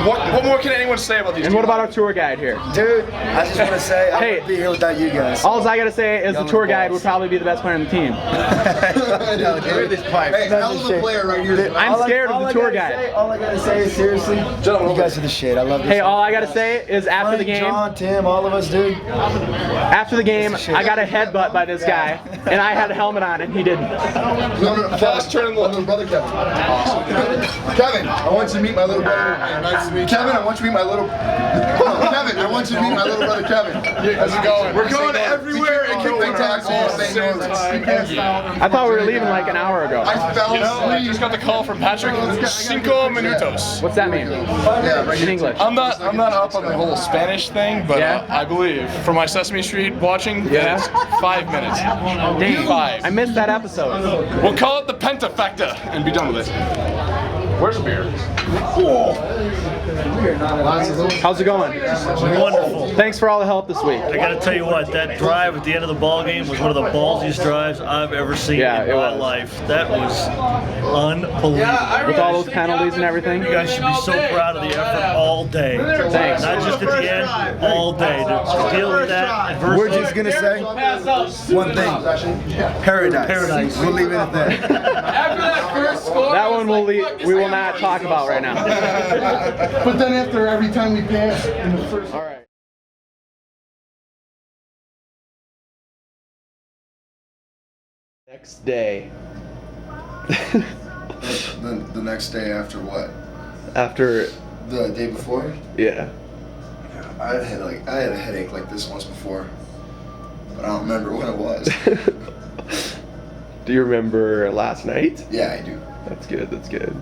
what more can anyone say about these? And what about our tour guide here? Dude, I just want to say I Hey, wouldn't be here without you guys. All I gotta say is the tour guide would probably be the best player on the team. Hey, hell of a player right here. I'm scared of the tour guide. All I gotta say is seriously, you guys are the shit. I love this. Hey, all I gotta say is after the game, John, Tim, all of us, dude. after the game, I got a headbutt by this guy, and I had a helmet on, and he didn't. No, Foss, turn my little brother, Kevin. Awesome. Kevin, I want you to meet my little brother. Nice to meet you. Kevin, I want you to meet my little. Kevin, I want you to meet my little brother, Kevin. How's it going? We're going everywhere and Big taxi. I thought we were leaving like an hour ago. I fell I just got the call from Patrick. 5 minutos. What's that mean? In English. I'm not up on the whole Spanish thing, but I believe from my Sesame Street watching, it's 5 minutes. Dang, 5. I missed that episode. We'll call it the Pentafecta and be done with it. Where's the beer? How's it going? Wonderful. Thanks for all the help this week. I gotta tell you what, that drive at the end of the ball game was one of the ballsiest drives I've ever seen in my life. That was unbelievable. With all those penalties and everything. You guys should be so proud of the effort all day. Thanks. Not just at the end, all day. To deal with that adversity. We're just gonna say one thing. Paradise. We'll leave it at that. After that first score, That one we will not talk about right now. But then after every time we pass in the first. All right. Next day. The next day after what? After The day before? yeah. I had a headache like this once before, but I don't remember what it was. Do you remember last night? Yeah, I do. That's good. That's good.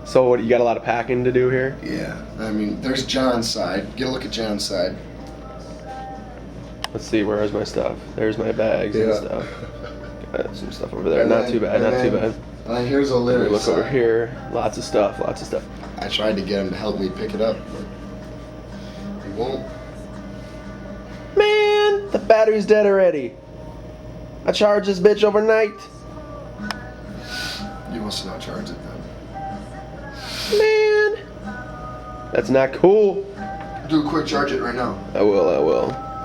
So what? You got a lot of packing to do here? Yeah, I mean, there's John's side. Get a look at John's side. Let's see. Where is my stuff? There's my bags and stuff. Got some stuff over there. And Not then- too bad. and Not then- too bad. Here's a litter. Look over here. Lots of stuff. Lots of stuff. I tried to get him to help me pick it up, but he won't. Man, the battery's dead already. I charged this bitch overnight. You must not charge it then. Man, that's not cool. Do a quick charge it right now. I will.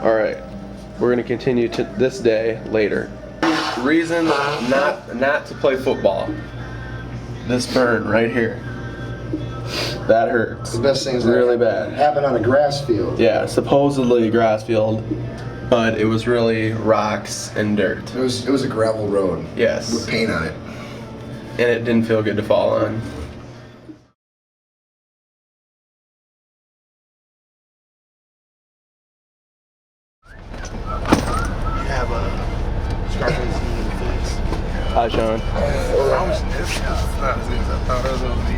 All right, we're gonna continue to this day later. Reason not to play football. This burn right here. That hurts. The best thing is really that bad. happened on a grass field. Yeah, supposedly a grass field, but it was really rocks and dirt. It was a gravel road. Yes. With paint on it. And it didn't feel good to fall on. Hi, Sean.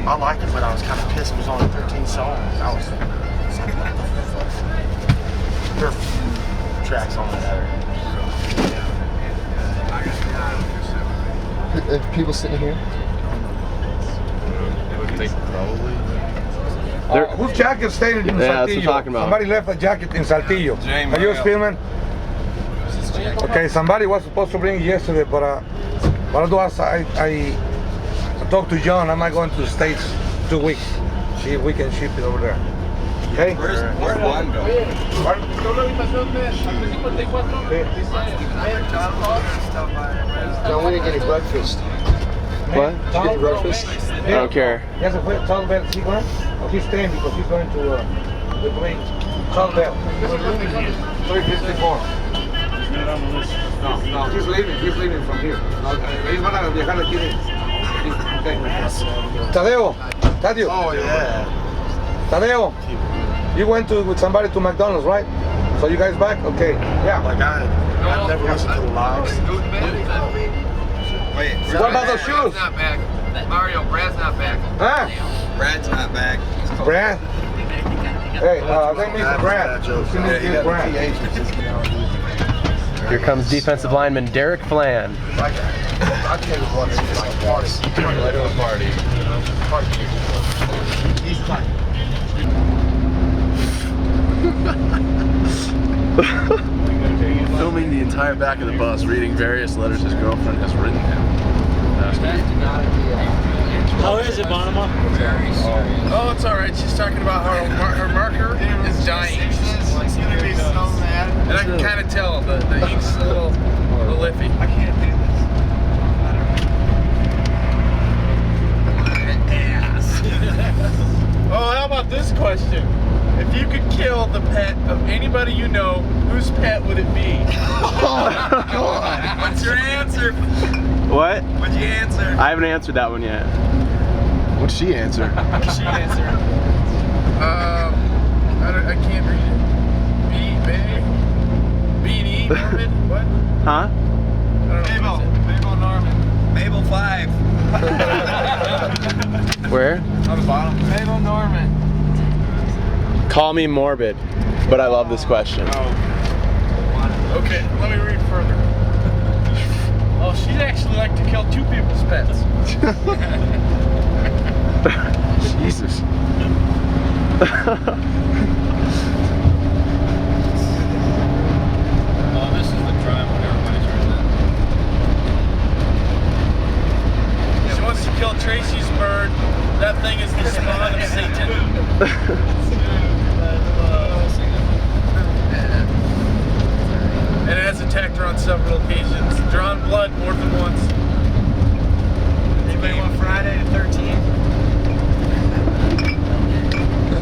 I liked it, but I was kind of pissed. It was only 13 songs. I was like, what the fuck? There are a few tracks on that. People sitting here? Whose jacket stayed in Yeah, that's what I'm Saltillo? talking about. Somebody left a jacket in Saltillo. Are you a Spielman? Okay, somebody was supposed to bring it yesterday, but what I'll do is I talked to John. I might go into the States 2 weeks. See if we can ship it over there. Okay? Where's Juan going? John, we didn't get any breakfast. What? Did you get breakfast? I don't care. Yes, South Bell. Is he going? Oh, he's staying because he's going to the plane. South Bell. 354. No, he's leaving. He's leaving from here. He's gonna viajar aquí. Okay. Tadeo. Oh, yeah. Tadeo. You went with somebody to McDonald's, right? So you guys back? Okay. Yeah. Like I never listened to the lives. Wait, What about those shoes? not back. Mario, Brad's not back. Huh? Brad's not back. Brad? Hey, they need Brad. Brad. Here comes defensive lineman Derek Flan. I I'll tell you what, it's like party. Let it party. He's fine. Filming the entire back of the bus, reading various letters his girlfriend has written him. How is it, Bonema? Oh, it's alright. She's talking about how her marker is dying. She's gonna be so mad. And I can kind of tell the ink's a little iffy. I can't do this. Oh, how about this question? If you could kill the pet of anybody you know, whose pet would it be? Oh, God. What's your answer? What? What'd you answer? I haven't answered that one yet. What'd she answer? What'd she answer? I can't read it. B&E, Norman? What? Huh? Mabel Norman. Mabel 5. Where? On the bottom. Mabel Norman. Call me morbid, but I love this question. Okay, let me read further. Oh, she'd actually like to kill 2 people's pets. Jesus. Oh, this is the crime when everybody's written She wants to kill Tracy's bird. That thing is the spawn of Satan. And it has attacked her on several occasions. Drawn blood more than once. Anybody want Friday the 13th?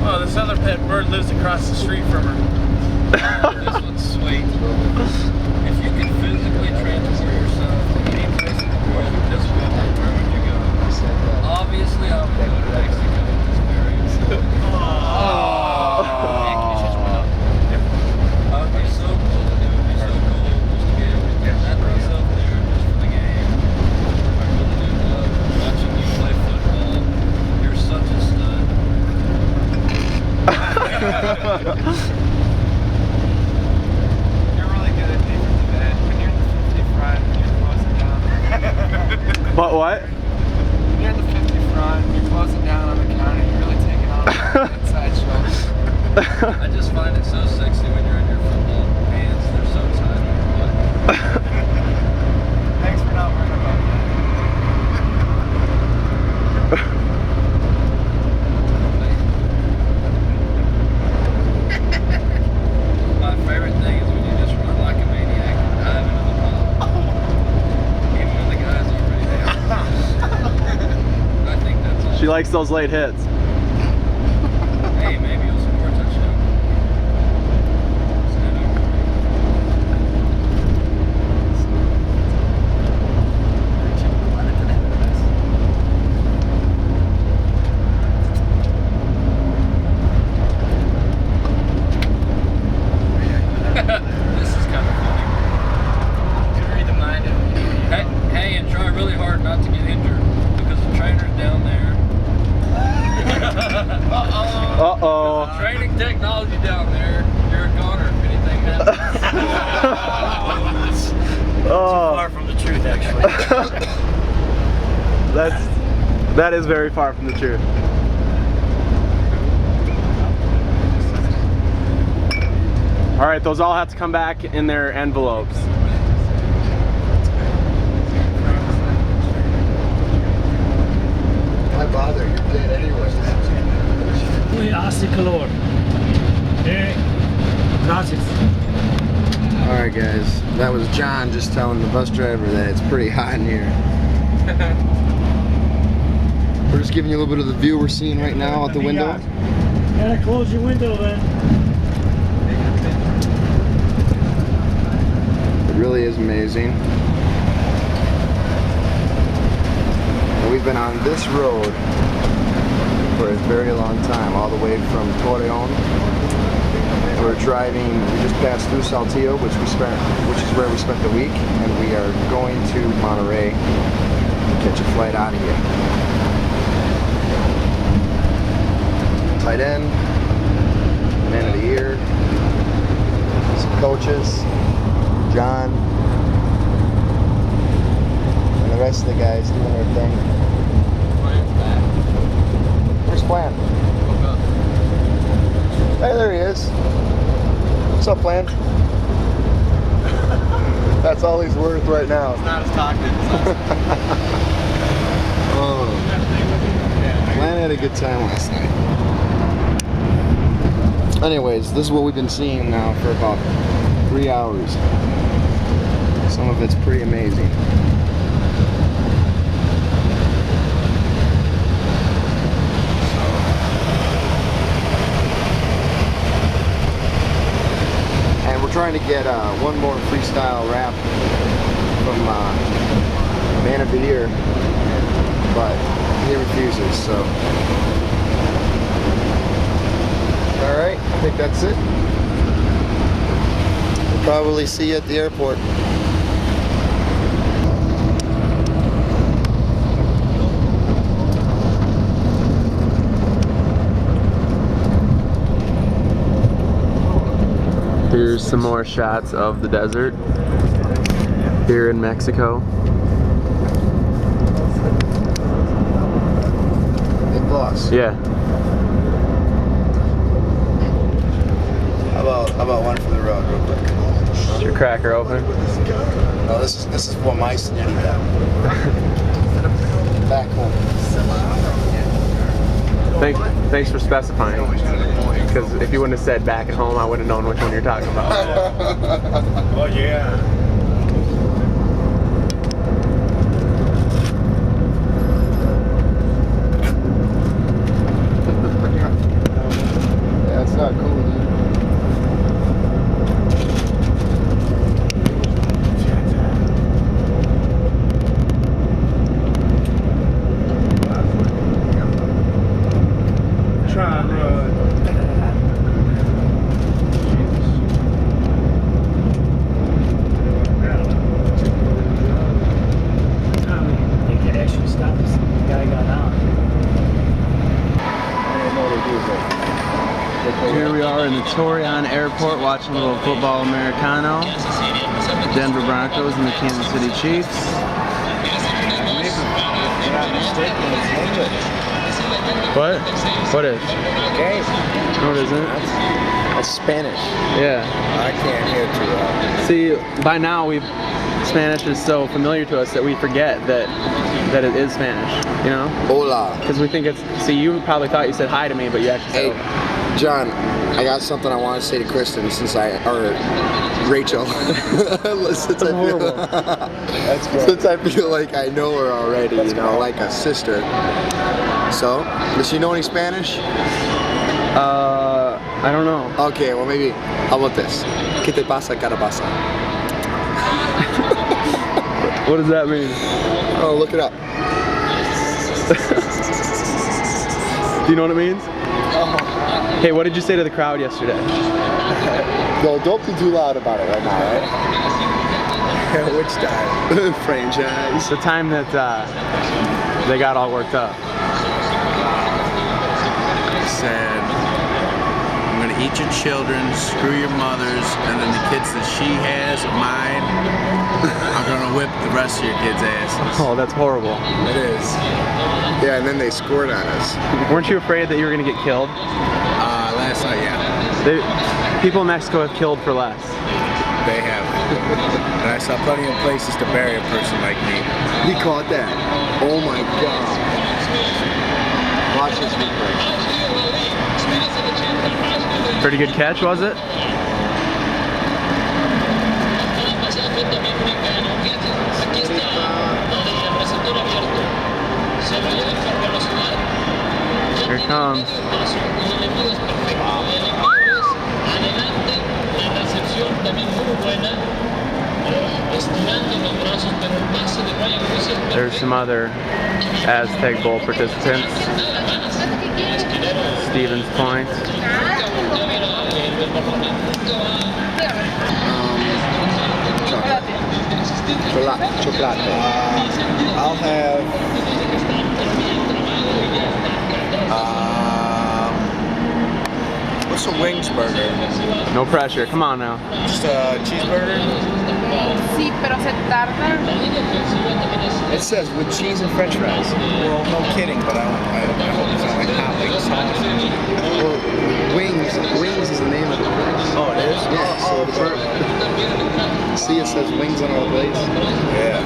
Oh, this other pet bird lives across the street from her. This one's sweet. If you could physically transport yourself to any place in the world with this weapon, where would you go? Obviously, I would go to Mexico with this variant. I would be so cool. It would be so cool just to be able to get myself there just for the game. I really do love watching you play football. You're such a stud. You're really good at defensive end. When you're in the 50 front, you're closing down. What? When you're in the 50 front, you're closing down on the counter. You're really taking on the inside shoulder. I just find it so sexy when you're in your football pants. They're so tight on your butt. Thanks for not worrying about My favorite thing is when you just run like a maniac and dive into the pile. Even when the guy's already there. I think that's all. She likes those late hits. Hey, maybe you'll score a touchdown. This is kind of funny. You read the mind of an idiot. Hey, and try really hard not to get injured because the trainer's down there. Uh-oh. Training technology down there. You're a goner if anything happens. Oh. Far from the truth, actually. That is very far from the truth. All right, those all have to come back in their envelopes. Why bother? You're dead anyway. Alright guys, that was John just telling the bus driver that it's pretty hot in here. We're just giving you a little bit of the view we're seeing right now out the window. Gotta close your window then. It really is amazing. And we've been on this road for a very long time, all the way from Torreon. We're driving, we just passed through Saltillo, which is where we spent the week, and we are going to Monterey to catch a flight out of here. Tight end, man of the year, some coaches, John, and the rest rest of the guys doing their thing. Where's Plan? Hey, there he is. What's up, Plan? That's all he's worth right now. It's not as talkative as us. Oh. Plan had a good time last night. Anyways, this is what we've been seeing now for about 3 hours. Some of it's pretty amazing. And we're trying to get one more freestyle rap from Man of the Year, but he refuses, so. Alright, I think that's it. We'll probably see you at the airport. Here's some more shots of the desert here in Mexico. Big boss. Yeah. How about one for the road, real quick? Is your cracker open? No, this is for my city back home. Thanks for specifying. Because if you wouldn't have said back at home, I wouldn't have known which one you're talking about. Oh yeah. That's not cool, dude. Here we are in the Torreon airport watching a little football Americano. Denver Broncos and the Kansas City Chiefs. What? What is? Game. No, it isn't. That's Spanish. Yeah. I can't hear too well. See, by now Spanish is so familiar to us that we forget that it is Spanish, you know? Hola. Because we think it's, see, you probably thought you said hi to me, but you actually said hola. John, I got something I want to say to Kristen or Rachel. Since I feel like I know her already, you know, like a sister. So, does she know any Spanish? I don't know. Okay, well maybe, how about this? ¿Qué te pasa, carapasa? What does that mean? Oh, look it up. Do you know what it means? Hey, what did you say to the crowd yesterday? No, don't be too loud about it right now, right? Which time? Franchise. The time that they got all worked up. Said, I'm gonna eat your children, screw your mothers, and then the kids that she has of mine, I'm gonna whip the rest of your kids' asses. Oh, that's horrible. It is. Yeah, and then they scored on us. Weren't you afraid that you were gonna get killed? Last night, yeah. People in Mexico have killed for less. They have. And I saw plenty of places to bury a person like me. He caught that. Oh my God. Watch this replay. Pretty good catch, was it? Here it comes. There's some other Aztec Bowl participants. Stevens Point. Chocolate. I'll have what's a wings burger? No pressure. Come on now. Just a cheeseburger. Sí, pero se tarda. It says with cheese and French fries. Well, no kidding, but I hope it's not like hot wing sauce. Well, wings is the name of the place. Oh, it is? Yeah. So see, it says wings on our plates. Yeah.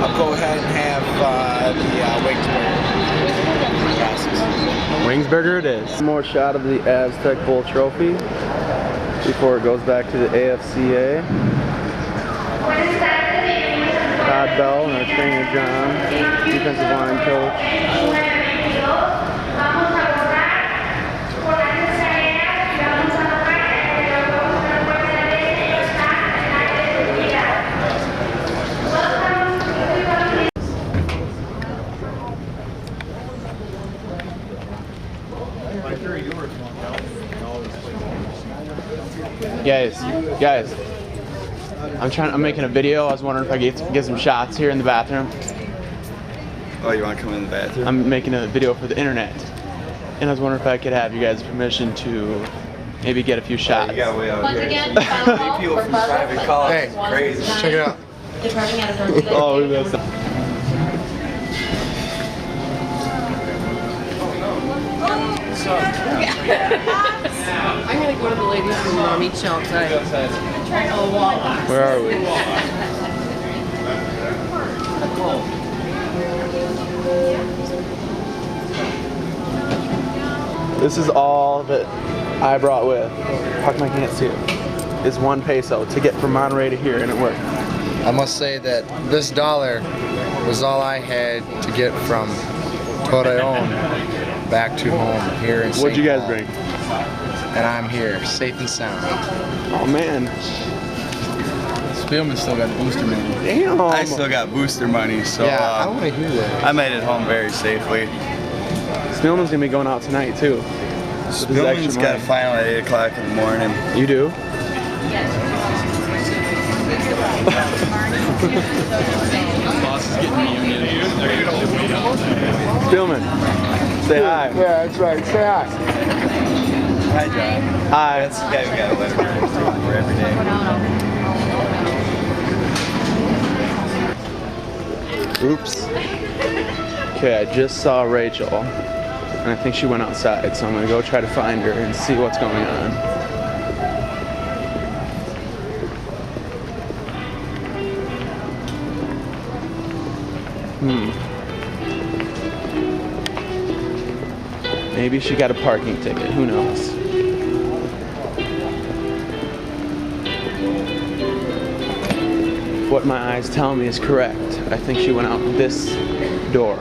I'll go ahead and have the wings burger. Wingsburger it is. One more shot of the Aztec Bowl trophy before it goes back to the AFCA. Todd Bell and our trainer John, defensive line coach. Guys, I'm making a video. I was wondering if I could get some shots here in the bathroom. Oh, you want to come in the bathroom? I'm making a video for the internet, and I was wondering if I could have you guys' permission to maybe get a few shots. You got way out Once here. again, final call People for from buzzer. private calls. Hey, Crazy. check it out. Departing out of North Dakota. Oh, we missed it. I'm gonna go to the ladies' room and meet you outside. Oh, wow. Where are we? This is all that I brought with. How come I can't see it? Is 1 peso to get from Monterey to here, and it worked. I must say that this dollar was all I had to get from Torreon back to home here in St. What'd you guys Paul. bring? And I'm here, safe and sound. Oh man. Spielman still got booster money. Damn. I still got booster money, so Yeah, I want to hear that. I made it home very safely. Spillman's gonna be going out tonight too. Spillman's got a final at 8 o'clock in the morning. You do? Boss is getting reunited. They're gonna wait out there. Spillman, say hi. Yeah, that's right. Say hi. Hi, John. Hi. That's the guy we got a letter for every day. Oops. Okay, I just saw Rachel, and I think she went outside, so I'm gonna go try to find her and see what's going on. Maybe she got a parking ticket, who knows? What my eyes tell me is correct. I think she went out this door.